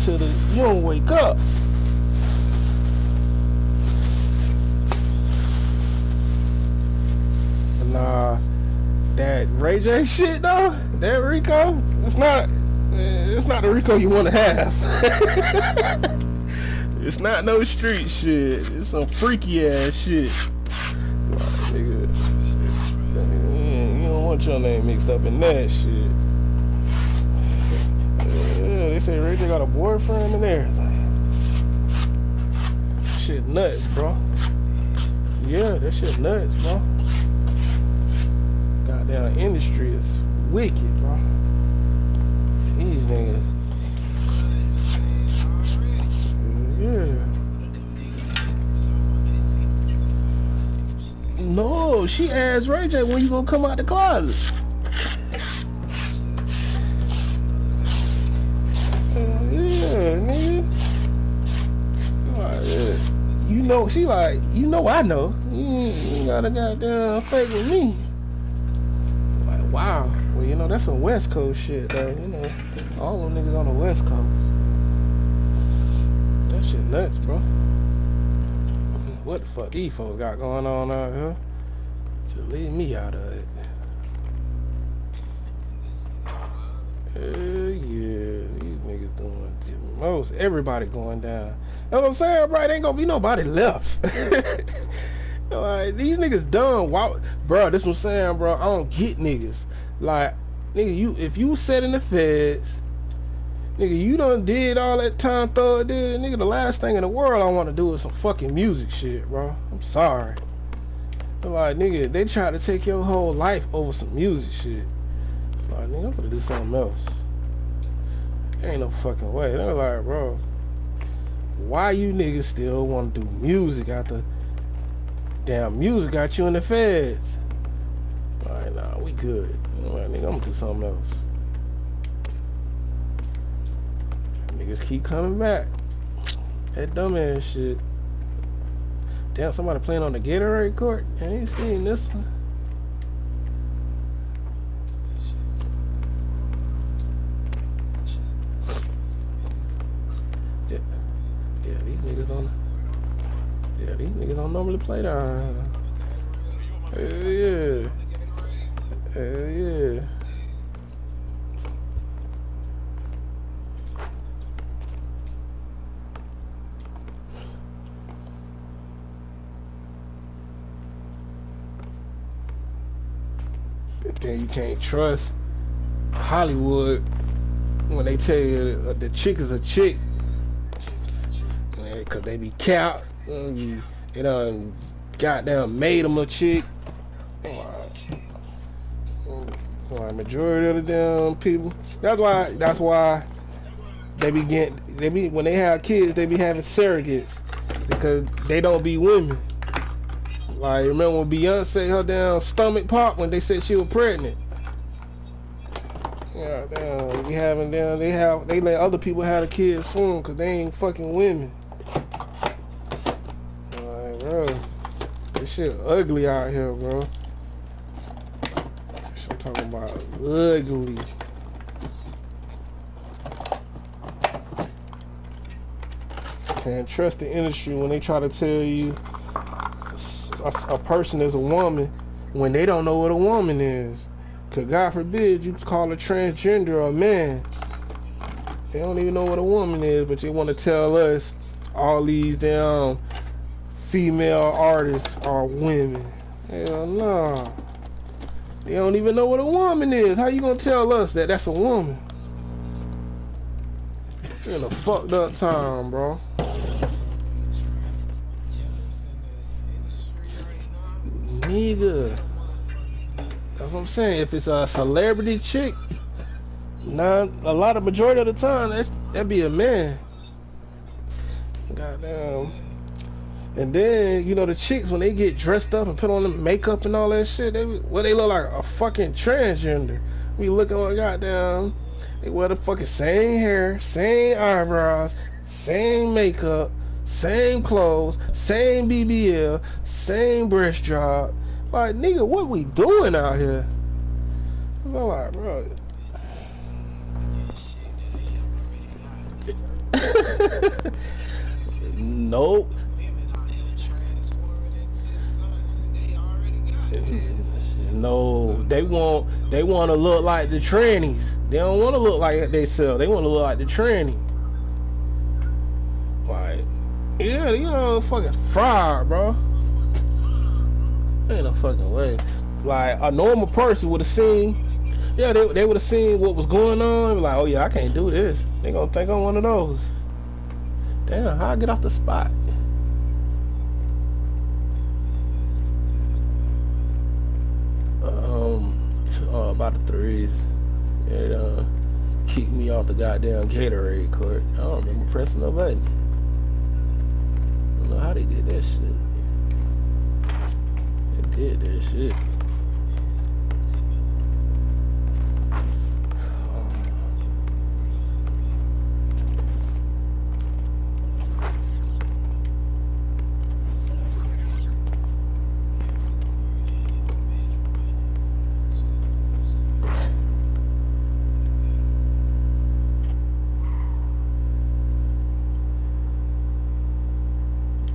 Till you don't wake up. But nah, that Ray J shit though, that Rico, it's not the Rico you wanna have. It's not no street shit. It's some freaky ass shit. Like, nigga, you don't want your name mixed up in that shit. Yeah, they say Ray J got a boyfriend and everything. Shit nuts, bro. Yeah, that shit nuts, bro. Goddamn industry is wicked, bro. These niggas. Yeah. No, she asked Ray J when you gonna come out the closet. Yeah, nigga. Like, yeah. You know, she like, you know I know. You ain't gotta goddamn fake with me. Like, wow. Well, you know, that's some West Coast shit, though. You know, all them niggas on the West Coast. That shit nuts, bro. What the fuck these folks got going on out here? Just leave me out of it. Hell yeah, these niggas doing the most. Everybody going down. You know what I'm saying, bro? There ain't gonna be nobody left. Like, these niggas done. Wow, bro, this what I'm saying, bro. I don't get niggas. Like, nigga, if you set in the feds, nigga, you done did all that time Thug did. Nigga, the last thing in the world I want to do is some fucking music shit, bro. I'm sorry. But like, nigga, they try to take your whole life over some music shit. So, like, nigga, I'm gonna do something else. Ain't no fucking way. They're like, bro, why you niggas still want to do music after damn music got you in the feds? Like, nah, we good. Like, nigga, I'm gonna do something else. Niggas keep coming back. That dumbass shit. Damn, somebody playing on the Gatorade court? I ain't seen this one. Yeah, these niggas don't. Yeah, these niggas don't normally play down. Hell yeah. Hell yeah. then you can't trust Hollywood when they tell you the chick is a chick, because they be capped. They done goddamn made them a chick. Majority of the damn people. That's why they be when they have kids, they be having surrogates because they don't be women. Like, remember when Beyonce, her damn stomach popped when they said she was pregnant? Yeah, damn, we having damn, they let other people have the kids for them because they ain't fucking women. Like, bro, this shit ugly out here, bro. I'm talking about ugly. Can't trust the industry when they try to tell you a person is a woman when they don't know what a woman is. Cause God forbid you call a transgender a man. They don't even know what a woman is, but they want to tell us all these damn female artists are women. Hell no. They don't even know what a woman is. How you gonna tell us that that's a woman? We're in a fucked up time, bro. Nigga. That's what I'm saying. If it's a celebrity chick, majority of the time, that'd be a man. Goddamn. And then, you know, the chicks, when they get dressed up and put on the makeup and all that shit, they look like a fucking transgender. We looking like goddamn, they wear the fucking same hair, same eyebrows, same makeup, same clothes, same BBL, same breast drop. Like, nigga, what we doing out here? I'm like, bro. Nope. No, they want to look like the trannies. They don't want to look like they sell. They want to look like the tranny. Like, yeah, you know, fucking fried, bro. Ain't no fucking way. Like, a normal person would have seen. Yeah, they would have seen what was going on. Like, oh yeah, I can't do this. They gonna think I'm one of those. Damn, how I get off the spot? About the threes. It kicked me off the goddamn Gatorade court. I don't remember pressing no button. I don't know how they did that shit. They did that shit.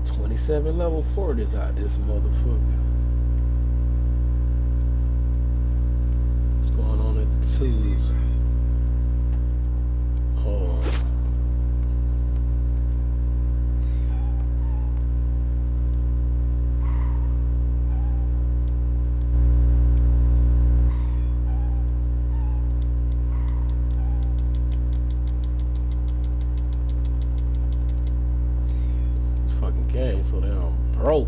27 level 40s out this motherfucker. What's going on at the twos? Hold on. So damn broke.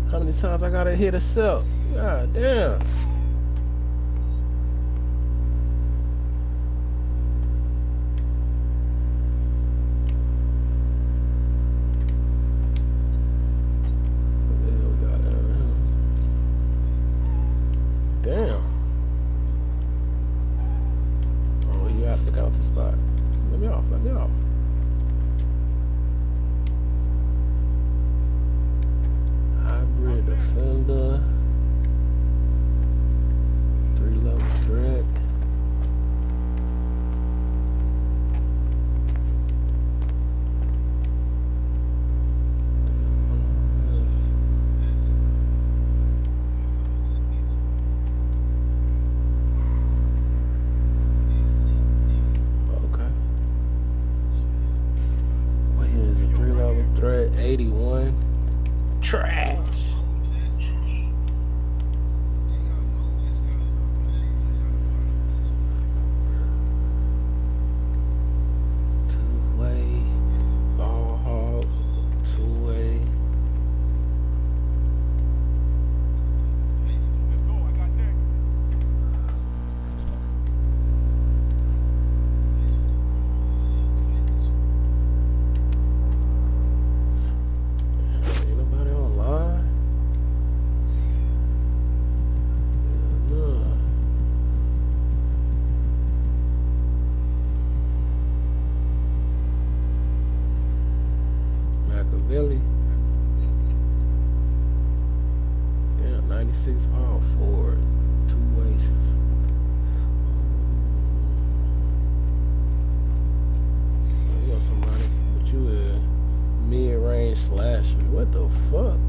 How many times I gotta hit a sell? God damn. Damn. Oh, you gotta pick out the spot. Let me off, let me off. Defender, 3-level threat. Okay. What is a 3-level threat? 81. Trash. Billy. Damn, 96 power forward, 2 ways. You got somebody, but you a mid-range slasher. What the fuck?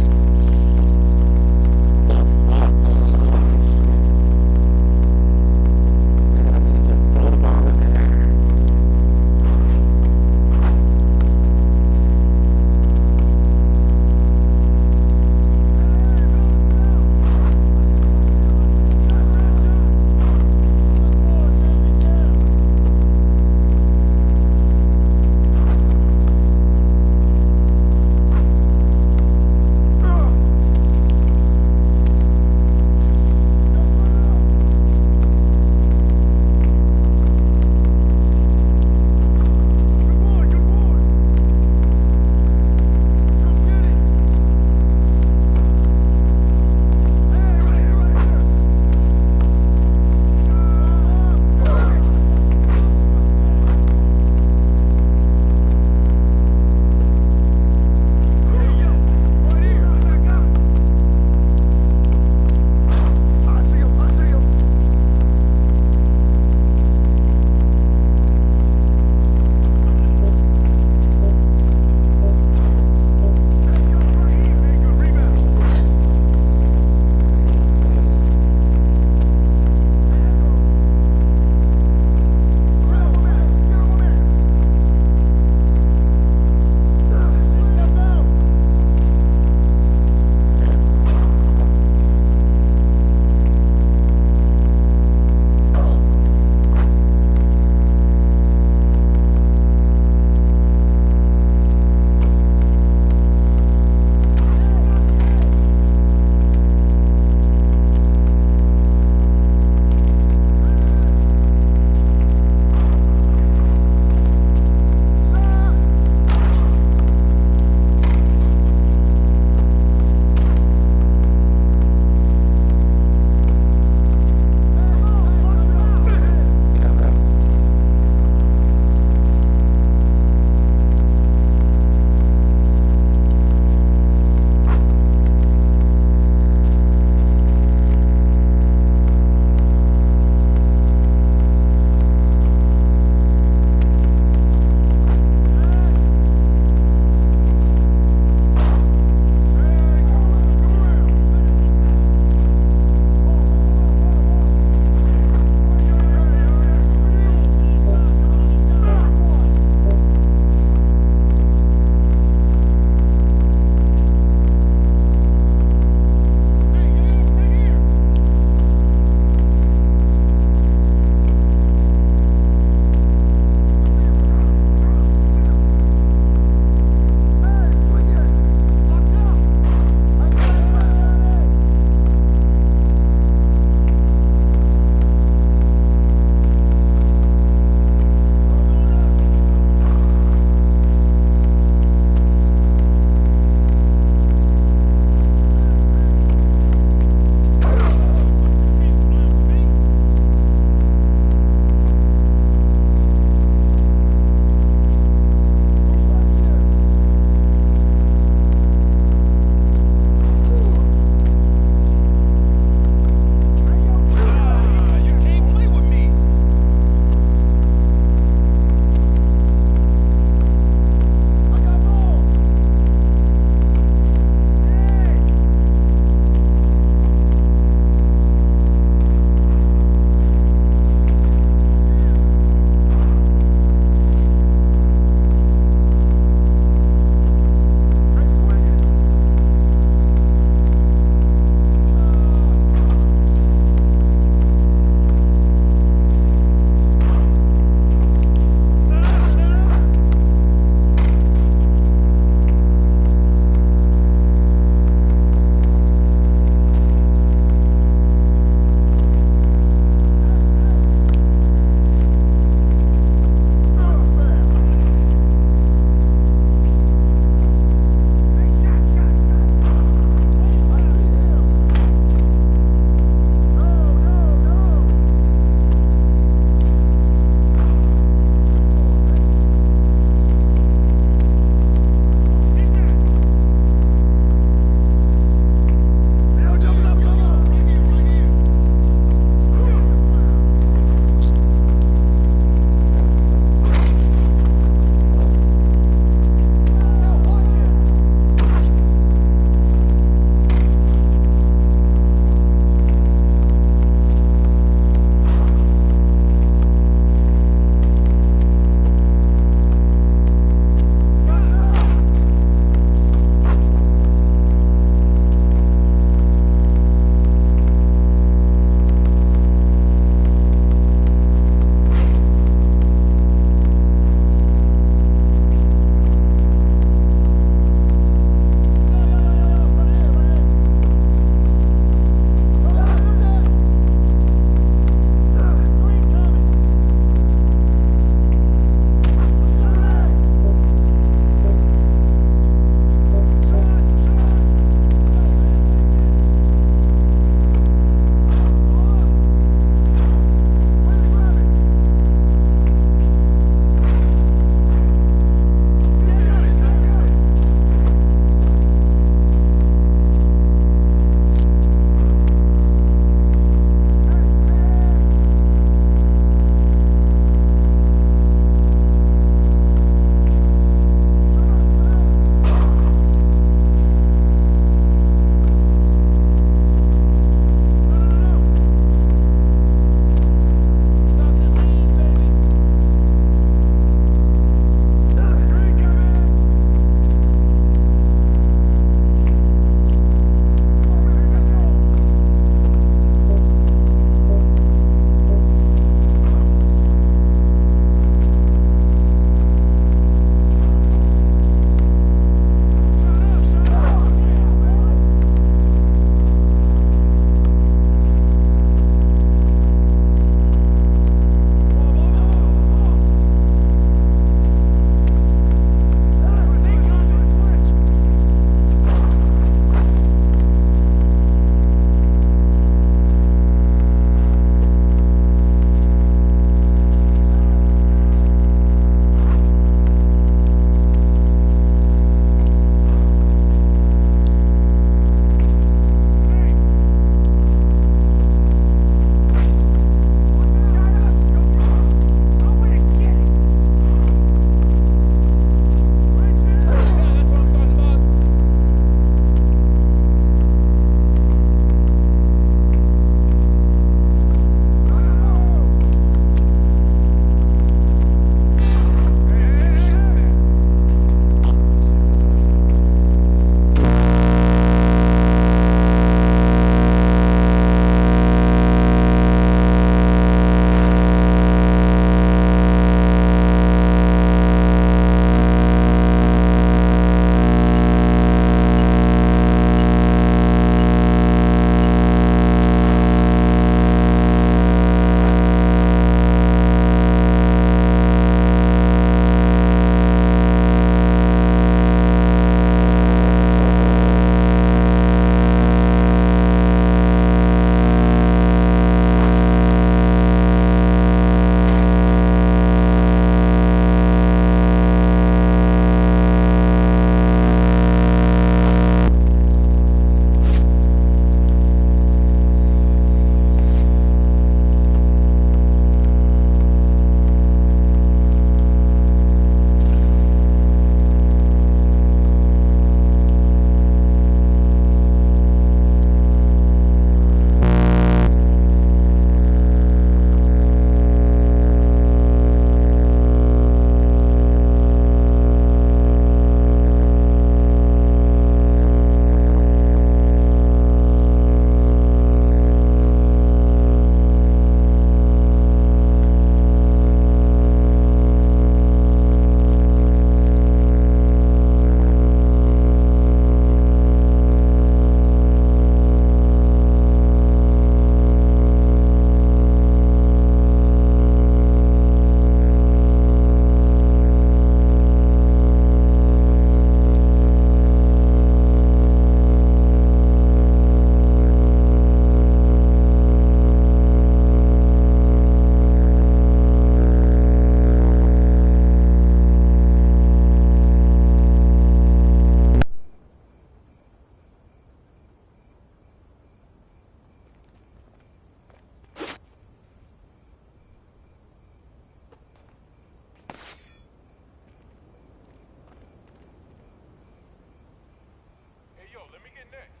next?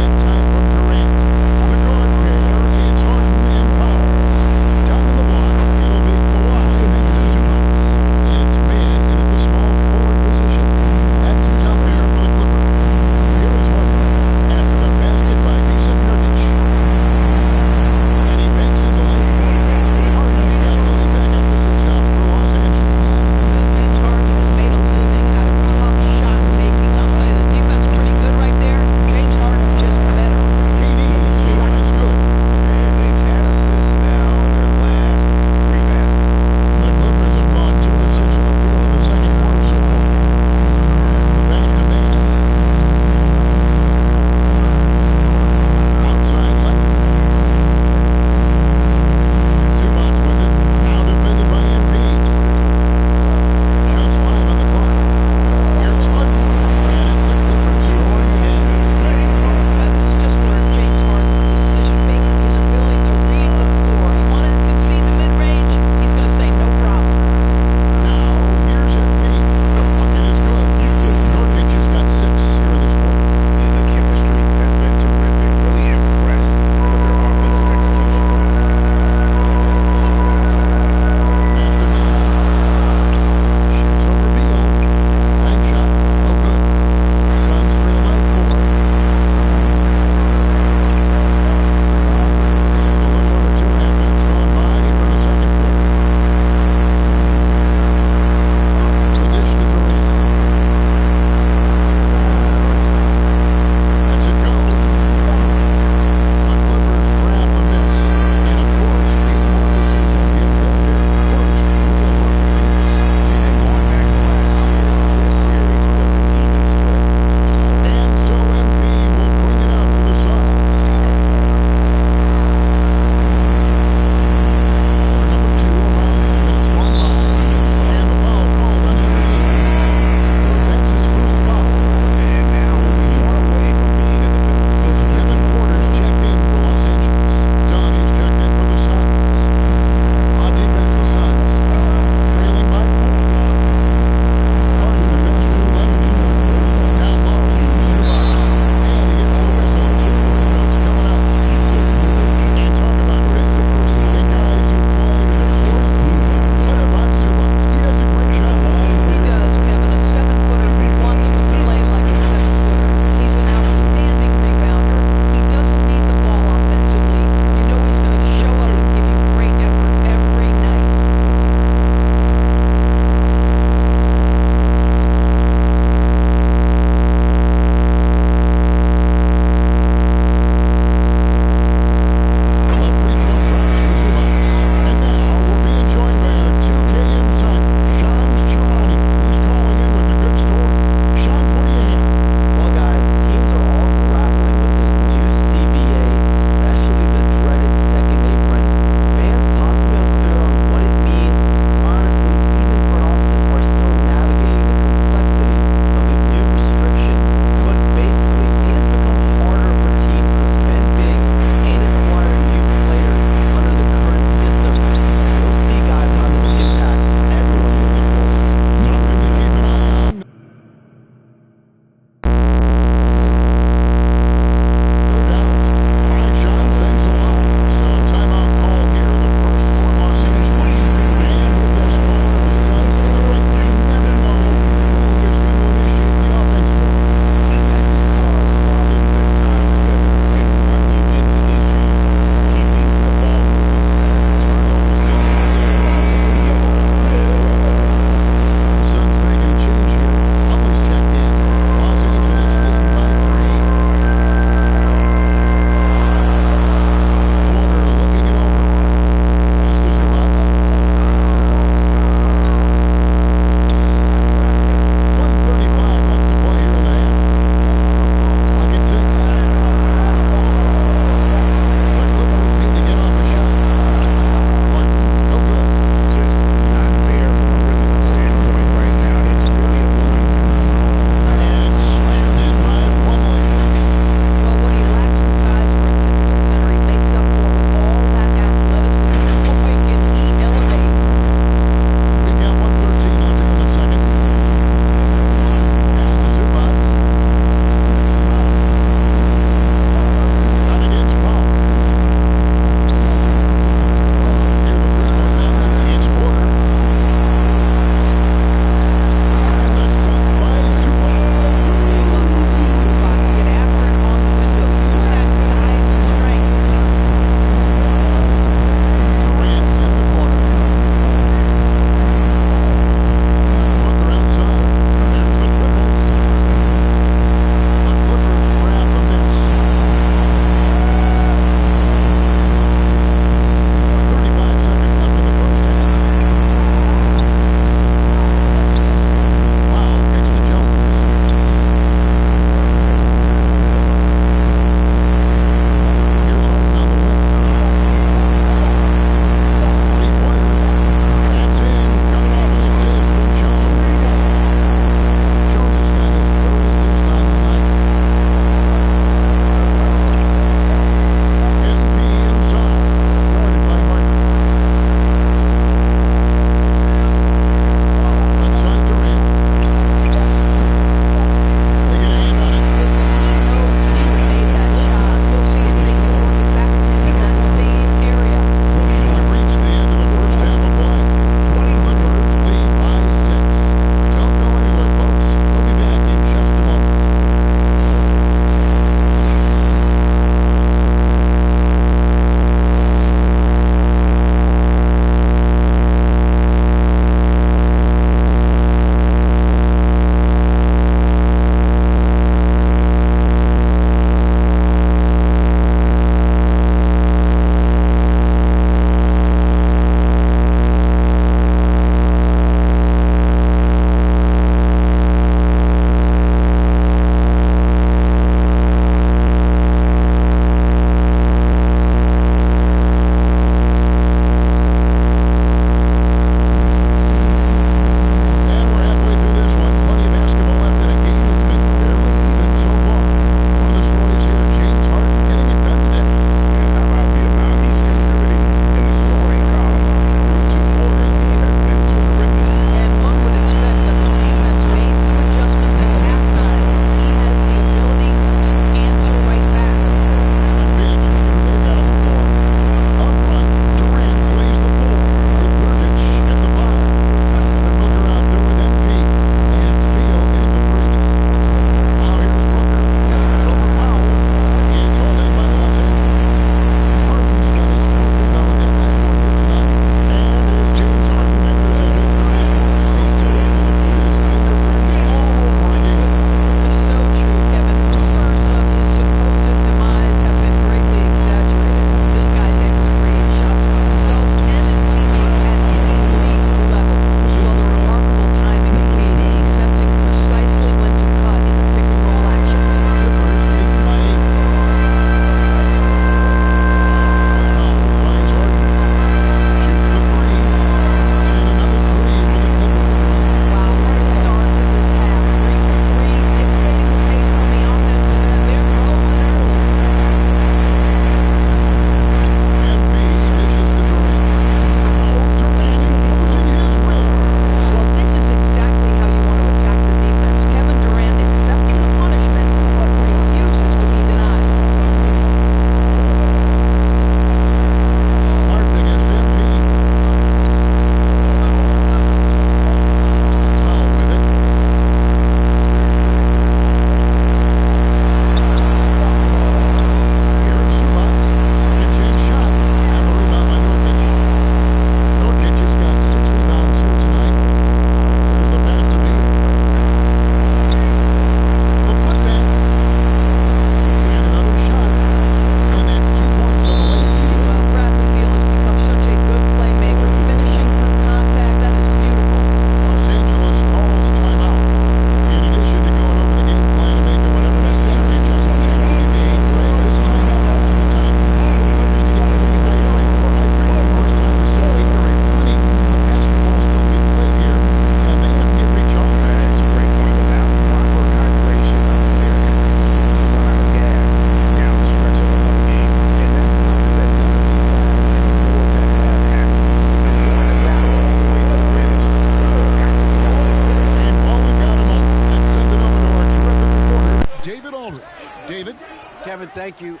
Thank you.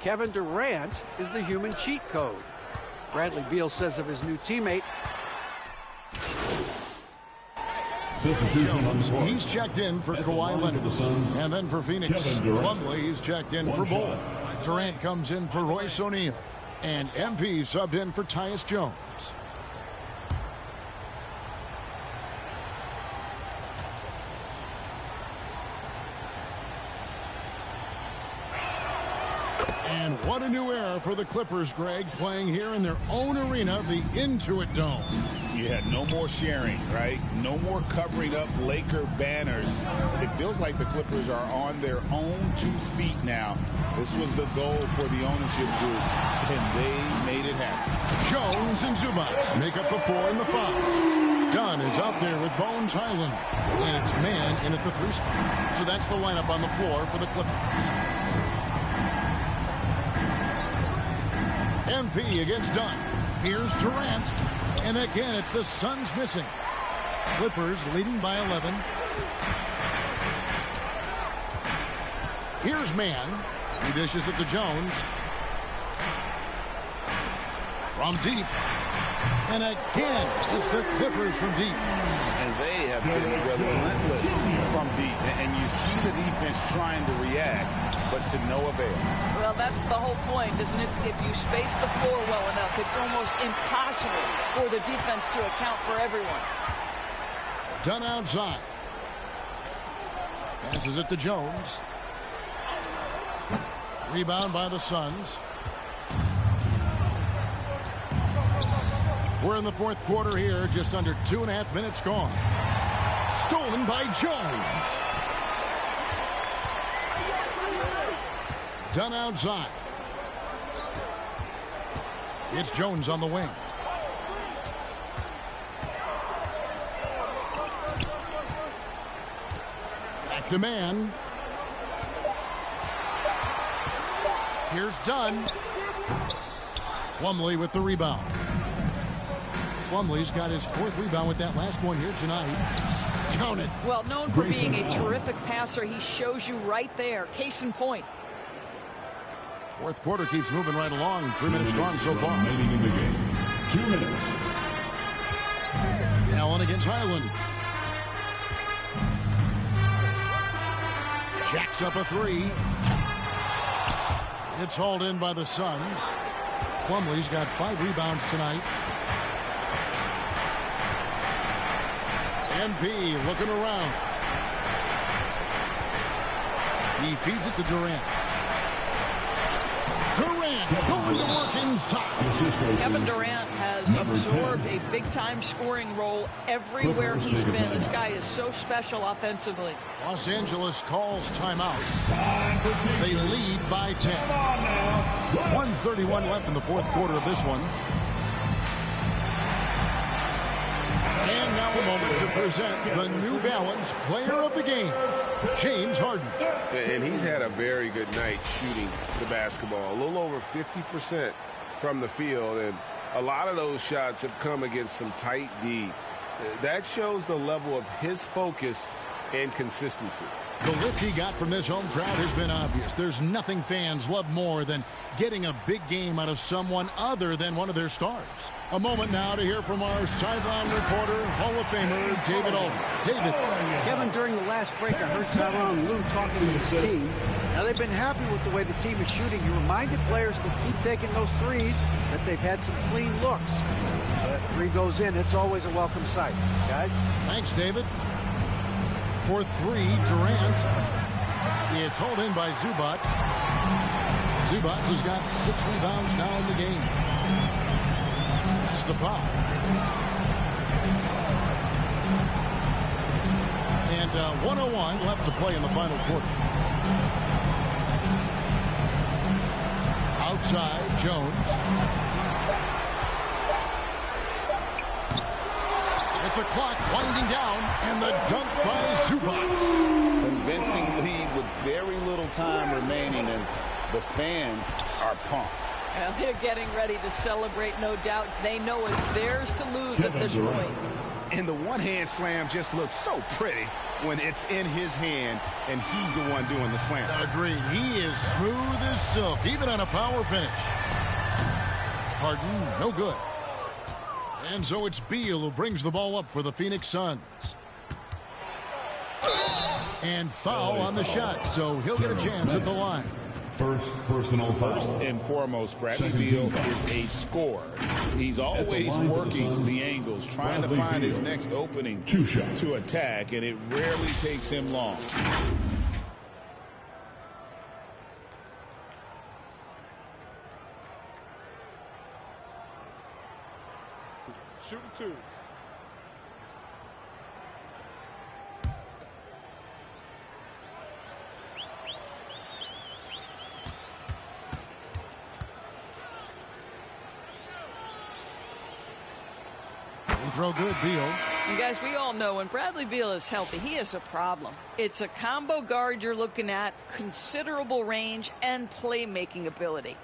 Kevin Durant is the human cheat code. Bradley Beal says of his new teammate, Jones, he's checked in for Kawhi Leonard. And then for Phoenix, Plumlee, he's checked in for Bull. Durant comes in for Royce O'Neal. And MP subbed in for Tyus Jones. And what a new era for the Clippers, Greg, playing here in their own arena, the Intuit Dome. Yeah, no more sharing, right? No more covering up Laker banners. It feels like the Clippers are on their own 2 feet now. This was the goal for the ownership group, and they made it happen. Jones and Zubac make up the 4 and the 5. Dunn is out there with Bones Highland, and it's man in at the 3 spot. So that's the lineup on the floor for the Clippers. MP against Dunn. Here's Durant. And again, it's the Suns missing. Clippers leading by 11. Here's Man. He dishes it to Jones. From deep. And again, it's the Clippers from deep. And they have been relentless from deep. And you see the defense trying to react, but to no avail. Well, that's the whole point, isn't it? If you space the floor well enough, it's almost impossible for the defense to account for everyone. Done outside. Passes it to Jones. Rebound by the Suns. We're in the 4th quarter here, just under 2.5 minutes gone. Stolen by Jones. Done outside. It's Jones on the wing. Back to Man. Here's Dunn. Plumlee with the rebound. Plumlee's got his 4th rebound with that last one here tonight. Count it. Well, known for being a terrific passer, he shows you right there. Case in point. 4th quarter keeps moving right along. 3 minutes gone so far. Remaining in the game. 2 minutes. Allen against Highland. Jacks up a 3. It's hauled in by the Suns. Plumlee's got 5 rebounds tonight. MP looking around. He feeds it to Durant. Durant going to work inside. Kevin Durant has absorbed a big-time scoring role everywhere he's been. This guy is so special offensively. Los Angeles calls timeout. They lead by 10. 1:31 left in the 4th quarter of this one. And now a moment to present the New Balance Player of the Game, James Harden. And he's had a very good night shooting the basketball. A little over 50% from the field, and a lot of those shots have come against some tight D. That shows the level of his focus and consistency. The lift he got from this home crowd has been obvious. There's nothing fans love more than getting a big game out of someone other than one of their stars. A moment now to hear from our sideline reporter, Hall of Famer David Alden. David. Kevin, during the last break, I heard Tyronn Lue talking to his team. Now, they've been happy with the way the team is shooting. He reminded players to keep taking those threes, that they've had some clean looks. That 3 goes in, it's always a welcome sight. Guys? Thanks, David. For 3, Durant. It's hauled in by Zubac. Zubac has got 6 rebounds now in the game. That's the pop. And 1:01 left to play in the final quarter. Outside, Jones. The clock winding down, and the dunk by Zubac. Convincing lead with very little time remaining, and the fans are pumped. Well, they're getting ready to celebrate, no doubt. They know it's theirs to lose at this point. And the one-hand slam just looks so pretty. when it's in his hand and he's the one doing the slam. Agreed. He is smooth as silk, even on a power finish. Harden, no good. And so it's Beal who brings the ball up for the Phoenix Suns. And foul on the shot, so he'll get a chance at the line. First and foremost, Bradley Beal is a scorer. He's always working the angles, trying to find his next opening to attack, and it rarely takes him long. Shooting two. Throw good, Beal. And guys, we all know when Bradley Beal is healthy, he has a problem. It's a combo guard you're looking at, considerable range and playmaking ability.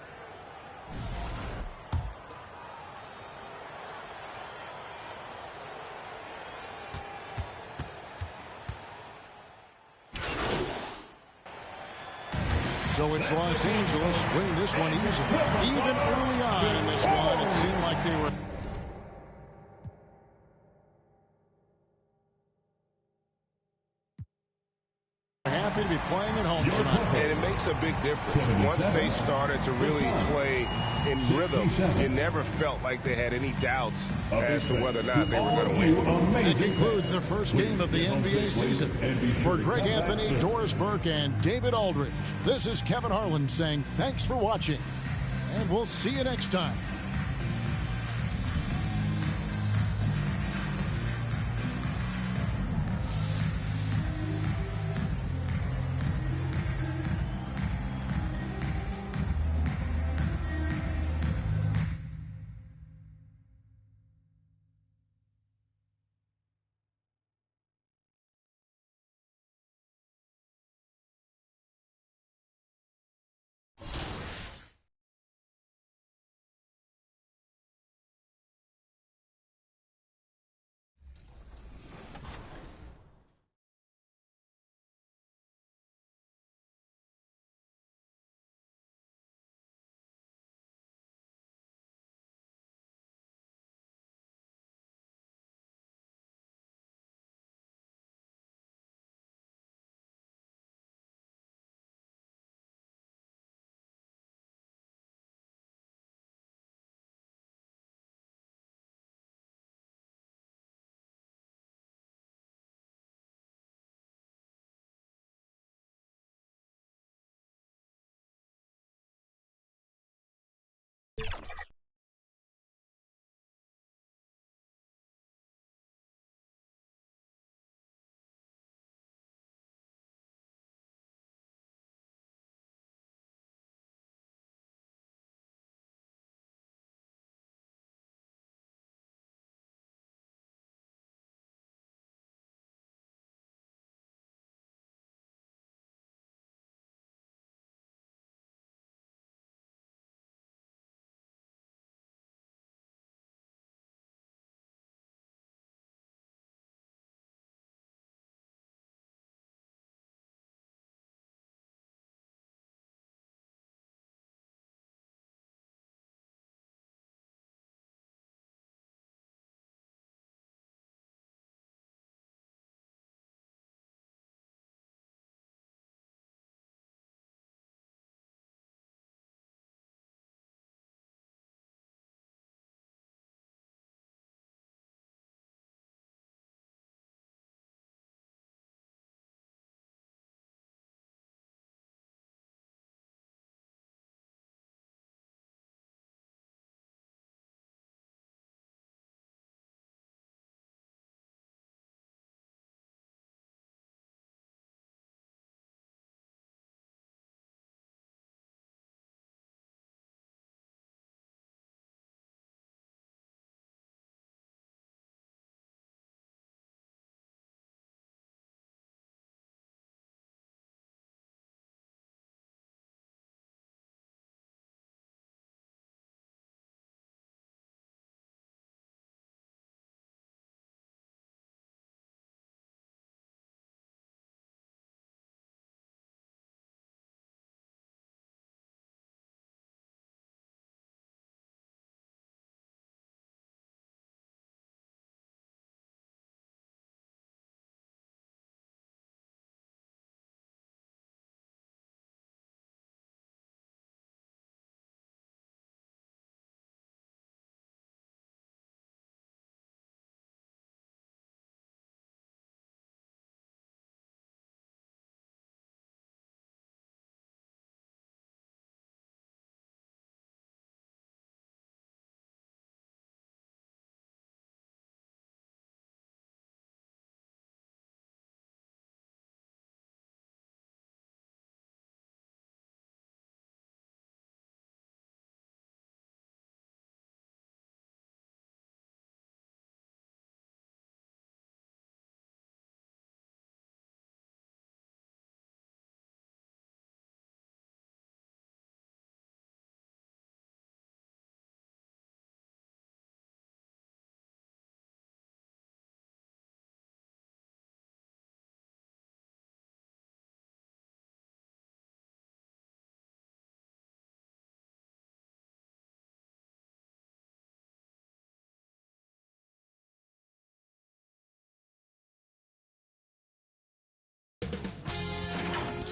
So it's Los Angeles winning this one easily. Even early on in this one, it seemed like they were happy to be playing at home tonight. And it makes a big difference. Once they started to really play in rhythm, it never felt like they had any doubts as to whether or not they were going to win. That concludes the first game of the NBA season. For Greg Anthony, Doris Burke, and David Aldridge, this is Kevin Harlan saying thanks for watching, and we'll see you next time.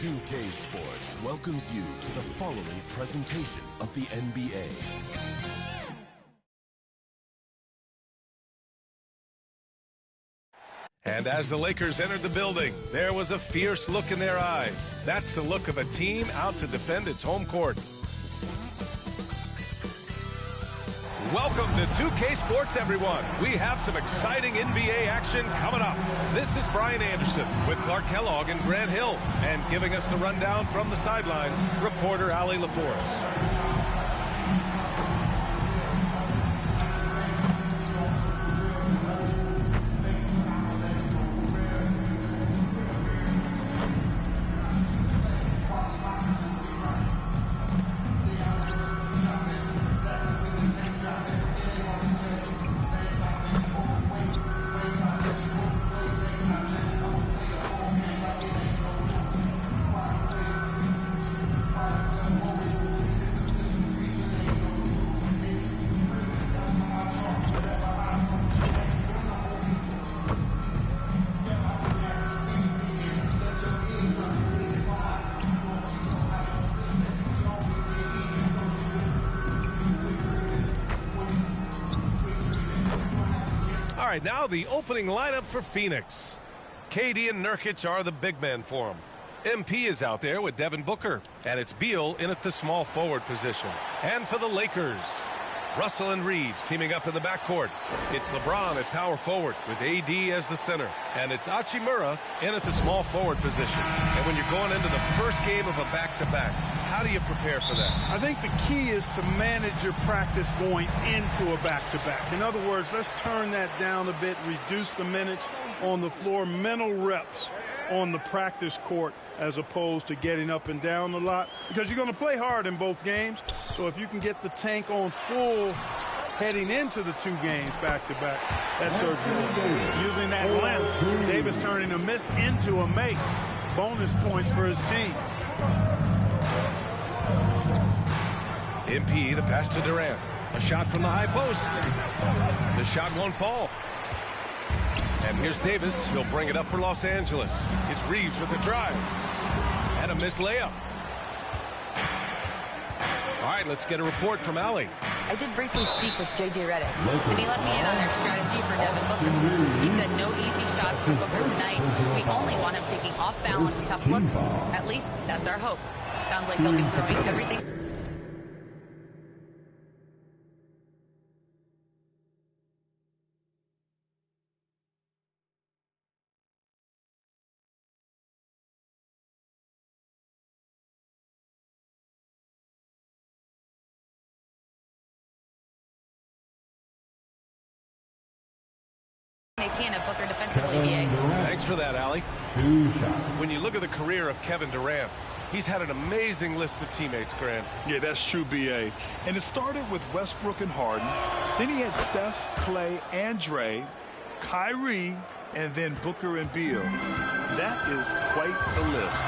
2K Sports welcomes you to the following presentation of the NBA. And as the Lakers entered the building, there was a fierce look in their eyes. That's the look of a team out to defend its home court. Welcome to 2K Sports, everyone. We have some exciting NBA action coming up. This is Brian Anderson with Clark Kellogg and Grant Hill. And giving us the rundown from the sidelines, reporter Ali LaForce. All right, now the opening lineup for Phoenix. KD and Nurkic are the big men for him. MP is out there with Devin Booker, and it's Beal in at the small forward position. And for the Lakers, Russell and Reeves teaming up in the backcourt. It's LeBron at power forward with AD as the center. And it's Hachimura in at the small forward position. And when you're going into the first game of a back-to-back, how do you prepare for that? I think the key is to manage your practice going into a back-to-back. In other words, let's turn that down a bit, reduce the minutes on the floor, mental reps on the practice court as opposed to getting up and down a lot, because you're going to play hard in both games. So if you can get the tank on full heading into the two games back-to-back, that serves you well. Using that length, Davis turning a miss into a make. Bonus points for his team. MP, the pass to Durant. A shot from the high post. The shot won't fall. And here's Davis. He'll bring it up for Los Angeles. It's Reeves with the drive. And a missed layup. All right, let's get a report from Allie. I did briefly speak with J.J. Redick, and he let me in on their strategy for Devin Booker. He said no easy shots for Booker tonight. We only want him taking off-balance, tough looks. At least that's our hope. Sounds like they'll be throwing everything. They can at Booker defensively, BA. Thanks for that, Allie. When you look at the career of Kevin Durant, he's had an amazing list of teammates, Grant. Yeah, that's true, BA. And it started with Westbrook and Harden. Then he had Steph, Clay, and Dre, Kyrie, and then Booker and Beal. That is quite the list.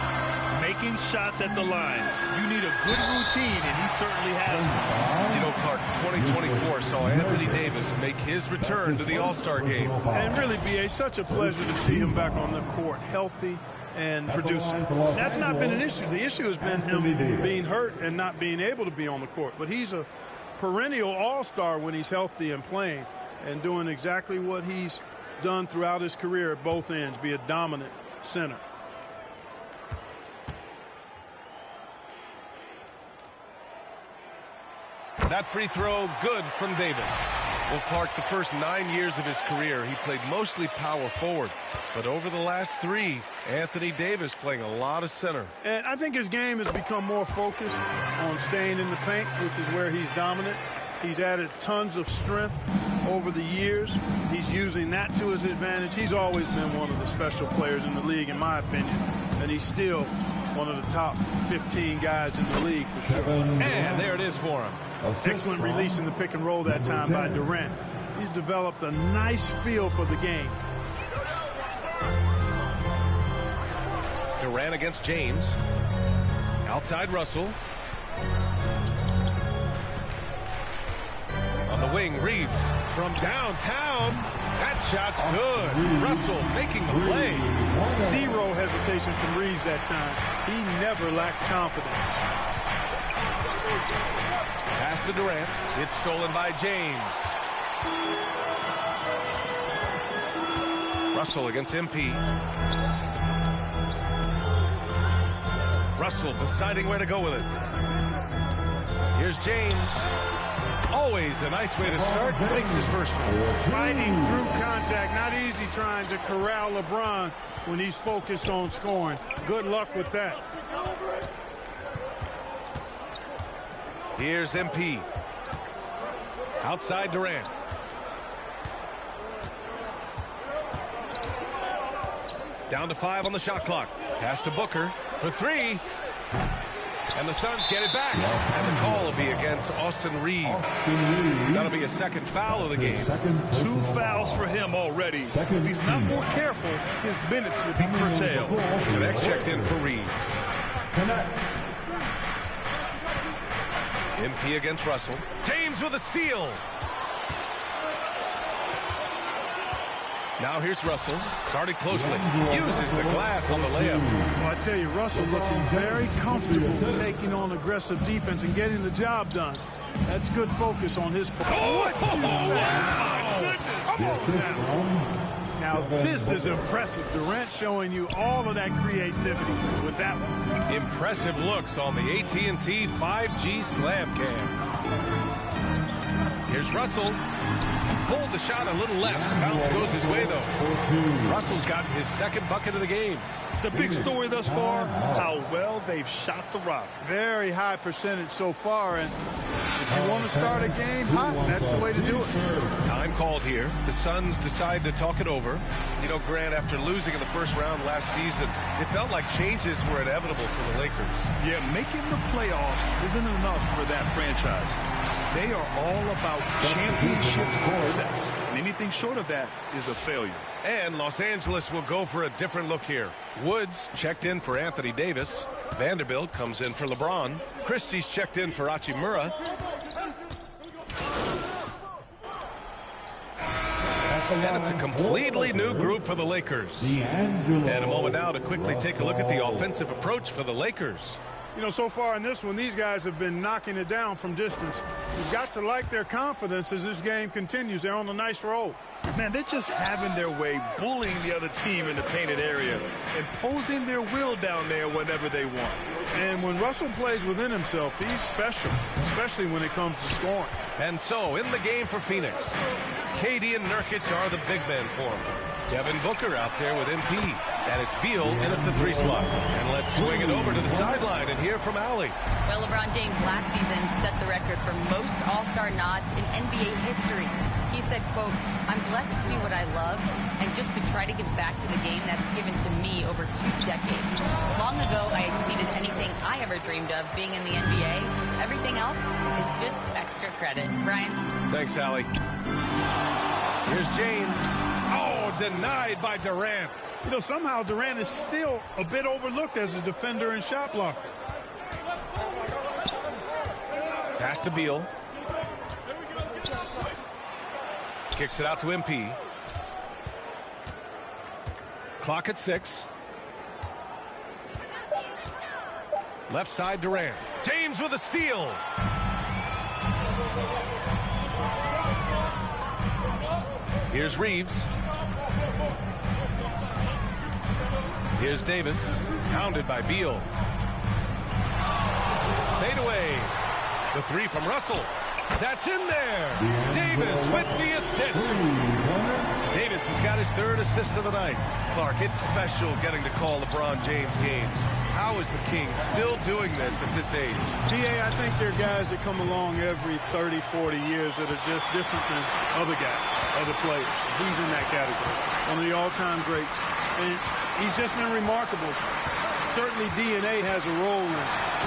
Making shots at the line. You need a good routine, and he certainly has one. You know, Clark, 2024 saw Anthony Davis make his return to the All-Star game. And really, BA, such a pleasure to see him back on the court, healthy and producing. That's not been an issue. The issue has been him being hurt and not being able to be on the court. But he's a perennial all-star when he's healthy and playing and doing exactly what he's done throughout his career at both ends, be a dominant center. That free throw good from Davis. Well, Clark, the first 9 years of his career, he played mostly power forward. But over the last 3, Anthony Davis playing a lot of center. And I think his game has become more focused on staying in the paint, which is where he's dominant. He's added tons of strength over the years. He's using that to his advantage. He's always been one of the special players in the league, in my opinion. And he's still one of the top 15 guys in the league for sure. And there it is for him. Excellent release in the pick and roll that time by Durant. He's developed a nice feel for the game. Durant against James. Outside Russell. On the wing, Reeves from downtown. That shot's good. Russell making the play. Zero hesitation from Reeves that time. He never lacks confidence. Pass to Durant. It's stolen by James. Russell against MP. Russell deciding where to go with it. Here's James. Always a nice way to start. Makes his first one. Fighting through contact. Not easy trying to corral LeBron when he's focused on scoring. Good luck with that. Here's MP. Outside Durant. Down to 5 on the shot clock. Pass to Booker for 3. And the Suns get it back. And the call will be against Austin Reeves. That'll be a second foul of the game. 2 fouls for him already. If he's not more careful, his minutes will be curtailed. The next checked in for Reeves. MP against Russell. James with a steal. Now here's Russell. Started closely. Uses the glass on the layup. Well, I tell you, Russell looking very comfortable taking on aggressive defense and getting the job done. That's good focus on his part. Oh, my goodness. Come on now, this is impressive. Durant showing you all of that creativity with that one. Impressive looks on the AT&T 5G Slam Cam. Here's Russell. Pulled the shot a little left. Bounce goes his way, though. Russell's gotten his second bucket of the game. The big story thus far, how well they've shot the rock. Very high percentage so far, and if you want to start a game hot, that's the way to do it. Time called here. The Suns decide to talk it over. You know, Grant, after losing in the first round last season, it felt like changes were inevitable for the Lakers. Yeah, making the playoffs isn't enough for that franchise. They are all about championship success. And anything short of that is a failure. And Los Angeles will go for a different look here. Woods checked in for Anthony Davis. Vanderbilt comes in for LeBron. Christie's checked in for Hachimura. And it's a completely new group for the Lakers. And a moment now to quickly take a look at the offensive approach for the Lakers. You know, so far in this one, these guys have been knocking it down from distance. You've got to like their confidence as this game continues. They're on a nice roll. Man, they're just having their way, bullying the other team in the painted area, imposing their will down there whenever they want. And when Russell plays within himself, he's special, especially when it comes to scoring. And so, in the game for Phoenix, KD and Nurkic are the big men for him. Devin Booker out there with MP. And it's Beal in at the 3 slot. And let's swing it over to the sideline and hear from Allie. Well, LeBron James last season set the record for most all-star nods in NBA history. He said, quote, "I'm blessed to do what I love and just to try to give back to the game that's given to me over 2 decades. Long ago, I exceeded anything I ever dreamed of being in the NBA. Everything else is just extra credit." Brian? Thanks, Allie. Here's James. Oh, denied by Durant. You know, somehow Durant is still a bit overlooked as a defender and shot blocker. Pass to Beal. Kicks it out to MP. Clock at 6. Left side Durant. James with a steal. Here's Reeves. Here's Davis. Pounded by Beal. Fade away. The 3 from Russell. That's in there. Davis with the assist. Davis has got his 3rd assist of the night. Clark, it's special getting to call LeBron James games. How is the King still doing this at this age? PA, I think there are guys that come along every 30, 40 years that are just different than other guys, other players. He's in that category. One of the all-time greats. And he's just been remarkable. Certainly DNA has a role in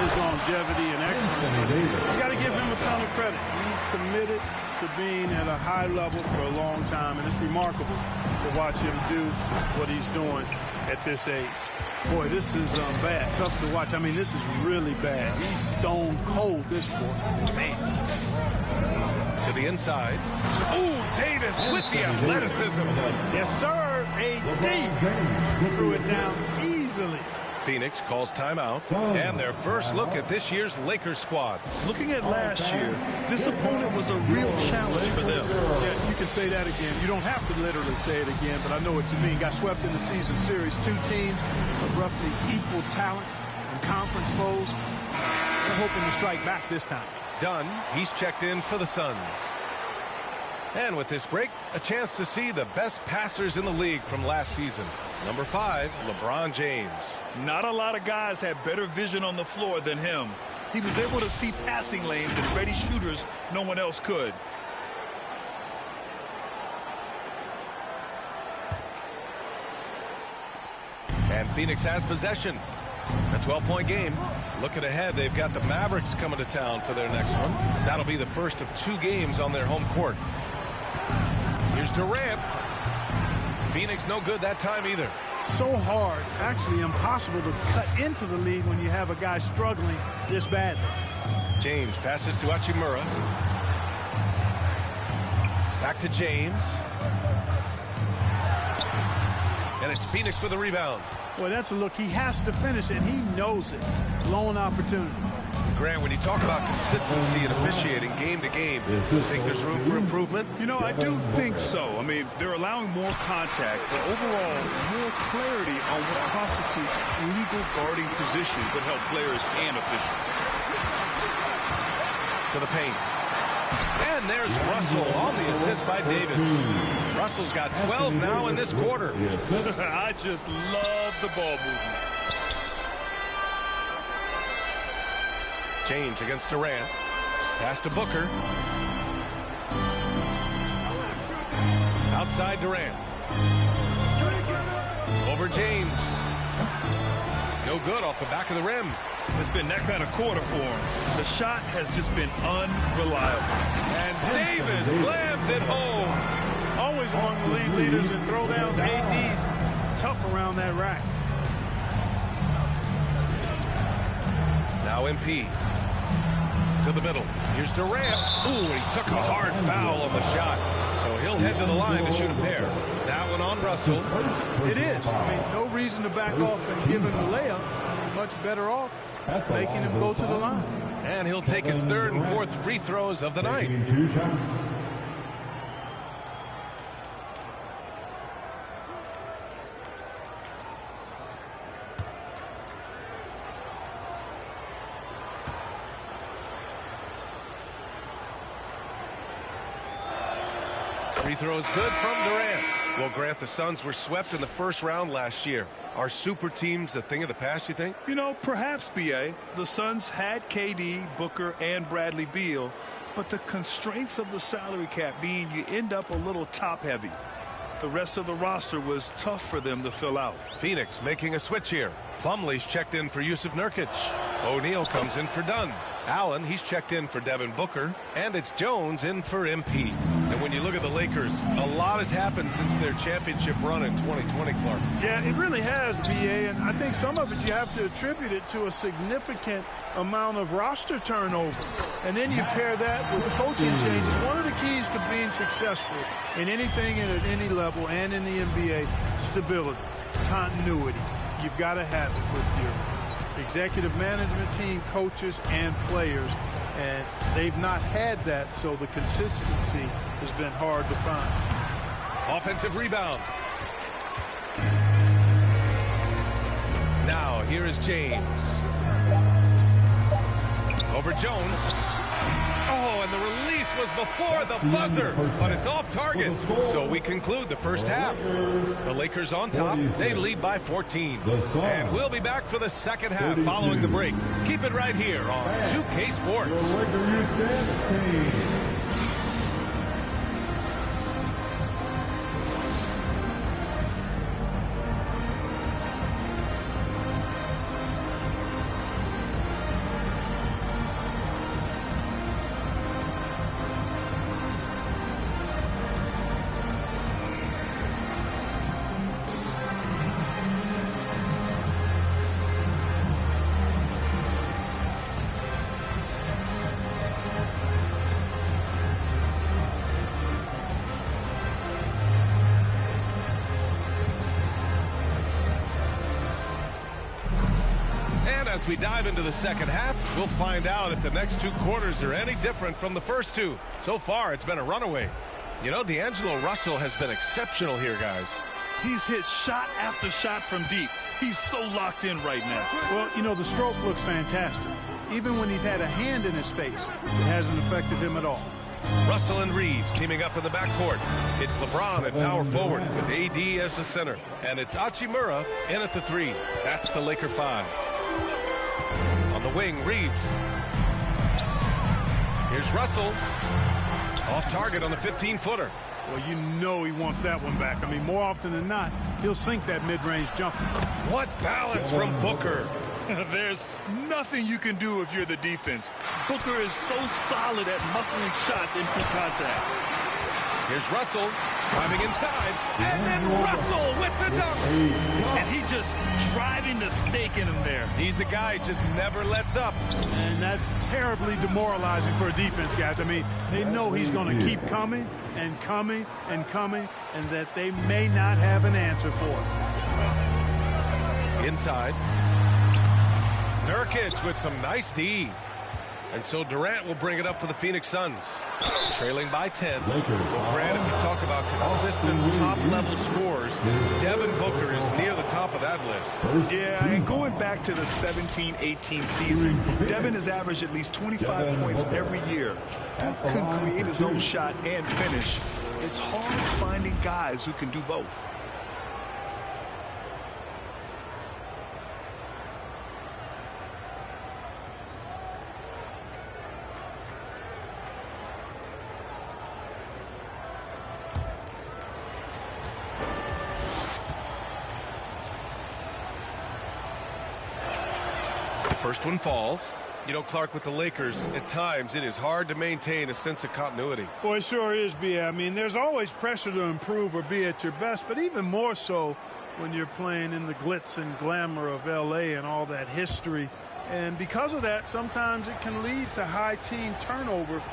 his longevity and excellence. You got to give him a ton of credit. He's committed to being at a high level for a long time, and it's remarkable to watch him do what he's doing at this age. Boy, this is bad. Tough to watch. I mean, this is really bad. He's stone cold, this boy. Man. To the inside. Ooh, Davis with the athleticism. Yes, sir. AD. threw it down easily. Phoenix calls timeout, and their first look at this year's Lakers squad. Looking at last year, this opponent was a real challenge for them. Yeah, you can say that again. You don't have to literally say it again, but I know what you mean. Got swept in the season series. Two teams of roughly equal talent and conference foes. They're hoping to strike back this time. Dunn, he's checked in for the Suns. And with this break, a chance to see the best passers in the league from last season. Number 5, LeBron James. Not a lot of guys had better vision on the floor than him. He was able to see passing lanes and ready shooters no one else could. And Phoenix has possession. A 12-point game. Looking ahead, they've got the Mavericks coming to town for their next one. That'll be the first of 2 games on their home court. Here's Durant. Phoenix no good that time either. So hard, actually impossible to cut into the lead when you have a guy struggling this badly. James passes to Hachimura. Back to James. And it's Phoenix with a rebound. Well, that's a look. He has to finish it. He knows it. Blown opportunity. Grant, when you talk about consistency and officiating game to game, do you think there's room for improvement? You know, I do think so. I mean, they're allowing more contact, but overall, more clarity on what constitutes legal guarding positions would help players and officials. To the paint. And there's Russell on the assist by Davis. Russell's got 12 now in this quarter. I just love the ball movement. James against Durant. Pass to Booker. Outside Durant. Over James. No good off the back of the rim. It's been that kind of quarter for him. The shot has just been unreliable. And Davis slams it home. Always among the league leaders in throwdowns. AD's tough around that rack. Now MP. To the middle. Here's Durant. Ooh, and he took a hard foul on the shot. So he'll head to the line to shoot a pair. That one on Russell. It is. I mean, no reason to back off and give him the layup. Much better off making him go to the line. And he'll take his 3rd and 4th free throws of the night. Free throws good from Durant. Well, Grant, the Suns were swept in the first round last year. Are super teams a thing of the past, you think? You know, perhaps, B.A. The Suns had KD, Booker, and Bradley Beal, but the constraints of the salary cap mean you end up a little top-heavy. The rest of the roster was tough for them to fill out. Phoenix making a switch here. Plumlee's checked in for Yusuf Nurkic. O'Neal comes in for Dunn. Allen, he's checked in for Devin Booker. And it's Jones in for MP. And when you look at the Lakers, a lot has happened since their championship run in 2020, Clark. Yeah, it really has, B.A., and I think some of it you have to attribute it to a significant amount of roster turnover. And then you pair that with coaching changes. One of the keys to being successful in anything and at any level and in the NBA, stability, continuity. You've got to have it with your executive management team, coaches, and players. And they've not had that, so the consistency has been hard to find. Offensive rebound. Now, here is James. Over Jones. Oh, and the release was before the buzzer, but it's off target. So we conclude the first half. The Lakers on top. They lead by 14. And we'll be back for the second half following the break. Keep it right here on 2K Sports. As we dive into the second half, we'll find out if the next 2 quarters are any different from the first 2. So far, it's been a runaway. You know, D'Angelo Russell has been exceptional here, guys. He's hit shot after shot from deep. He's so locked in right now. Well, you know, the stroke looks fantastic. Even when he's had a hand in his face, it hasn't affected him at all. Russell and Reeves teaming up in the backcourt. It's LeBron at power forward with AD as the center. And it's Hachimura in at the 3. That's the Laker 5. On the wing, Reeves. Here's Russell. Off target on the 15-footer. Well, you know he wants that one back. I mean, more often than not, he'll sink that mid-range jumper. What balance from Booker. There's nothing you can do if you're the defense. Booker is so solid at muscling shots in peak contact. Here's Russell climbing inside, and then Russell with the dunk. And he just driving the stake in him there. He's a guy who just never lets up. And that's terribly demoralizing for a defense, guys. I mean, they know he's going to keep coming and coming and coming, and that they may not have an answer for it. Inside. Nurkic with some nice D. And so Durant will bring it up for the Phoenix Suns. Trailing by 10. Well, Grant, if you talk about consistent top-level scores, Devin Booker is near the top of that list. Yeah, and going back to the 17-18 season, Devin has averaged at least 25 points every year. Book can create his own shot and finish. It's hard finding guys who can do both. First one falls. You know, Clark, with the Lakers, at times it is hard to maintain a sense of continuity. Boy, it sure is, B.A. I mean, there's always pressure to improve or be at your best, but even more so when you're playing in the glitz and glamour of L.A. and all that history. And because of that, sometimes it can lead to high team turnover.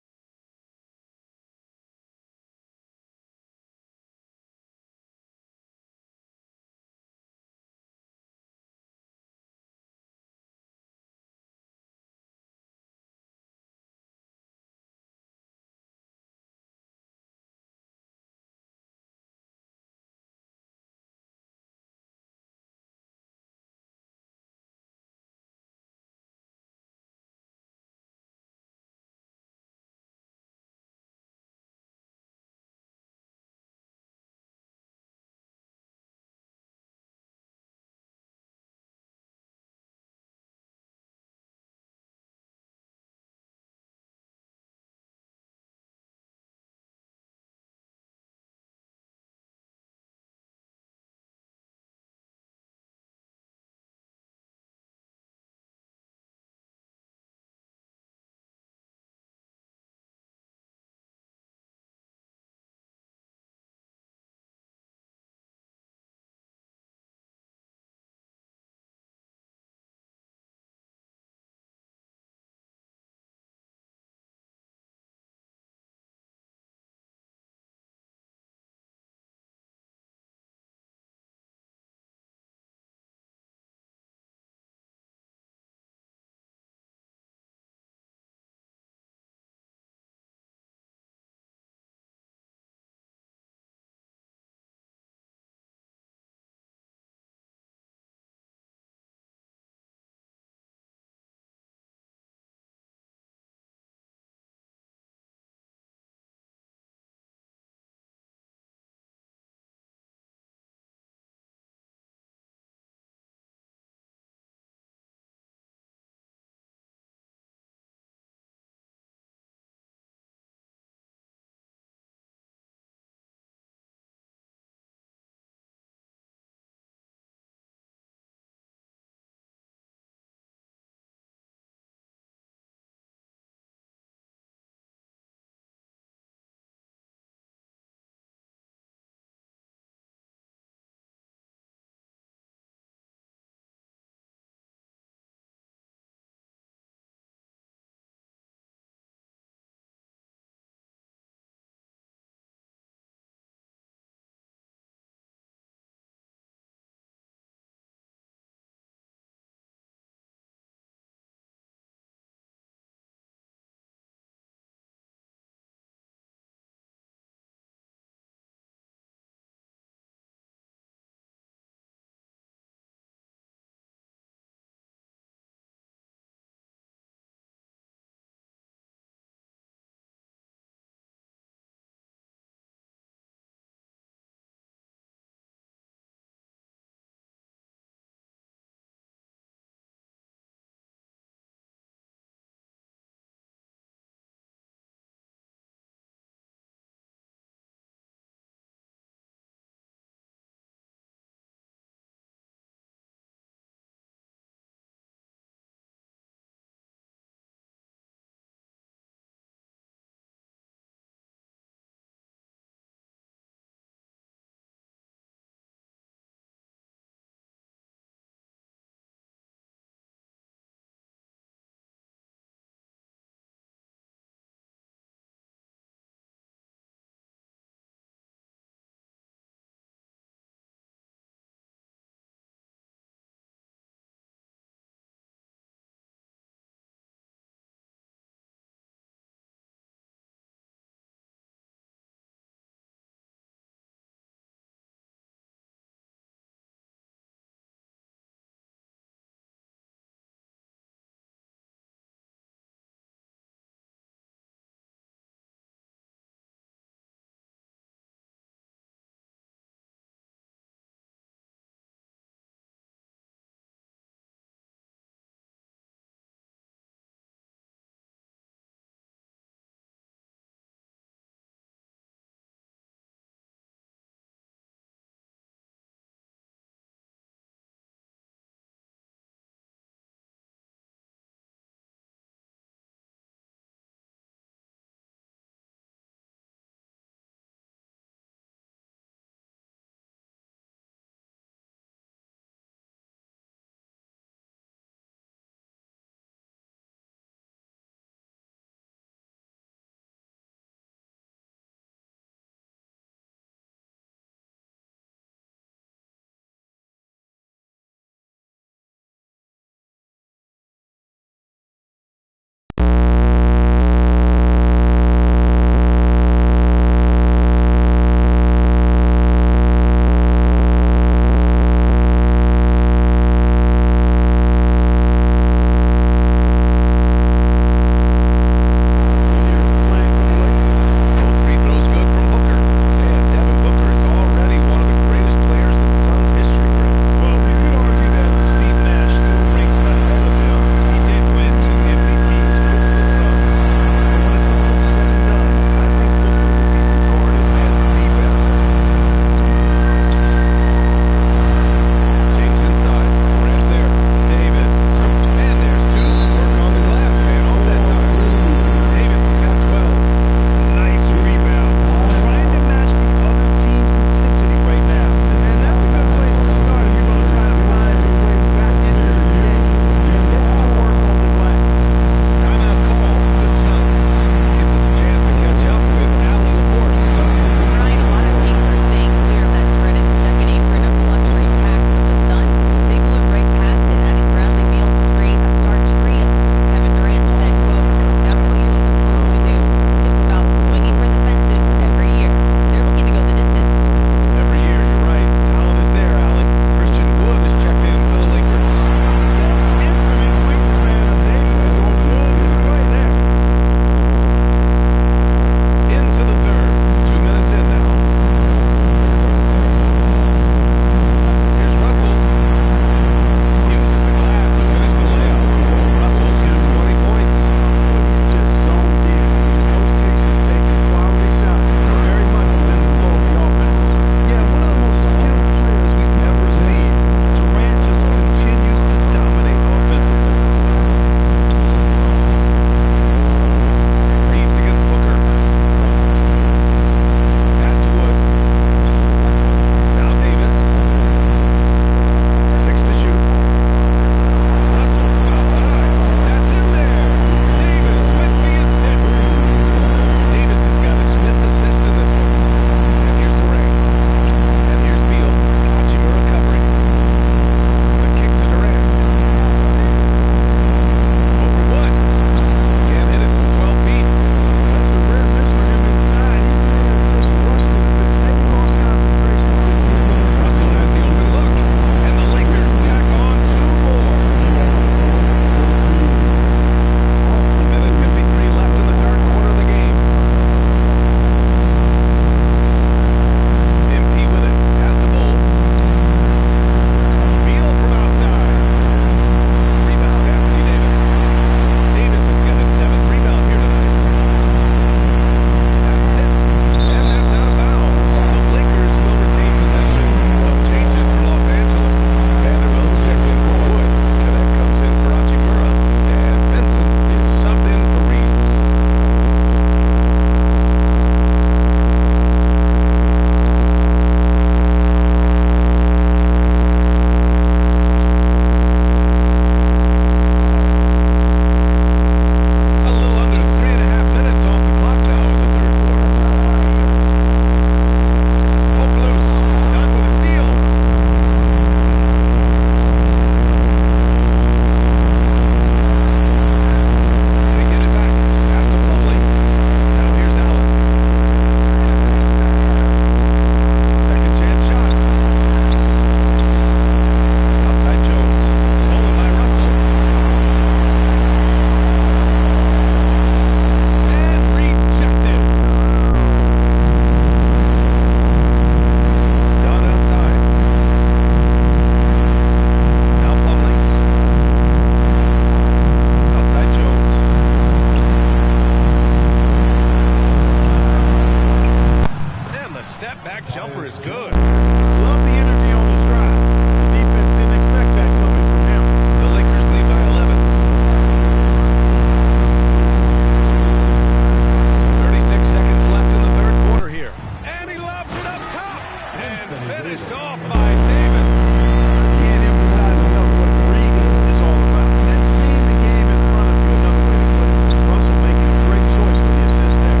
And finished off by Davis. I can't emphasize enough what reading is all about. And seeing the game in front of you, another way to put it. Russell making a great choice for the assist there.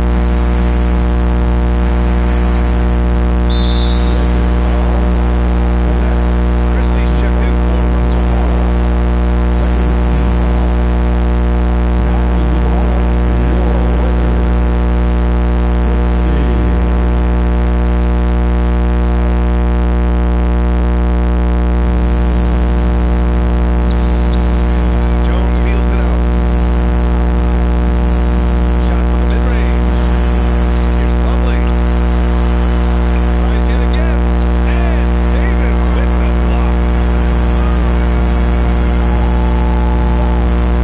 Christie's checked in for Russell. Jones feels it out. Shot from the mid-range. Here's Plumlee. Tries it again. And Davis with the block.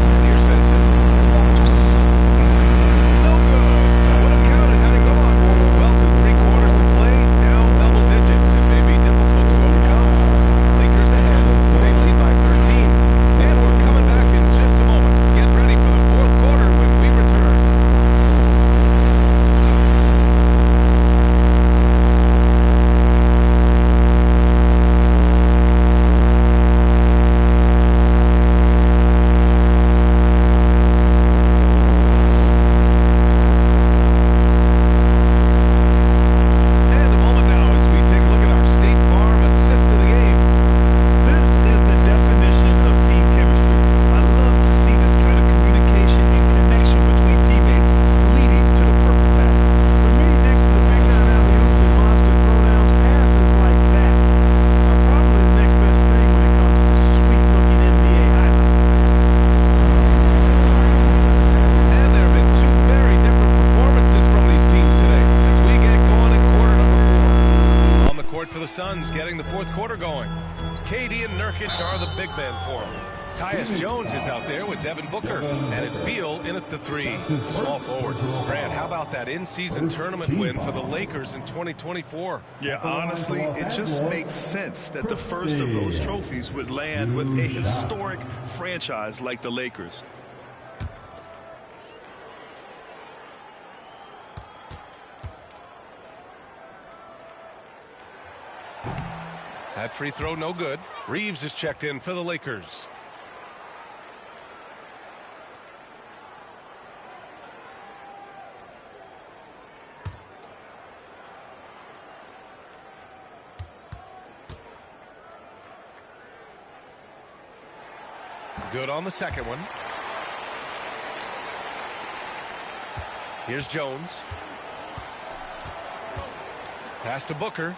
And here's Vincent. No good. Would have counted had it gone. Well, through 3 quarters of play, down double digits. It may be difficult to overcome. Lakers ahead. They lead by 13. And we're coming back in just a moment. Get ready for the 4th quarter when we return. And a moment now as we take a look at our State Farm assist of the game. This is the definition of team chemistry. I love to see this kind of communication and connection between teammates leading to the perfect pass. For me, next to the big-time alley-oops and monster throwdowns, passes like that are probably the next best thing when it comes to sweet-looking NBA highlights. And there have been 2 very different performances from these teams today as we get going in quarter number 4. On the court for the Suns, getting the 4th quarter going. KD and Nurkic are the big man for him. Tyus Jones is out there with Devin Booker, and it's Beal in at the 3. Small forward. Grant, how about that in-season tournament win for the Lakers in 2024? Yeah, honestly, it just makes sense that the first of those trophies would land with a historic franchise like the Lakers. That free throw no good. Reeves is checked in for the Lakers. Good on the second one. Here's Jones. Pass to Booker.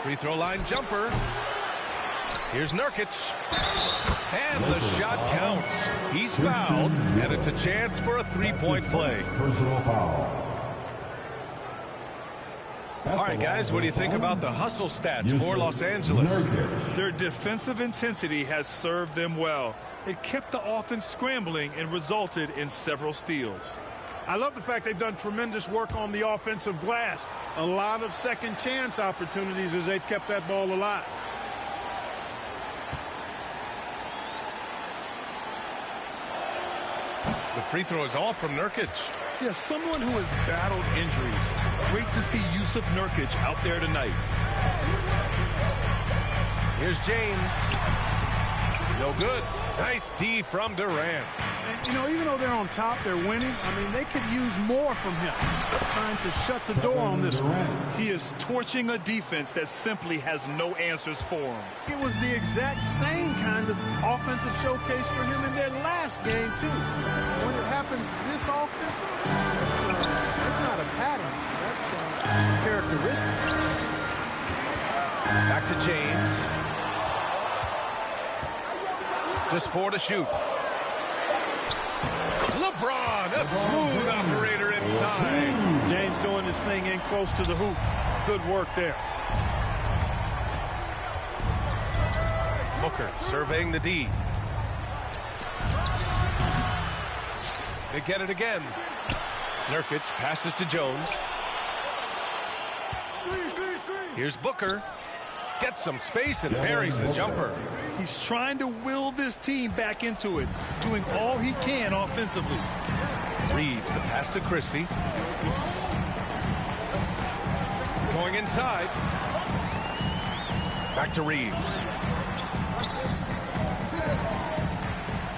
Free throw line jumper. Here's Nurkic. And the shot counts. He's fouled, and it's a chance for a 3-point play. All right, guys, what do you think about the hustle stats for Los Angeles? Their defensive intensity has served them well. It kept the offense scrambling and resulted in several steals. I love the fact they've done tremendous work on the offensive glass. A lot of second chance opportunities as they've kept that ball alive. The free throw is all from Nurkic. Yeah, someone who has battled injuries. Great to see Yusuf Nurkic out there tonight. Here's James. No good. Nice D from Durant. And, you know, even though they're on top, they're winning. I mean, they could use more from him. Trying to shut the door on this one. He is torching a defense that simply has no answers for him. It was the exact same kind of offensive showcase for him in their last game, too. When it happens this often, that's not a pattern. That's characteristic. Back to James. Just 4 to shoot. LeBron, a smooth operator inside. James doing his thing in close to the hoop. Good work there. Booker surveying the D. They get it again. Nurkic passes to Jones. Here's Booker. Gets some space and buries the jumper. He's trying to will this team back into it, doing all he can offensively. Reeves, the pass to Christie. Going inside. Back to Reeves.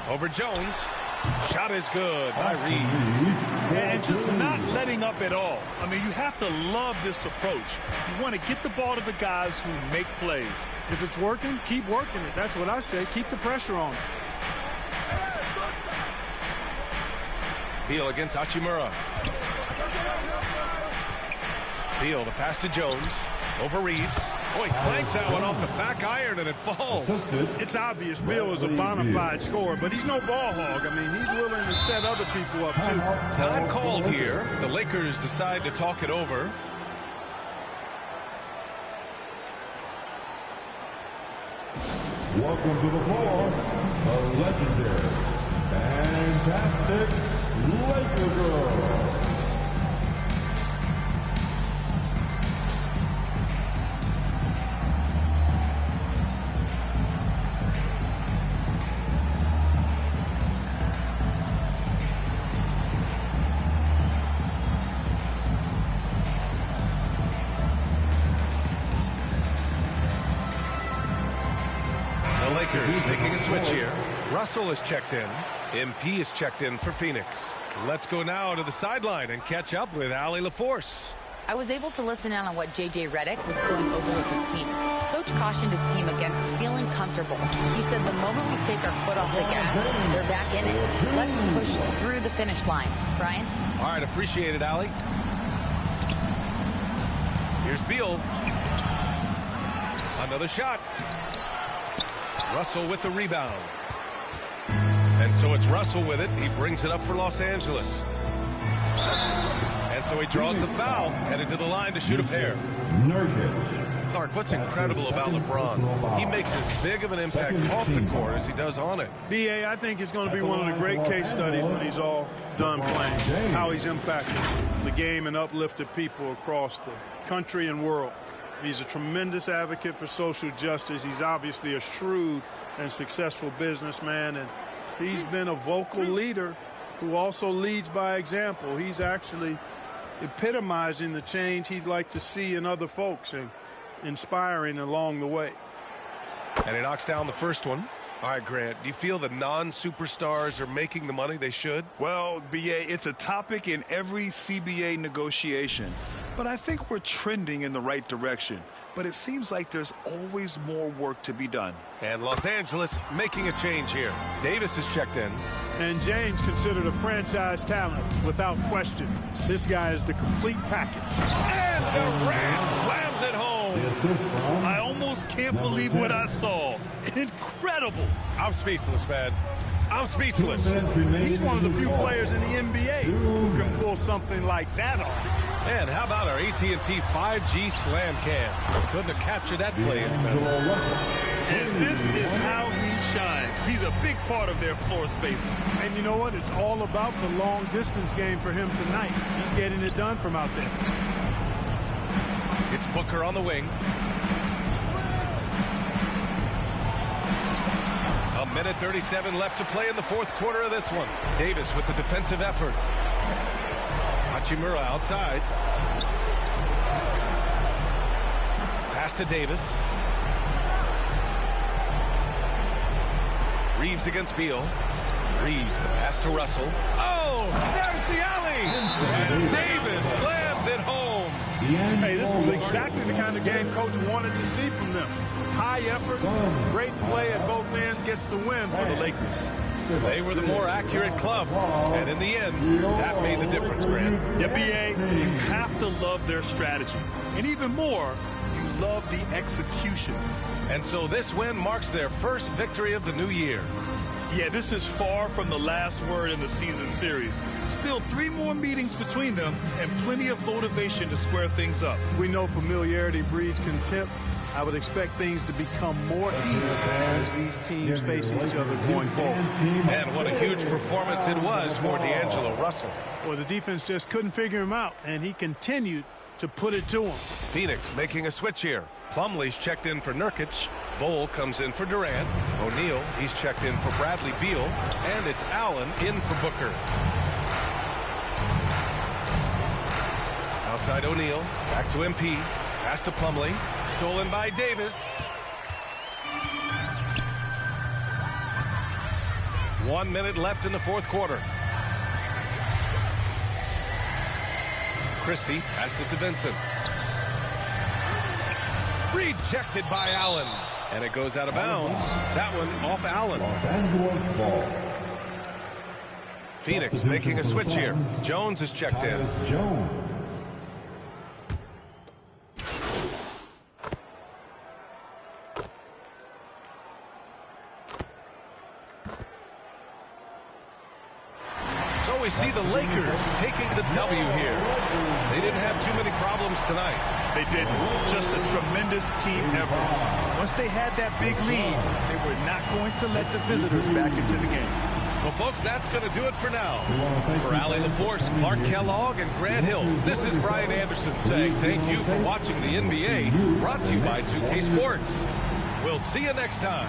Over Jones. Shot is good by Reeves. And just not letting up at all. I mean, you have to love this approach. You want to get the ball to the guys who make plays. If it's working, keep working it. That's what I say. Keep the pressure on. Beal against Hachimura. Beal, the pass to Jones. Over Reeves. Oh, he clanks that one off the back iron and it falls. It's obvious Beal is a bona fide scorer, but he's no ball hog. I mean, he's willing to set other people up, too. Time called here. The Lakers decide to talk it over. Welcome to the floor, the legendary, fantastic Laker girl. Making a switch here. Russell is checked in. MP is checked in for Phoenix. Let's go now to the sideline and catch up with Allie LaForce. I was able to listen in on what J.J. Redick was going over with his team. Coach cautioned his team against feeling comfortable. He said the moment we take our foot off the gas, they're back in it. Let's push through the finish line. Brian? All right, appreciate it, Allie. Here's Beal. Another shot. Russell with the rebound. And so it's Russell with it. He brings it up for Los Angeles. And so he draws the foul, headed to the line to shoot a pair. Clark, what's incredible about LeBron? He makes as big of an impact off the court as he does on it. B.A., I think it's going to be one of the great case studies when he's all done playing, how he's impacted the game and uplifted people across the country and world. He's a tremendous advocate for social justice. He's obviously a shrewd and successful businessman, and he's been a vocal leader who also leads by example. He's actually epitomizing the change he'd like to see in other folks and inspiring along the way. And he knocks down the first one. All right, Grant, do you feel the non-superstars are making the money they should? Well, B.A., it's a topic in every CBA negotiation. But I think we're trending in the right direction. But it seems like there's always more work to be done. And Los Angeles making a change here. Davis is checked in. And James considered a franchise talent, without question. This guy is the complete package. And Durant slams it home. I almost can't believe what I saw. Incredible. I'm speechless, man. I'm speechless. He's one of the few players in the NBA who can pull something like that off. And how about our AT&T 5G slam cam? Couldn't have captured that play any better. And this is how he shines. He's a big part of their floor spacing. And you know what? It's all about the long distance game for him tonight. He's getting it done from out there. It's Booker on the wing. A minute 37 left to play in the fourth quarter of this one. Davis with the defensive effort. Hachimura outside. Pass to Davis. Reeves against Beal. Reeves, the pass to Russell. Oh, there's the alley! And Davis slams it home. Hey, this was exactly the kind of game Coach wanted to see from them. High effort, great play at both ends gets the win for the Lakers. They were the more accurate club, and in the end, that made the difference, Grant. Yeah, B.A., you have to love their strategy. And even more, you love the execution. And so this win marks their first victory of the new year. Yeah, this is far from the last word in the season series. Still 3 more meetings between them and plenty of motivation to square things up. We know familiarity breeds contempt. I would expect things to become more even as these teams face each other going forward. And what a huge performance it was for D'Angelo Russell. Well, the defense just couldn't figure him out, and he continued to put it to him. Phoenix making a switch here. Plumlee's checked in for Nurkic. Bol comes in for Durant. O'Neal, he's checked in for Bradley Beal. And it's Allen in for Booker. Outside O'Neal. Back to MP. Pass to Plumlee. Stolen by Davis. 1 minute left in the fourth quarter. Christie passes to Vincent. Rejected by Allen. And it goes out of bounds. That one off Allen. Phoenix making a switch here. Jones is checked in. So we see the Lakers taking the W here. They didn't have too many problems tonight. They didn't. Just a tremendous team effort. Once they had that big lead, they were not going to let the visitors back into the game. Well, folks, that's going to do it for now. For Allie LaForce, Clark Kellogg, and Grant Hill, this is Brian Anderson saying thank you for watching the NBA, brought to you by 2K Sports. We'll see you next time.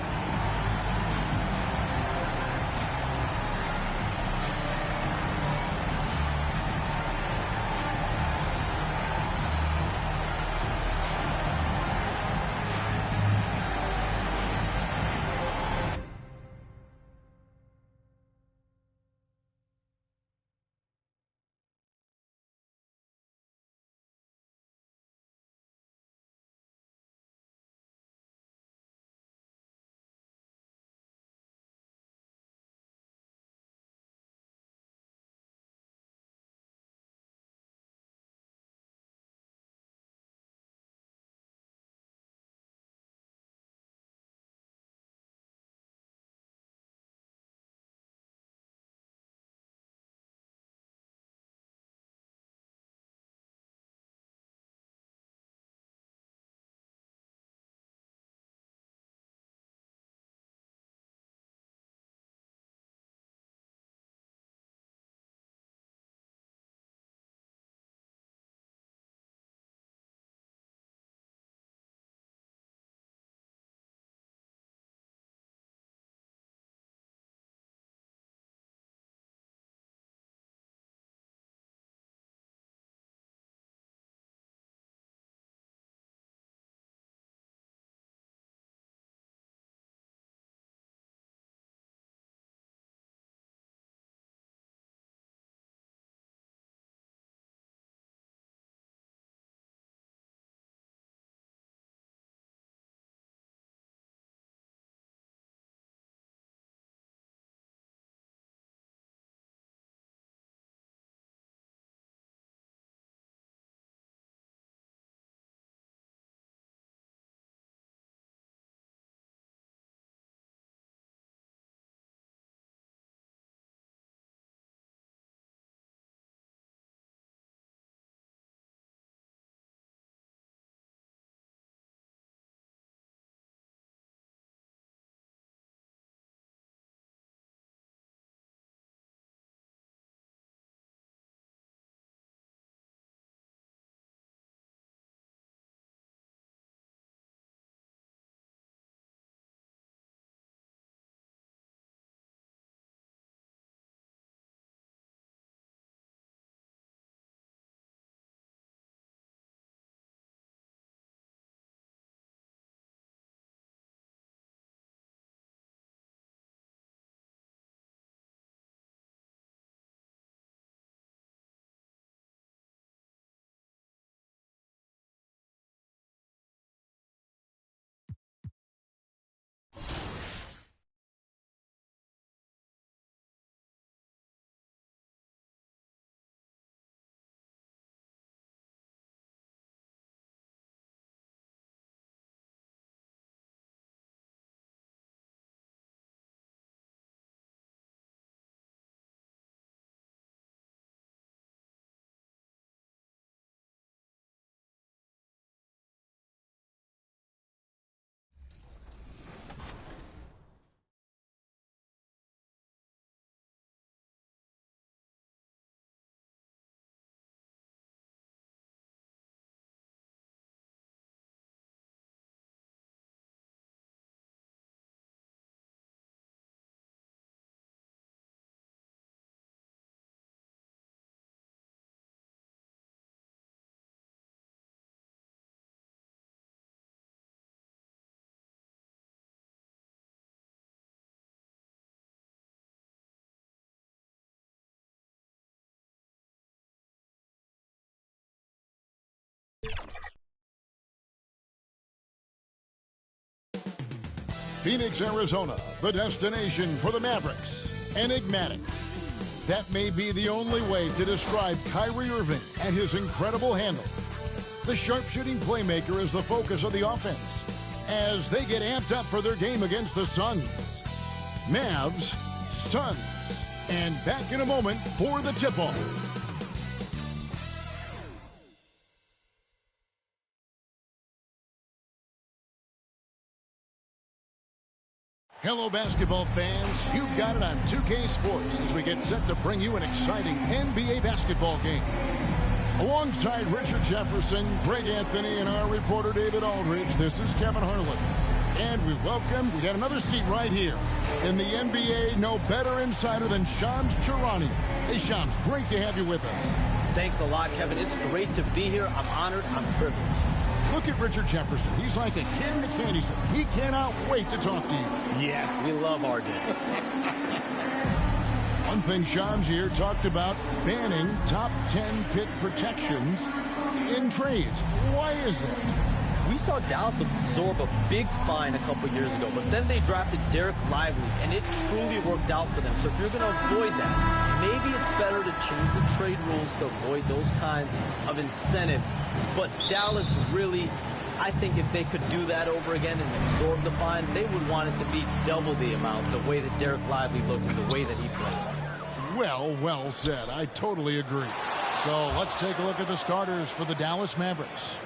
Phoenix, Arizona, the destination for the Mavericks. Enigmatic. That may be the only way to describe Kyrie Irving and his incredible handle. The sharpshooting playmaker is the focus of the offense as they get amped up for their game against the Suns. Mavs, Suns, and back in a moment for the tip-off. Hello, basketball fans. You've got it on 2K Sports as we get set to bring you an exciting NBA basketball game. Alongside Richard Jefferson, Greg Anthony, and our reporter David Aldridge, this is Kevin Harlan. And we got another seat right here. In the NBA, no better insider than Shams Charania. Hey, Shams, great to have you with us. Thanks a lot, Kevin. It's great to be here. I'm honored. I'm privileged. Look at Richard Jefferson. He's like a kid in a candy store. He cannot wait to talk to you. Yes, we love RJ. One thing Shams here talked about, banning top 10 pick protections in trades. Why is that? We saw Dallas absorb a big fine a couple years ago, but then they drafted Derek Lively, and it truly worked out for them. So if you're going to avoid that, maybe it's better to change the trade rules to avoid those kinds of incentives. But Dallas really, I think if they could do that over again and absorb the fine, they would want it to be double the amount, the way that Derek Lively looked and the way that he played. Well said. I totally agree. So let's take a look at the starters for the Dallas Mavericks.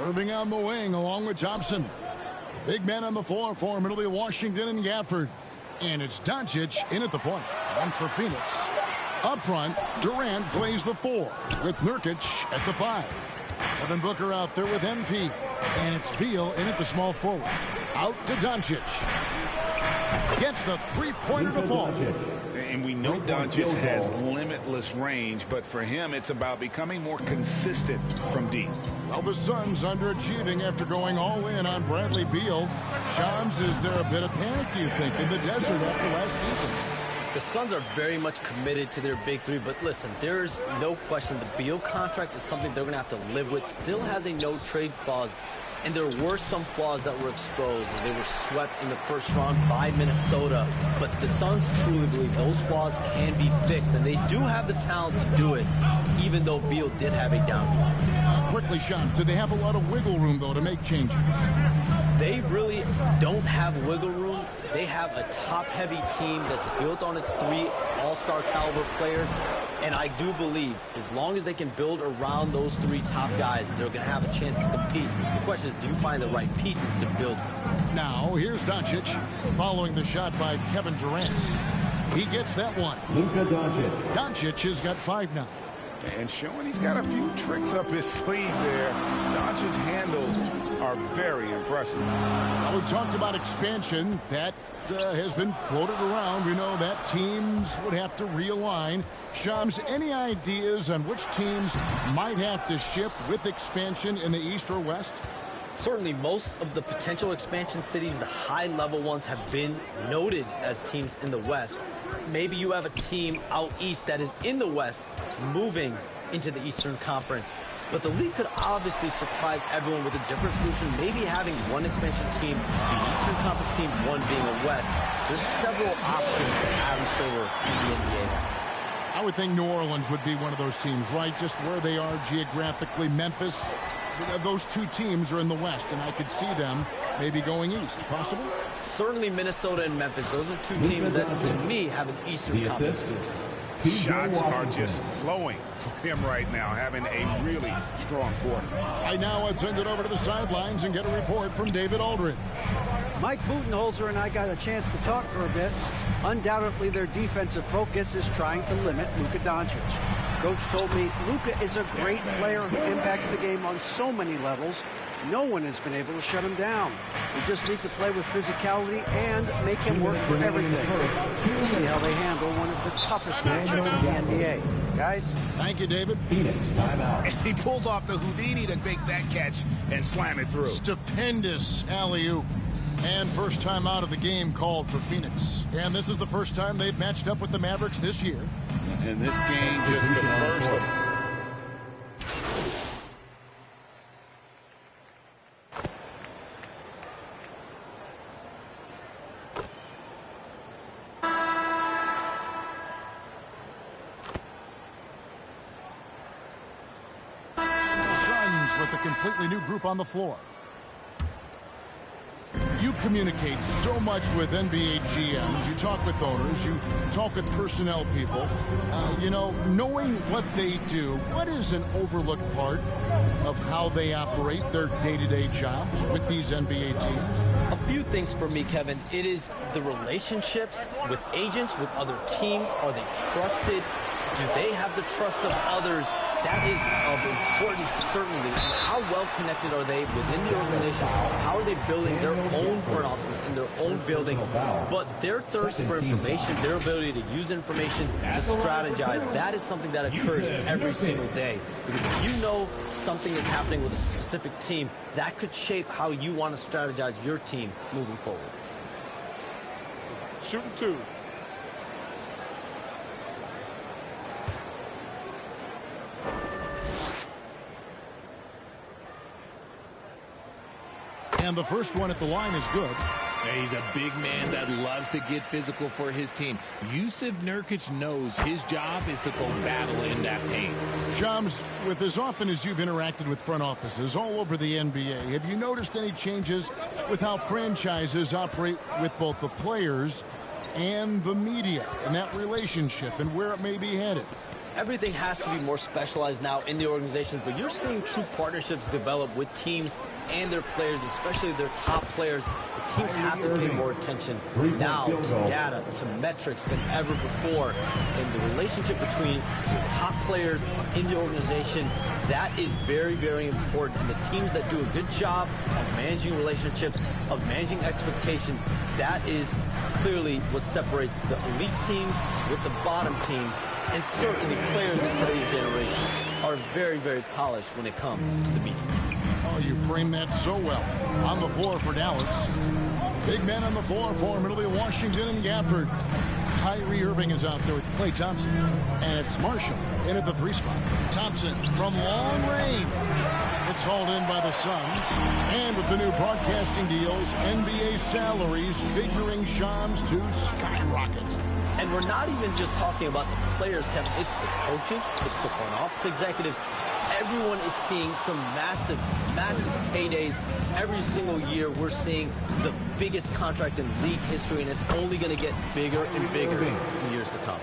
Irving on the wing along with Thompson. The big men on the floor for him. It'll be Washington and Gafford. And it's Doncic in at the point. And for Phoenix. Up front, Durant plays the 4 with Nurkic at the 5. Devin Booker out there with MP. And it's Beal in at the small forward. Out to Doncic. Gets the three-pointer to fall. And we know Doncic has limitless range, but for him, it's about becoming more consistent from deep. Well, the Suns underachieving after going all in on Bradley Beal. Shams, is there a bit of panic, do you think, in the desert after last season? The Suns are very much committed to their big three, but listen, there's no question the Beal contract is something they're going to have to live with. Still has a no-trade clause. And there were some flaws that were exposed, and they were swept in the first round by Minnesota. But the Suns truly believe those flaws can be fixed, and they do have the talent to do it, even though Beal did have a down year. Quickly, Shams, do they have a lot of wiggle room, though, to make changes? They really don't have wiggle room. They have a top-heavy team that's built on its 3 all-star caliber players. And I do believe as long as they can build around those 3 top guys, they're going to have a chance to compete. The question is, do you find the right pieces to build? Now, here's Doncic following the shot by Kevin Durant. He gets that one. Luka Doncic. Doncic has got 5 now. And showing he's got a few tricks up his sleeve there. Doncic's handles are very impressive. Now, we talked about expansion. That has been floated around. We know that teams would have to realign. Shams, any ideas on which teams might have to shift with expansion in the East or West? Certainly, most of the potential expansion cities, the high-level ones, have been noted as teams in the West. Maybe you have a team out east that is in the West moving into the Eastern Conference. But the league could obviously surprise everyone with a different solution, maybe having one expansion team, the Eastern Conference team, one being a West. There's several options to add over in the NBA. I would think New Orleans would be one of those teams, right? Just where they are geographically. Memphis, those 2 teams are in the West, and I could see them maybe going east. Possible? Certainly Minnesota and Memphis. Those are 2 teams that, to me, have an Eastern Conference team. Shots are just flowing for him right now, having a really strong quarter. Right now, let's send it over to the sidelines and get a report from David Aldridge. Mike Budenholzer and I got a chance to talk for a bit. Undoubtedly, their defensive focus is trying to limit Luka Doncic. Coach told me Luka is a great player who impacts the game on so many levels. No one has been able to shut him down. We just need to play with physicality and make him work for everything. We'll see how they handle one of the toughest matchups in the NBA. Guys? Thank you, David. Phoenix, timeout. And he pulls off the Houdini to make that catch and slam it through. Stupendous alley-oop. And first time out of the game called for Phoenix. And this is the first time they've matched up with the Mavericks this year. And this game just the first of... with a completely new group on the floor. You communicate so much with NBA GMs. You talk with owners. You talk with personnel people. You know, knowing what they do, what is an overlooked part of how they operate their day-to-day jobs with these NBA teams? A few things for me, Kevin. It is the relationships with agents, with other teams. Are they trusted? Do they have the trust of others? That is of importance, certainly. And how well connected are they within the organization? How are they building their own front offices in their own buildings? But their thirst for information, their ability to use information to strategize, that is something that occurs every single day. Because if you know something is happening with a specific team, that could shape how you want to strategize your team moving forward. Shooting 2. And the first one at the line is good. He's a big man that loves to get physical for his team. Jusuf Nurkic knows his job is to go battle in that paint. Shams, with as often as you've interacted with front offices all over the NBA, have you noticed any changes with how franchises operate with both the players and the media and that relationship and where it may be headed? Everything has to be more specialized now in the organizations, but you're seeing true partnerships develop with teams and their players, especially their top players. The teams have to pay more attention now to data, to metrics than ever before. And the relationship between your top players in the organization, that is very, very important. And the teams that do a good job of managing relationships, of managing expectations, that is clearly what separates the elite teams with the bottom teams. And certainly players in today's generation are very, very polished when it comes to the media. Oh, you framed that so well. On the floor for Dallas. Big men on the floor for him. It'll be Washington and Gafford. Kyrie Irving is out there with Klay Thompson. And it's Marshall in at the 3 spot. Thompson from long range. It's hauled in by the Suns. And with the new broadcasting deals, NBA salaries figuring Shams to skyrocket. And we're not even just talking about the players, Kevin. It's the coaches. It's the front office executives. Everyone is seeing some massive, massive paydays. Every single year, we're seeing the biggest contract in league history, and it's only going to get bigger and bigger in years to come.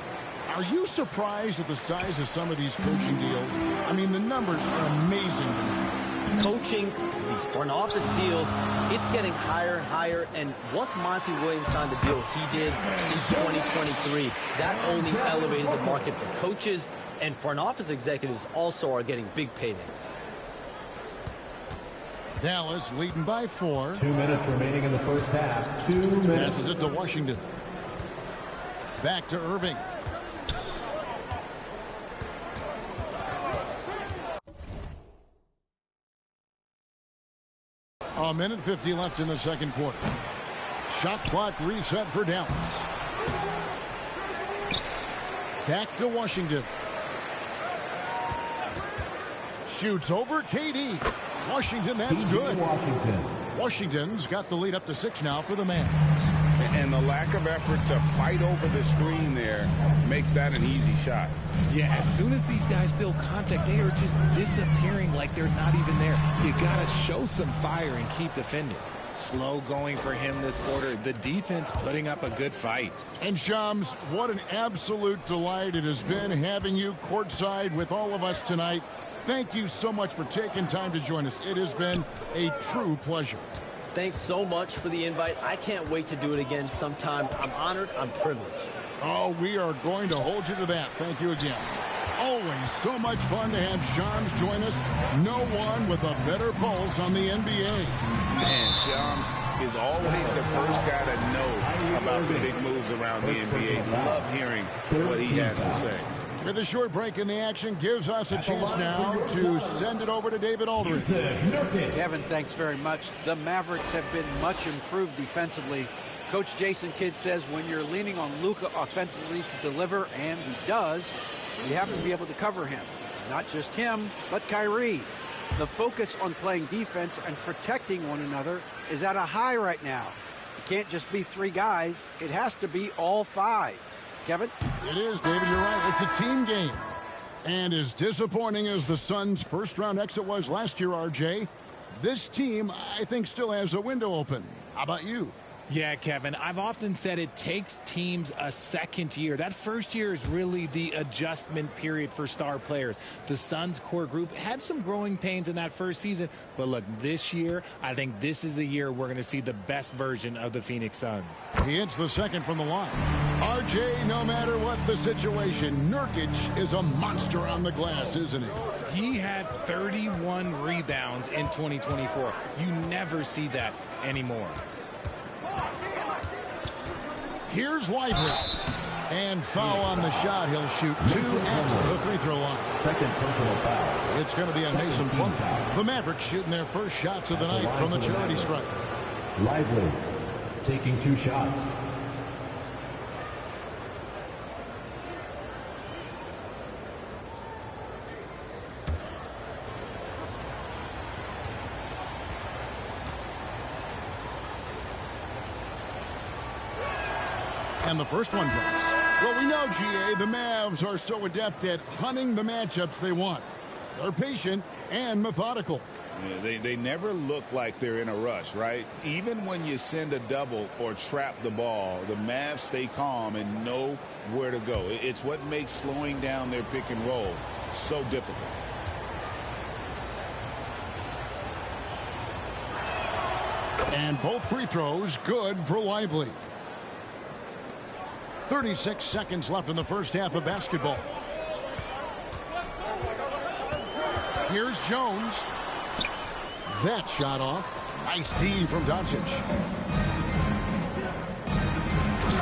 Are you surprised at the size of some of these coaching deals? I mean, the numbers are amazing to me. Coaching, these front office deals, it's getting higher and higher. And once Monty Williams signed the deal he did in 2023, that only elevated the market for coaches, and front office executives also are getting big paydays. Dallas leading by 4. 2 minutes remaining in the first half. 2 minutes. Passes it to Washington. Back to Irving. A minute 50 left in the second quarter. Shot clock reset for Dallas. Back to Washington. Shoots over KD. Washington, that's good. Washington's got the lead up to 6 now for the Mavs. And the lack of effort to fight over the screen there makes that an easy shot. Yeah, as soon as these guys feel contact, they are just disappearing like they're not even there. You got to show some fire and keep defending. Slow going for him this quarter. The defense putting up a good fight. And Shams, what an absolute delight it has been having you courtside with all of us tonight. Thank you so much for taking time to join us. It has been a true pleasure. Thanks so much for the invite. I can't wait to do it again sometime. I'm honored. I'm privileged. Oh, we are going to hold you to that. Thank you again. Always so much fun to have Shams join us. No one with a better pulse on the NBA. Man, Shams is always the first guy to know about the big moves around the NBA. Love hearing what he has to say. With a short break in the action, gives us a chance now to send it over to David Aldridge. Kevin, thanks very much. The Mavericks have been much improved defensively. Coach Jason Kidd says when you're leaning on Luka offensively to deliver, and he does, you have to be able to cover him. Not just him, but Kyrie. The focus on playing defense and protecting one another is at a high right now. It can't just be 3 guys. It has to be all 5. Kevin? It is, David. You're right. It's a team game. And as disappointing as the Suns' first-round exit was last year, RJ, this team, I think, still has a window open. How about you? Yeah, Kevin, I've often said it takes teams a second year. That first year is really the adjustment period for star players. The Suns core group had some growing pains in that first season, but look, this year, I think this is the year we're going to see the best version of the Phoenix Suns. He hits the second from the line. RJ, no matter what the situation, Nurkic is a monster on the glass, isn't he? He had 31 rebounds in 2024. You never see that anymore. Here's Lively. And foul on the shot. He'll shoot 2 at the free throw line. Second personal foul. It's going to be a Mason Plumlee. The Mavericks shooting their first shots of the night from the charity stripe. Lively taking 2 shots. And the first one drops. Well, we know, GA, the Mavs are so adept at hunting the matchups they want. They're patient and methodical. Yeah, they never look like they're in a rush, right? Even when you send a double or trap the ball, the Mavs stay calm and know where to go. It's what makes slowing down their pick and roll so difficult. And both free throws good for Lively. 36 seconds left in the first half of basketball. Here's Jones. That shot off. Nice D from Doncic.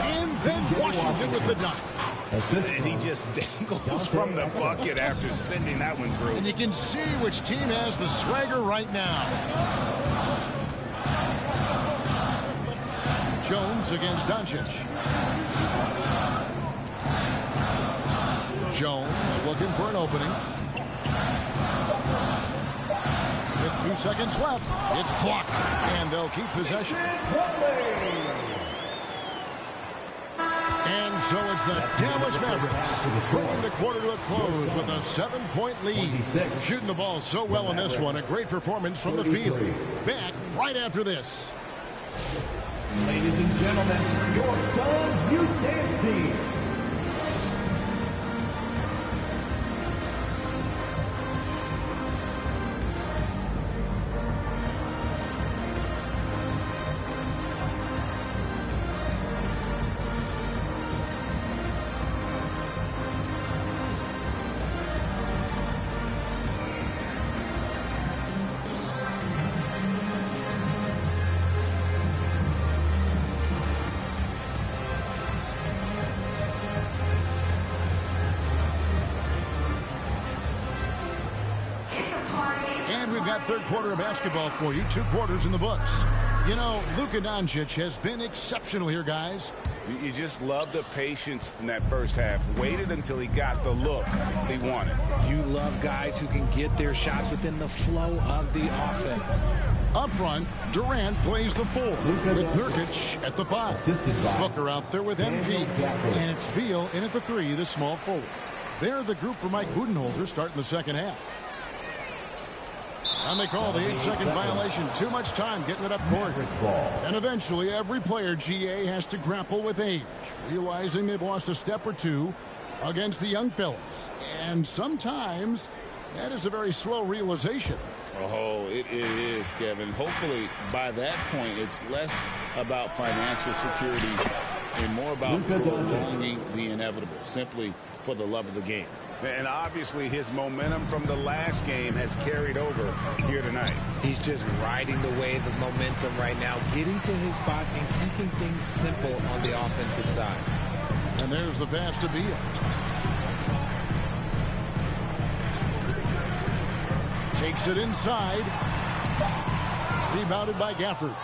And then Washington with the dunk. And he just dangles from the bucket after sending that one through. And you can see which team has the swagger right now. Jones against Doncic. Jones looking for an opening. With 2 seconds left, it's blocked, and they'll keep possession. And so it's the Dallas Mavericks bringing the quarter to a close with a 7-point lead. 26. Shooting the ball so well in this one, a great performance from the field. Back right after this. Ladies and gentlemen, your Suns Youth Dance Team. Third quarter of basketball for you. 2 quarters in the books. You know, Luka Doncic has been exceptional here, guys. You just love the patience in that first half. Waited until he got the look he wanted. You love guys who can get their shots within the flow of the offense. Up front, Durant plays the 4 with Nurkic at the 5. Booker out there with MP. And it's Beal in at the 3, the small forward. They're the group for Mike Budenholzer starting the second half. And they call the 8-second violation. Too much time getting it up court. And eventually every player, GA, has to grapple with age, realizing they've lost a step or 2 against the young fellas. And sometimes that is a very slow realization. Oh, it is, Kevin. Hopefully by that point it's less about financial security and more about prolonging the inevitable, simply for the love of the game. And obviously his momentum from the last game has carried over here tonight. He's just riding the wave of momentum right now, getting to his spots and keeping things simple on the offensive side. And there's the pass to Beal. Takes it inside. Rebounded by Gafford.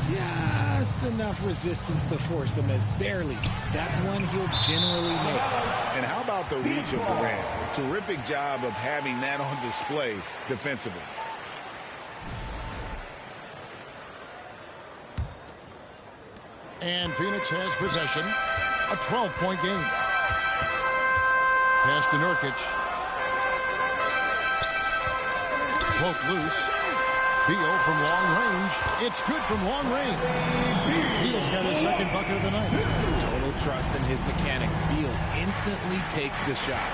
Just enough resistance to force the miss. Barely. That's one he'll generally make. And how about the reach of Durant? A terrific job of having that on display defensively. And Phoenix has possession. A 12-point game. Pass to Nurkic. poked loose. Beal from long range. It's good from long range. Beal's got his second bucket of the night. Total trust in his mechanics. Beal instantly takes the shot.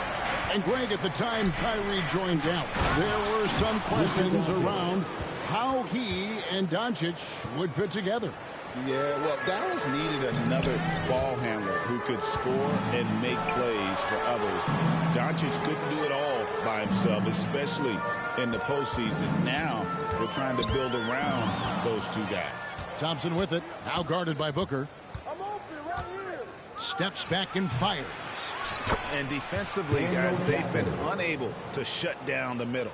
And Greg, at the time Kyrie joined Dallas, there were some questions around how he and Doncic would fit together. Yeah, well, Dallas needed another ball handler who could score and make plays for others. Doncic couldn't do it all by himself, especially in the postseason. Now they're trying to build around those two guys. Thompson with it, now guarded by Booker. Steps back and fires. And defensively, guys, they've been unable to shut down the middle.